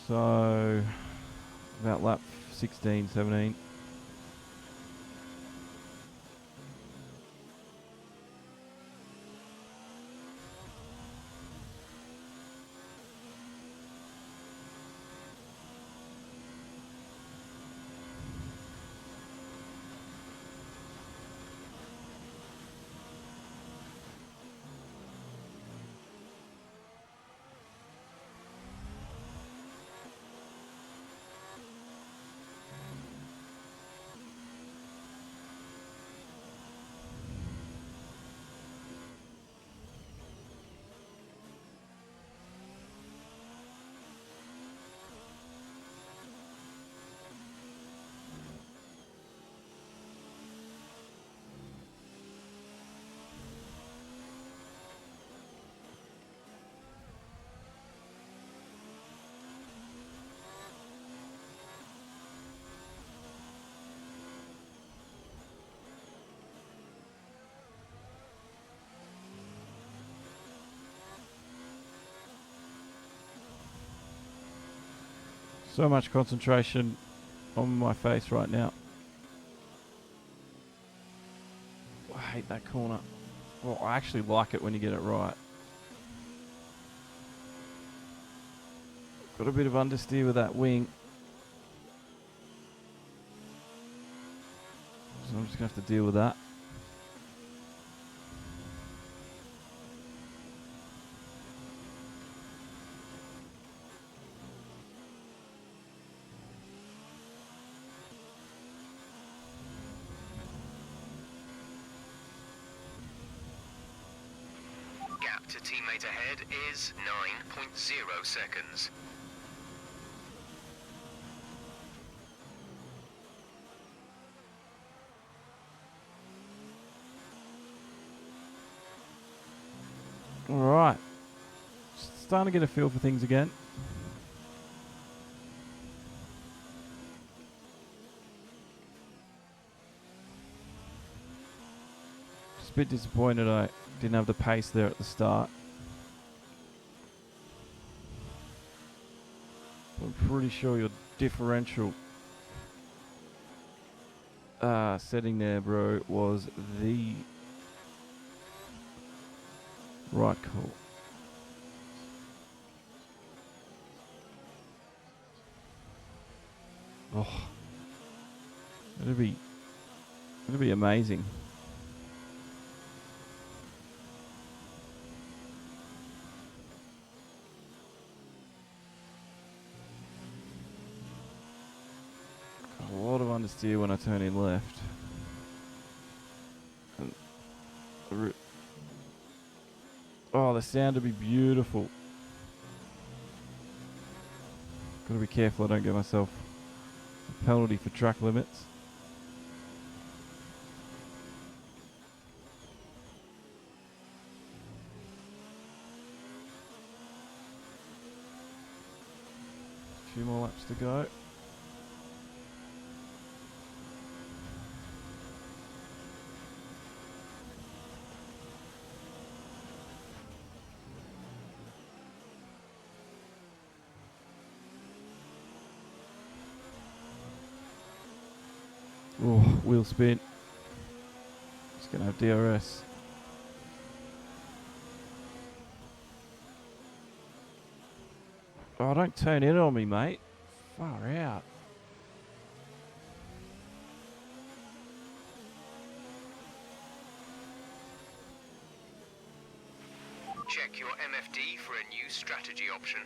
So, about lap 16, 17. So much concentration on my face right now. I hate that corner. Well, I actually like it when you get it right. Got a bit of understeer with that wing. So I'm just going to have to deal with that. Gap to teammate ahead is 9.0 seconds. Alright. Starting to get a feel for things again. Just a bit disappointed I didn't have the pace there at the start. But I'm pretty sure your differential setting there, bro, was the right call. Oh, it'll be amazing. A lot of understeer when I turn in left. And oh, the sound would be beautiful. Gotta be careful I don't get myself a penalty for track limits. A few more laps to go. Oh, wheel spin. Just gonna have DRS. Oh, don't turn in on me, mate. Far out. Check your MFD for a new strategy option.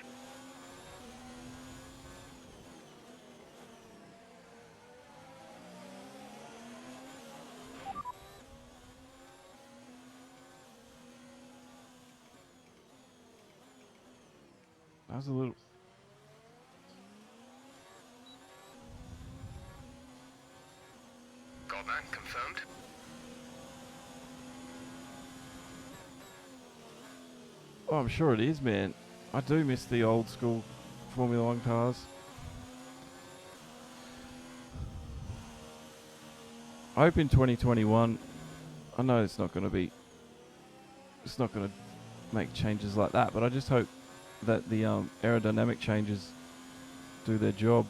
That was a little... Got that confirmed? Oh, I'm sure it is, man. I do miss the old school Formula 1 cars. I hope in 2021, I know it's not going to make changes like that, but I just hope that the aerodynamic changes do their job.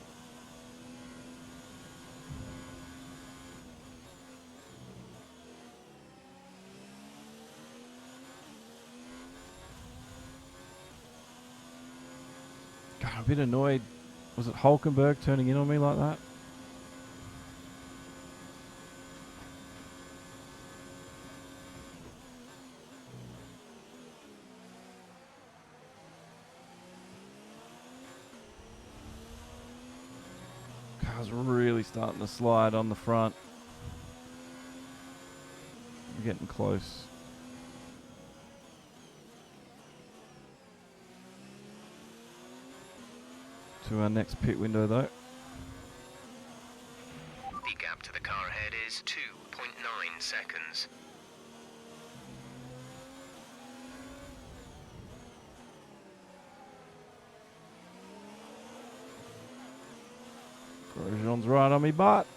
God, I'm a bit annoyed. Was it Hulkenberg turning in on me like that? Car's really starting to slide on the front. We're getting close. To our next pit window though. The gap to the car ahead is 2.9 seconds. Grosjean's right on me butt.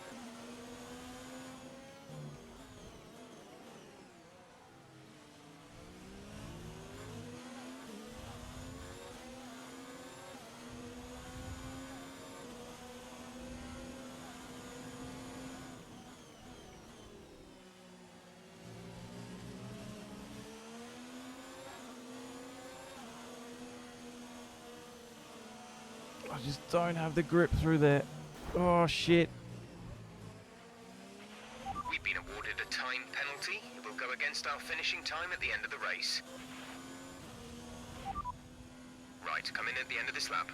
I just don't have the grip through there. Oh shit. We've been awarded a time penalty. It will go against our finishing time at the end of the race. Right, come in at the end of this lap.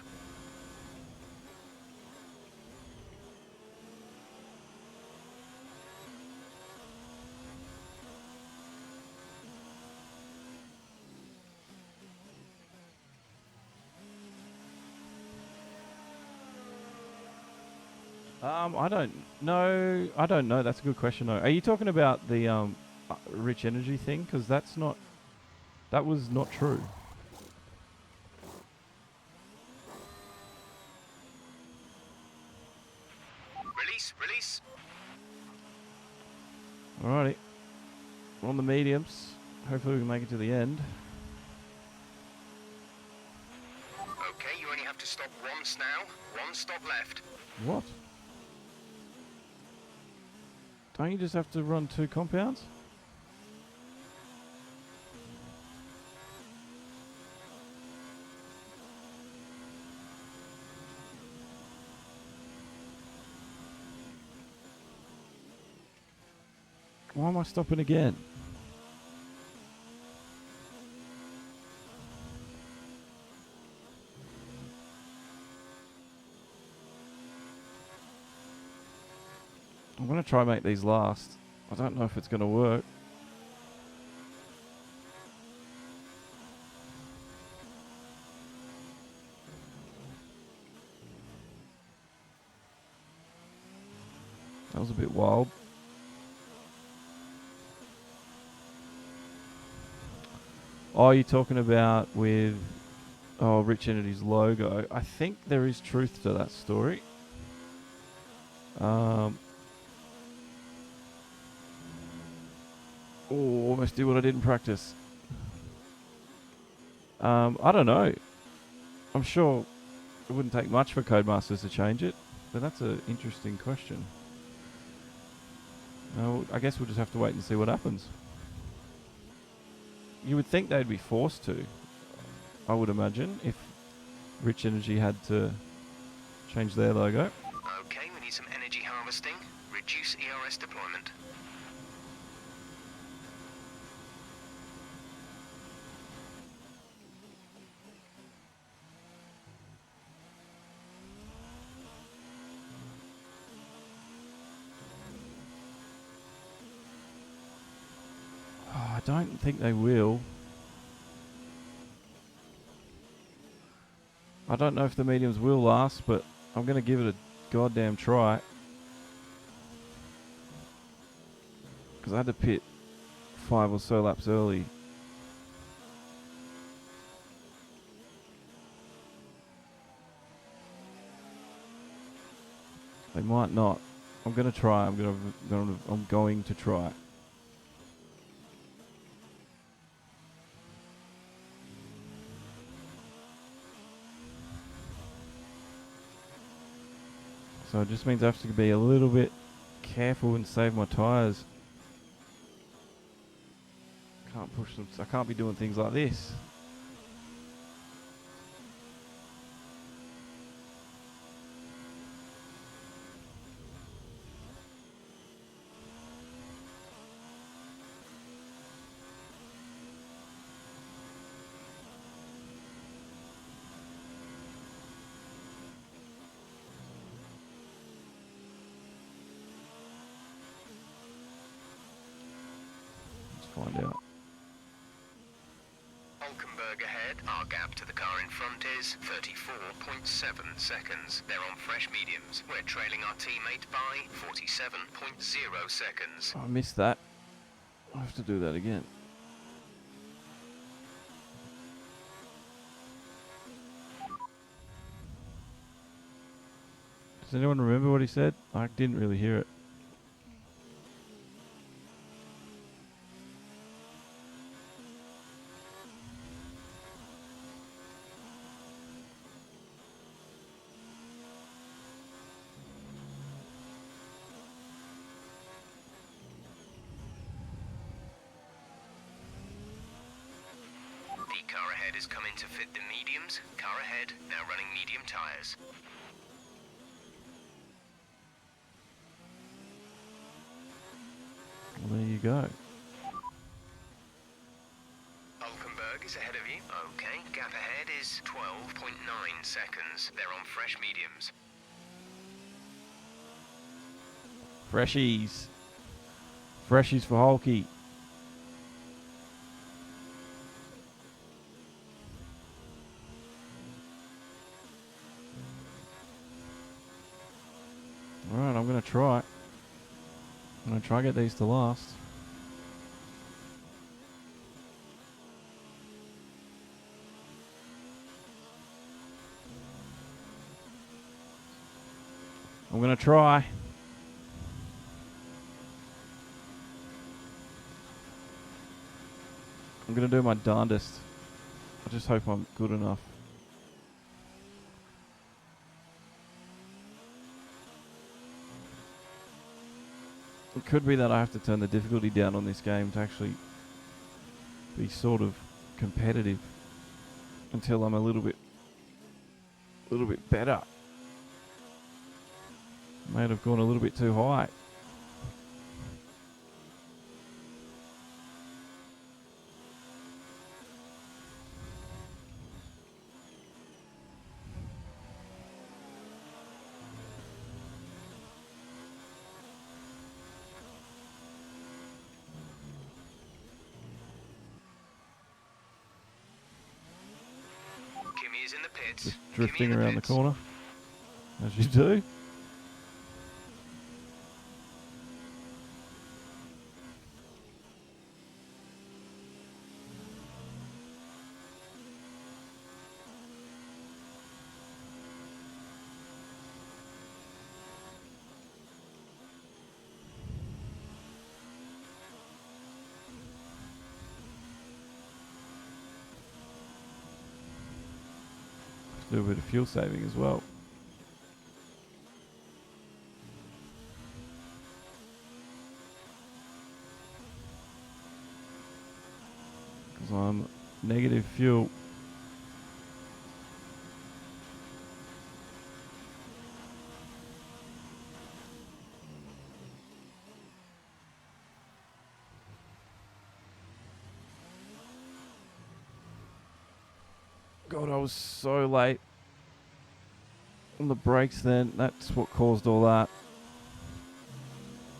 I don't know. I don't know. That's a good question though. Are you talking about the rich energy thing? Because that was not true. Release. Alrighty. We're on the mediums. Hopefully we can make it to the end. Okay, you only have to stop once now. One stop left. What? Don't you just have to run 2 compounds? Why am I stopping again? I'm going to try and make these last. I don't know if it's going to work. That was a bit wild. Oh, you're talking about with Rich Entity's logo. I think there is truth to that story. Almost did what I did in practice. I don't know. I'm sure it wouldn't take much for Codemasters to change it, but that's an interesting question. I guess we'll just have to wait and see what happens. You would think they'd be forced to, I would imagine, if Rich Energy had to change their logo. Okay, we need some energy harvesting. Reduce ERS deployment. Oh, I don't think they will. I don't know if the mediums will last, but I'm going to give it a goddamn try. Because I had to pit 5 or so laps early. They might not. I'm going to try. I'm going to try. So it just means I have to be a little bit careful and save my tyres. Can't push them. I can't be doing things like this. Let's find out. Hulkenberg ahead. Our gap to the car in front is 34.7 seconds. They're on fresh mediums. We're trailing our teammate by 47.0 seconds. I missed that. I have to do that again. Does anyone remember what he said? I didn't really hear it. The car ahead is coming to fit the mediums. Car ahead, now running medium tyres. Well, there you go. Hulkenberg is ahead of you. Okay, gap ahead is 12.9 seconds. They're on fresh mediums. Freshies. Freshies for Hulky. Alright, I'm going to try. I'm going to try and get these to last. I'm going to try. I'm going to do my darndest. I just hope I'm good enough. It could be that I have to turn the difficulty down on this game to actually be sort of competitive until I'm a little bit better. Might have gone a little bit too high. Kimmy is in the pits. Just Kimmy drifting in around the pits. corner, as you do. A little bit of fuel saving as well. Because I'm negative fuel. God, I was so late on the brakes then. That's what caused all that.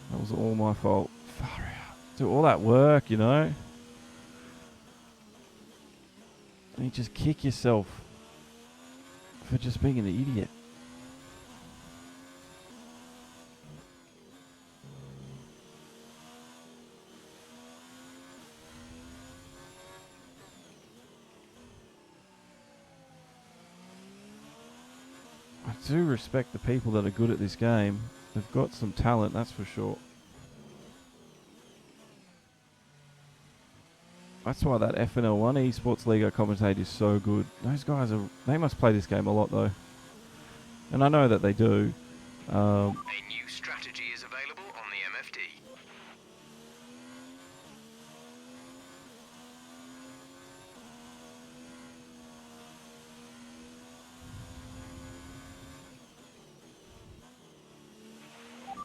That was all my fault. Far out. Do all that work, you know. And you just kick yourself for just being an idiot. I do respect the people that are good at this game. They've got some talent, that's for sure. That's why that FNL1 Esports League I commentate is so good. Those guys they must play this game a lot though. And I know that they do. A new strategy is available on the MFD.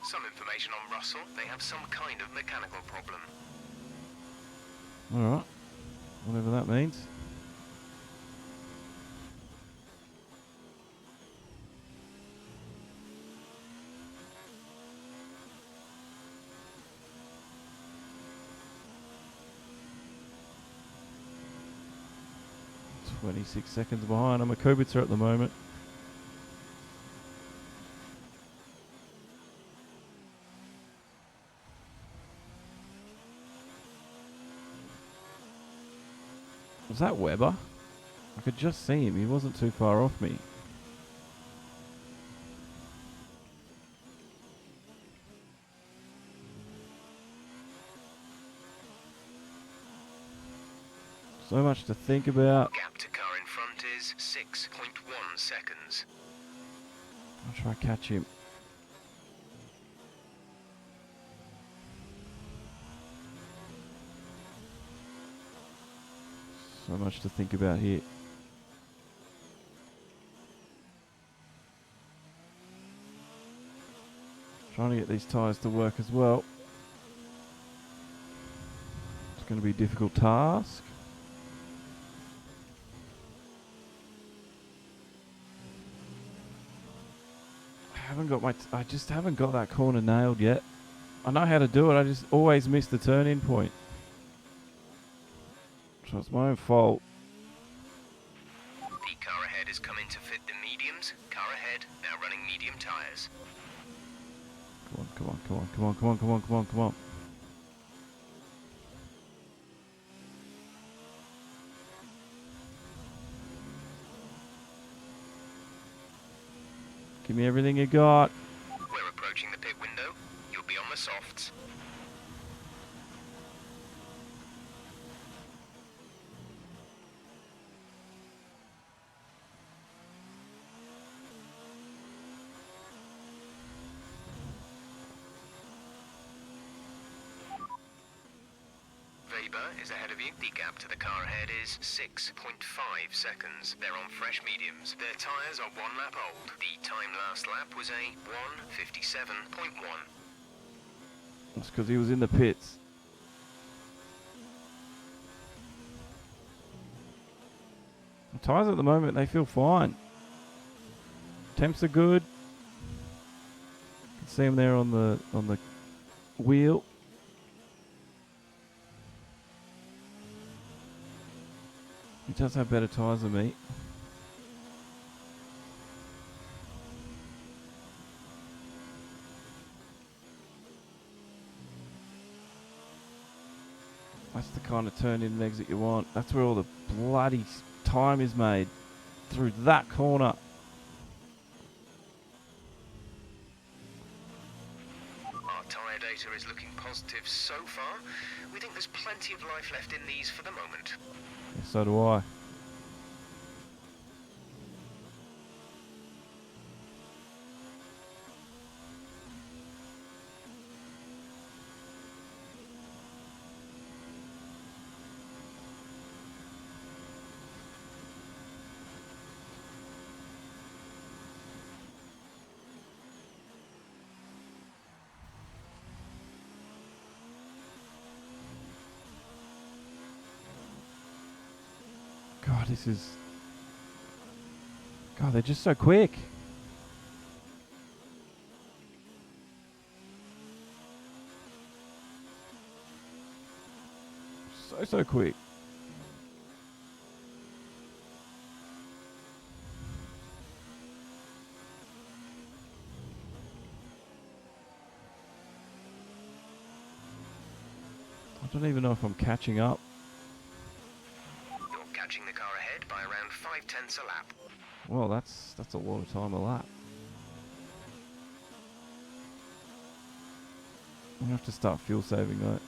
Some information on Russell. They have some kind of mechanical problem. Alright. Whatever that means. .26 seconds behind. I'm a Kubica at the moment. Was that Weber? I could just see him. He wasn't too far off me. So much to think about. Gap to car in front is 6.1 seconds. I'll try to catch him. So much to think about here. Trying to get these tyres to work as well. It's going to be a difficult task. I just haven't got that corner nailed yet. I know how to do it, I just always miss the turn-in point. So it's my own fault. The car ahead is coming to fit the mediums. Car ahead, now running medium tyres. Come on, come on, come on, come on, come on, come on, come on, come on. Give me everything you got. We're approaching the pit window. You'll be on the softs. Reba is ahead of you. The gap to the car ahead is 6.5 seconds. They're on fresh mediums. Their tyres are 1 lap old. The time last lap was a 1:57.1. That's because he was in the pits. The tyres at the moment, they feel fine. Temps are good. You can see them there on the wheel. He does have better tyres than me. That's the kind of turn in and exit you want. That's where all the bloody time is made. Through that corner. Our tyre data is looking positive so far. We think there's plenty of life left in these for the moment. Yeah, so do I. God, this is... God, they're just so quick. So quick. I don't even know if I'm catching up. You're catching the car ahead by around 5/10 a lap. Well, that's a lot of time a lap. I'm gonna have to start fuel saving though.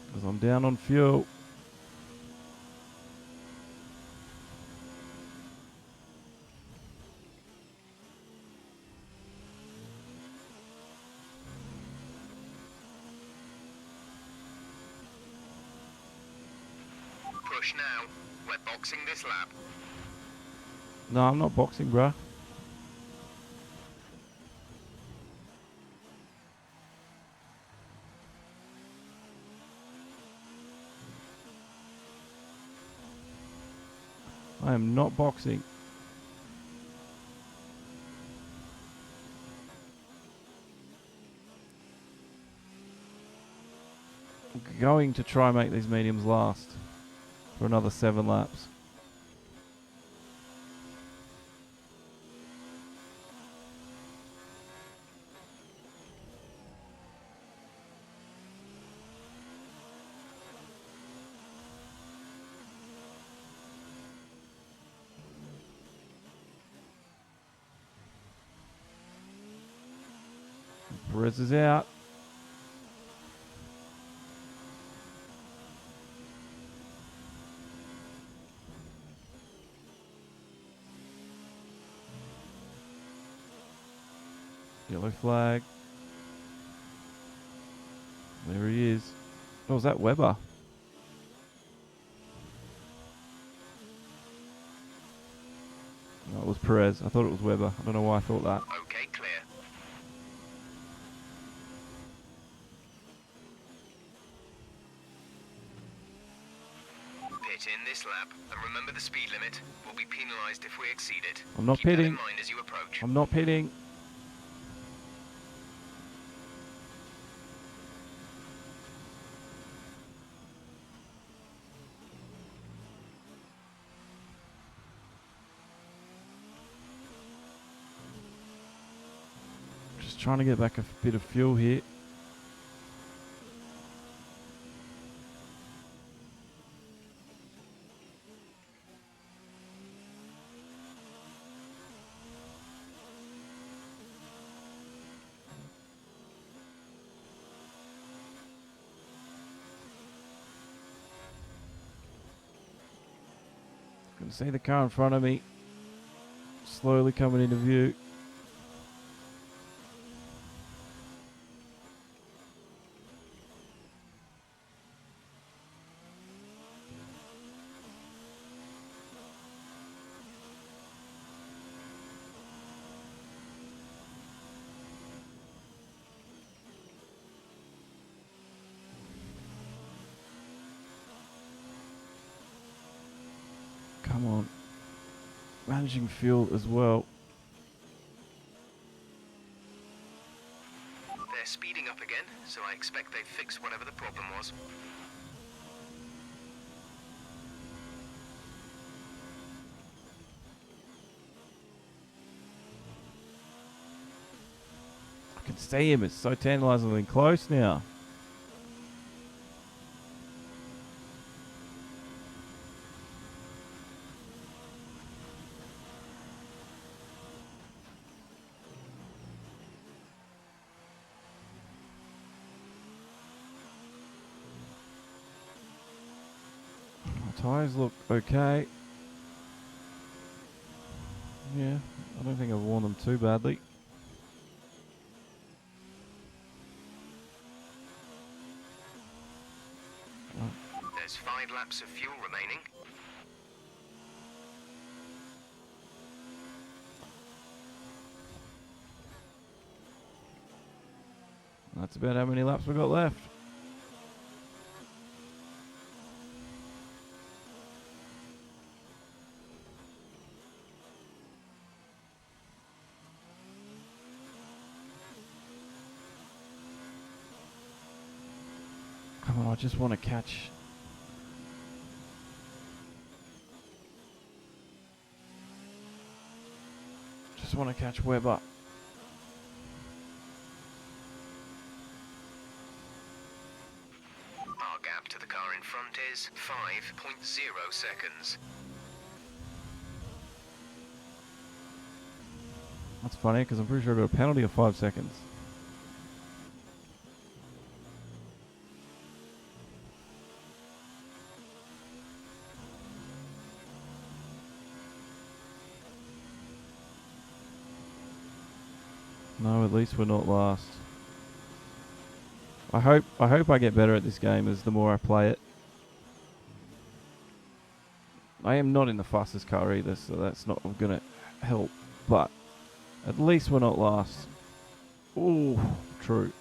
Because I'm down on fuel. Push now. We're boxing this lap. No, I'm not boxing, bruh. I am not boxing. I'm going to try and make these mediums last for another 7 laps. Perez is out. Yellow flag. There he is. Oh, was that Webber? No, it was Perez. I thought it was Webber. I don't know why I thought that. Okay, clear. Pit in this lap, and remember the speed limit. We'll be penalised if we exceed it. I'm not Keep that in pitting. mind as you approach. I'm not pitting. Just trying to get back a bit of fuel here. can see the car in front of me slowly coming into view. Come on. Managing fuel as well. They're speeding up again, so I expect they've fixed whatever the problem was. I can see him. It's so tantalizingly close now. Tyres look okay. Yeah, I don't think I've worn them too badly. There's 5 laps of fuel remaining. That's about how many laps we've got left. Come on, I just want to catch. Just want to catch Webber. Our gap to the car in front is 5.0 seconds. That's funny because I'm pretty sure I got a penalty of 5 seconds. No, at least we're not last. I hope I get better at this game as the more I play it. I am not in the fastest car either, so that's not going to help. But at least we're not last. Ooh, true.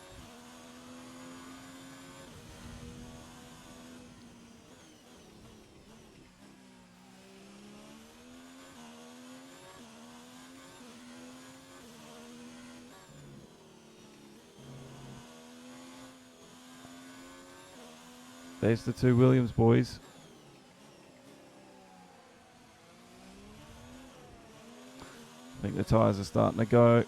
There's the 2 Williams boys. I think the tyres are starting to go.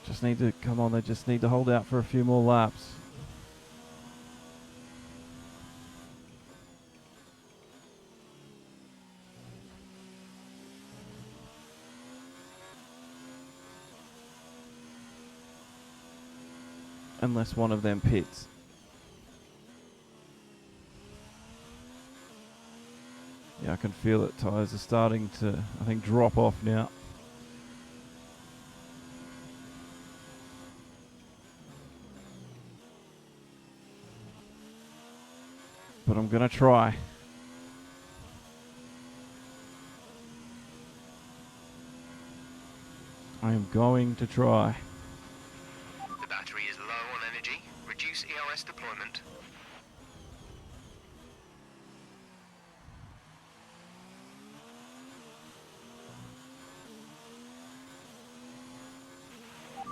Just need to, come on, they just need to hold out for a few more laps. Unless one of them pits. Yeah, I can feel it. Tyres are starting to, I think, drop off now. But I'm going to try. I am going to try. The battery is low on energy. Reduce ERS deployment.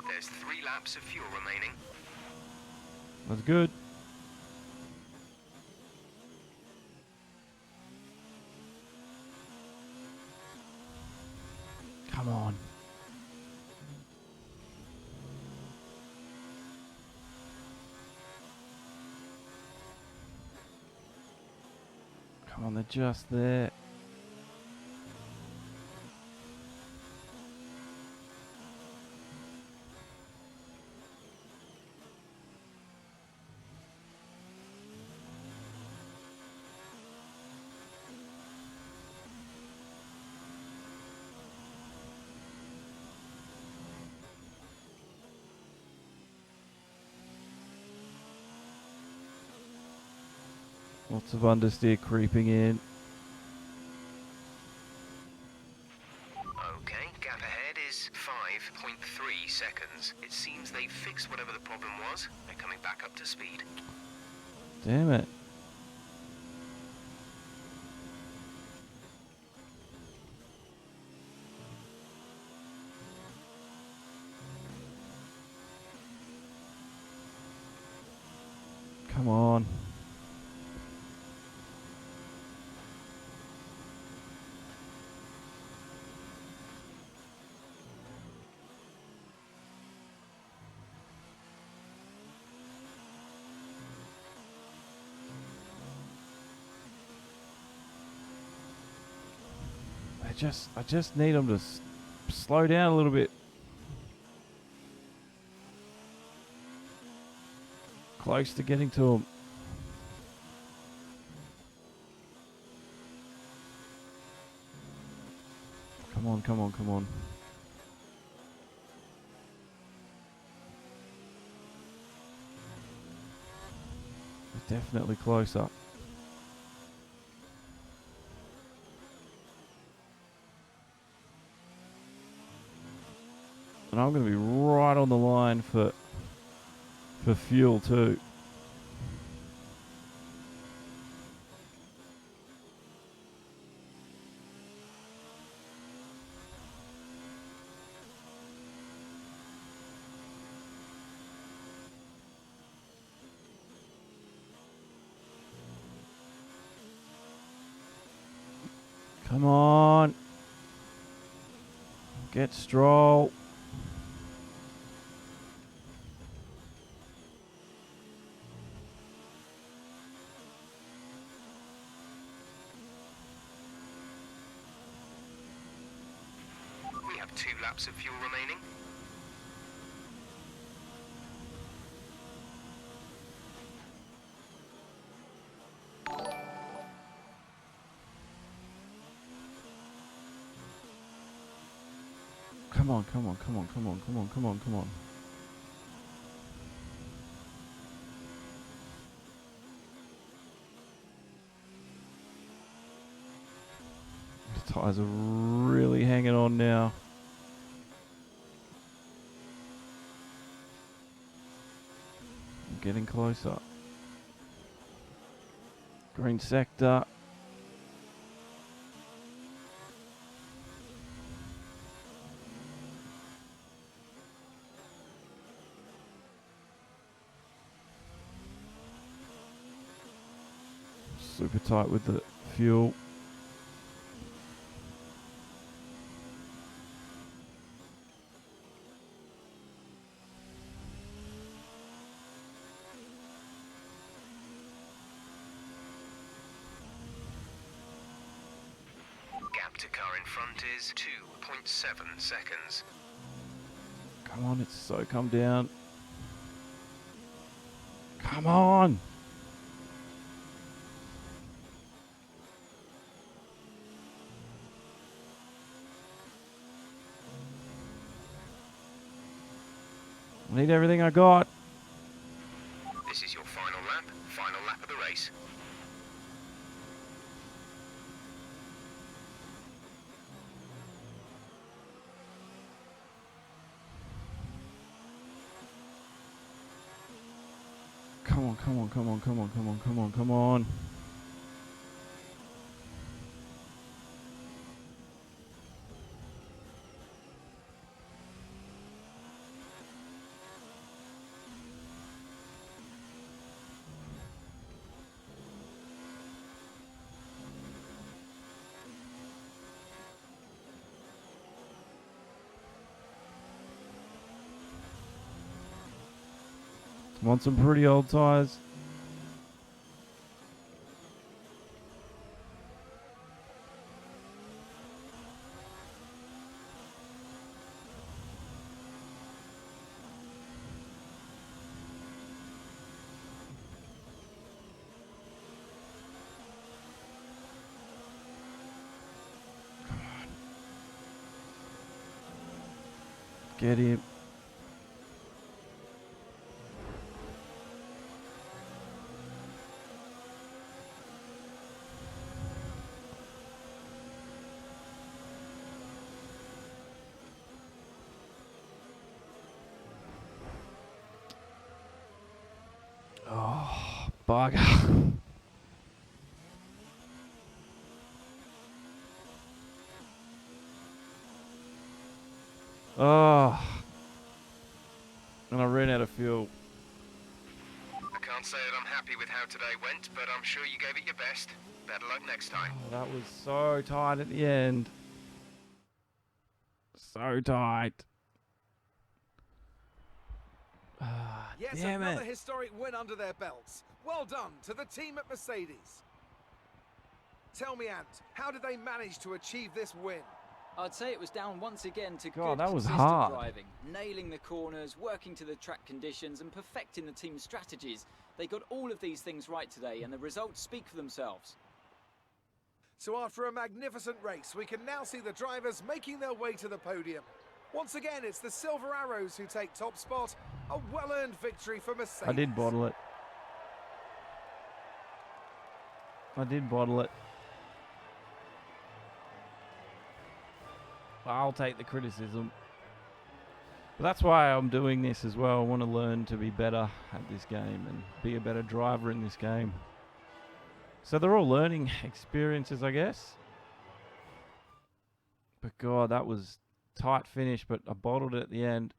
There's 3 laps of fuel remaining. That's good. Come on. Come on, they're just there. Lots of understeer creeping in. Okay, gap ahead is 5.3 seconds. It seems they fixed whatever the problem was. They're coming back up to speed. Damn it. Come on. I just need them to slow down a little bit. Close to getting to them. Come on, come on, come on. They're definitely closer. And I'm going to be right on the line for fuel too. Come on. Get Stroll. We have 2 laps of fuel remaining. Come on, come on, come on, come on, come on, come on, come on. The tyres are really hanging on now. I'm getting closer. Green sector. Super tight with the fuel. Gap to car in front is 2.7 seconds. Come on, it's so come down. Come on! I need everything I got. This is your final lap of the race. Come on, come on, come on, come on, come on, come on, come on. Want some pretty old tyres. Get him. bugger. Oh. And I ran out of fuel. I can't say that I'm happy with how today went, but I'm sure you gave it your best. Better luck next time. Oh, that was so tight at the end. So tight. Ah, Yes, damn another it. historic win under their belts. Well done to the team at Mercedes. Tell me, Ant, how did they manage to achieve this win? I'd say it was down once again to God, good, that was consistent hard. driving, nailing the corners, working to the track conditions, and perfecting the team's strategies. They got all of these things right today, and the results speak for themselves. So after a magnificent race, we can now see the drivers making their way to the podium. Once again, it's the Silver Arrows who take top spot. A well-earned victory for Mercedes. I did bottle it. I did bottle it. I'll take the criticism. But that's why I'm doing this as well. I want to learn to be better at this game and be a better driver in this game. So they're all learning experiences, I guess. But God, that was tight finish, but I bottled it at the end.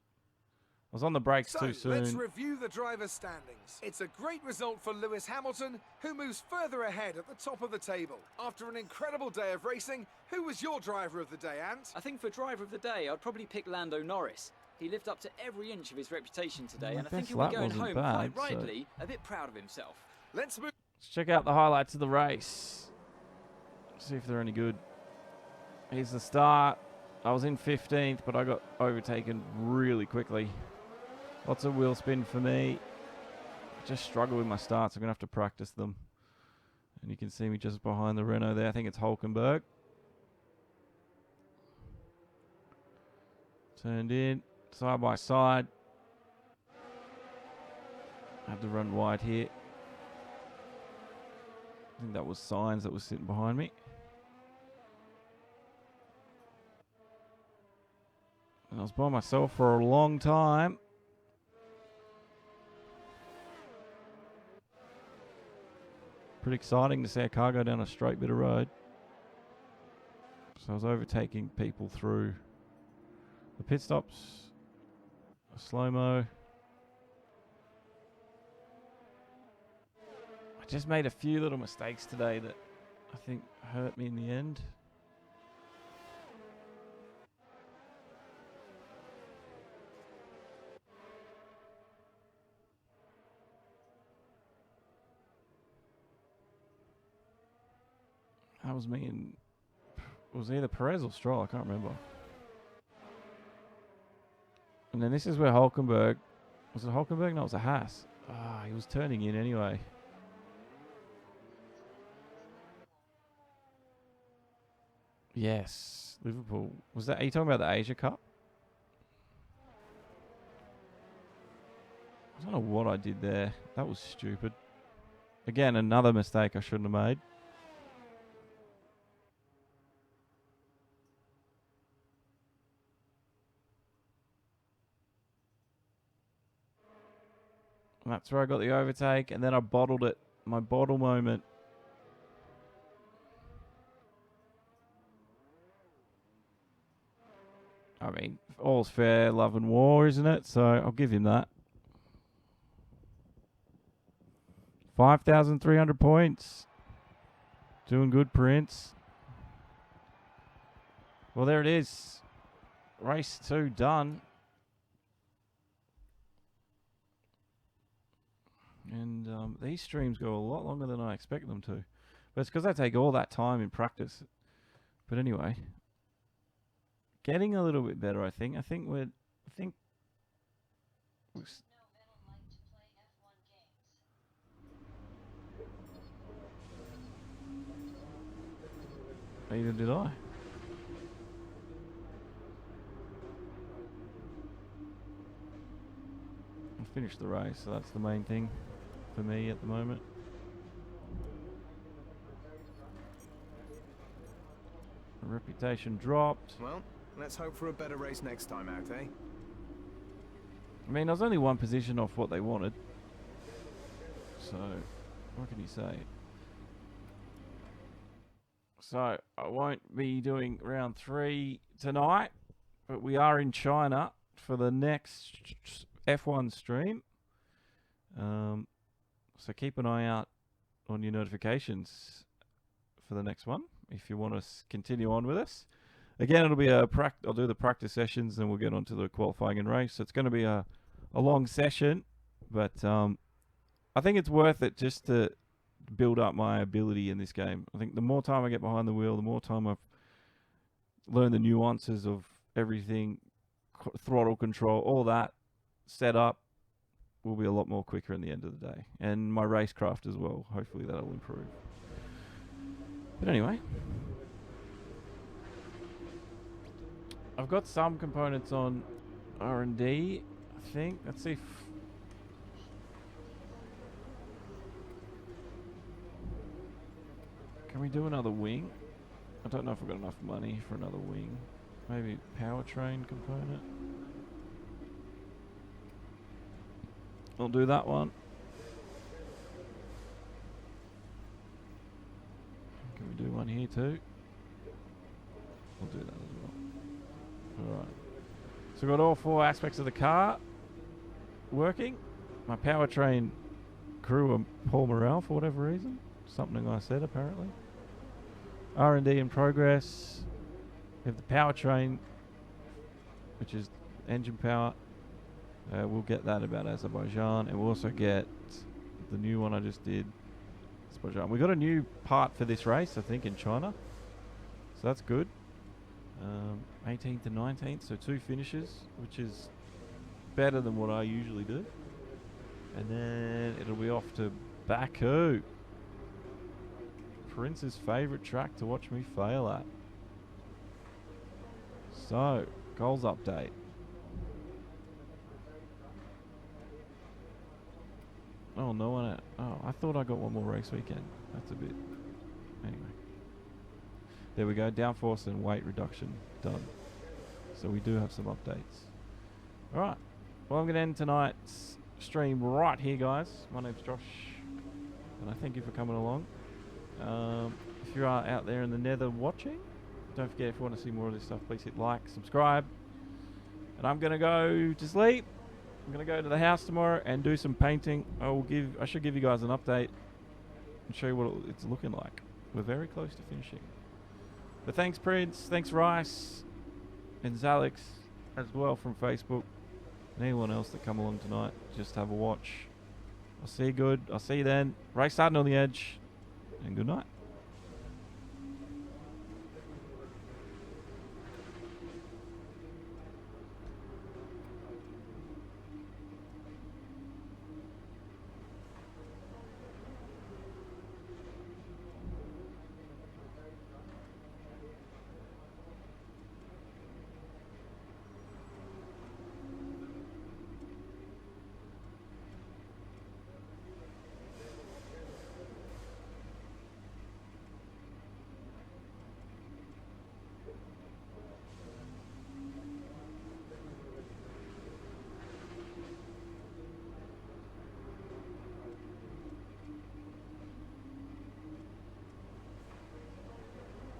I was on the brakes So too soon. let's review the drivers' standings. It's a great result for Lewis Hamilton, who moves further ahead at the top of the table. After an incredible day of racing, who was your driver of the day, Ant? I think for driver of the day, I'd probably pick Lando Norris. He lived up to every inch of his reputation today, Well, and I I think guess he'll be that going wasn't home bad, quite so- rightly, a bit proud of himself. Let's move. Let's check out the highlights of the race. See if they're any good. Here's the start. I was in 15th, but I got overtaken really quickly. Lots of wheel spin for me. I just struggle with my starts. I'm going to have to practice them. And you can see me just behind the Renault there. I think it's Hulkenberg. Turned in, side by side. I have to run wide here. I think that was Signs that was sitting behind me. And I was by myself for a long time. Pretty exciting to see a car go down a straight bit of road. So I was overtaking people through the pit stops, a slow-mo. I just made a few little mistakes today that I think hurt me in the end. That was me and it was either Perez or Stroll, I can't remember. And then this is where Hulkenberg, was it Hulkenberg? No, it was a Haas. Ah, he was turning in anyway. Yes, Liverpool. Was that, are you talking about the Asia Cup? I don't know what I did there. That was stupid. Again, another mistake I shouldn't have made. And that's where I got the overtake, and then I bottled it. My bottle moment. I mean, all's fair, love and war, isn't it? So I'll give him that. 5,300 points. Doing good, Prince. Well, there it is. Race 2 done. And these streams go a lot longer than I expect them to. But it's because I take all that time in practice. But anyway. Getting a little bit better, I think. I think we're Neither did I. I finished the race, so that's the main thing for me at the moment. The reputation dropped. Well, let's hope for a better race next time out, eh? I mean, I was only one position off what they wanted. So, What can you say? So I won't be doing round 3 tonight, but we are in China for the next F1 stream. So keep an eye out on your notifications for the next one if you want to continue on with us. Again, it'll be I'll do the practice sessions, then we'll get on to the qualifying and race. So it's going to be a long session, but I think it's worth it just to build up my ability in this game. I think the more time I get behind the wheel, the more time I've learned the nuances of everything, throttle control, all that set up, will be a lot more quicker in the end of the day. And my racecraft as well. Hopefully that'll improve. But anyway, I've got some components on R&D, I think. Let's see if... Can we do another wing? I don't know if I've got enough money for another wing. Maybe powertrain component. I'll do that one. Can we do one here too? We'll do that as well. Alright. So we've got all 4 aspects of the car working. My powertrain crew are Paul Morrell for whatever reason. Something I said apparently. R&D in progress. We have the powertrain, which is engine power. We'll get that about Azerbaijan, and we'll also get the new one I just did, Azerbaijan. We got a new part for this race, I think, in China, so that's good. 18th and 19th, so 2 finishes, which is better than what I usually do. And then it'll be off to Baku, Prince's favourite track to watch me fail at. So, goals update. Oh, no one. Oh, I thought I got one more race weekend. That's a bit. Anyway. There we go. Downforce and weight reduction done. So we do have some updates. Alright. Well, I'm going to end tonight's stream right here, guys. My name's Josh. And I thank you for coming along. If you are out there in the nether watching, don't forget, if you want to see more of this stuff, please hit like, subscribe. And I'm going to go to sleep. I'm going to go to the house tomorrow and do some painting. I should give you guys an update and show you what it's looking like. We're very close to finishing. But thanks, Prince. Thanks, Rice. And Zalix as well from Facebook. And anyone else that come along tonight, just have a watch. I'll see you good. I'll see you then. Race starting on the edge. And good night.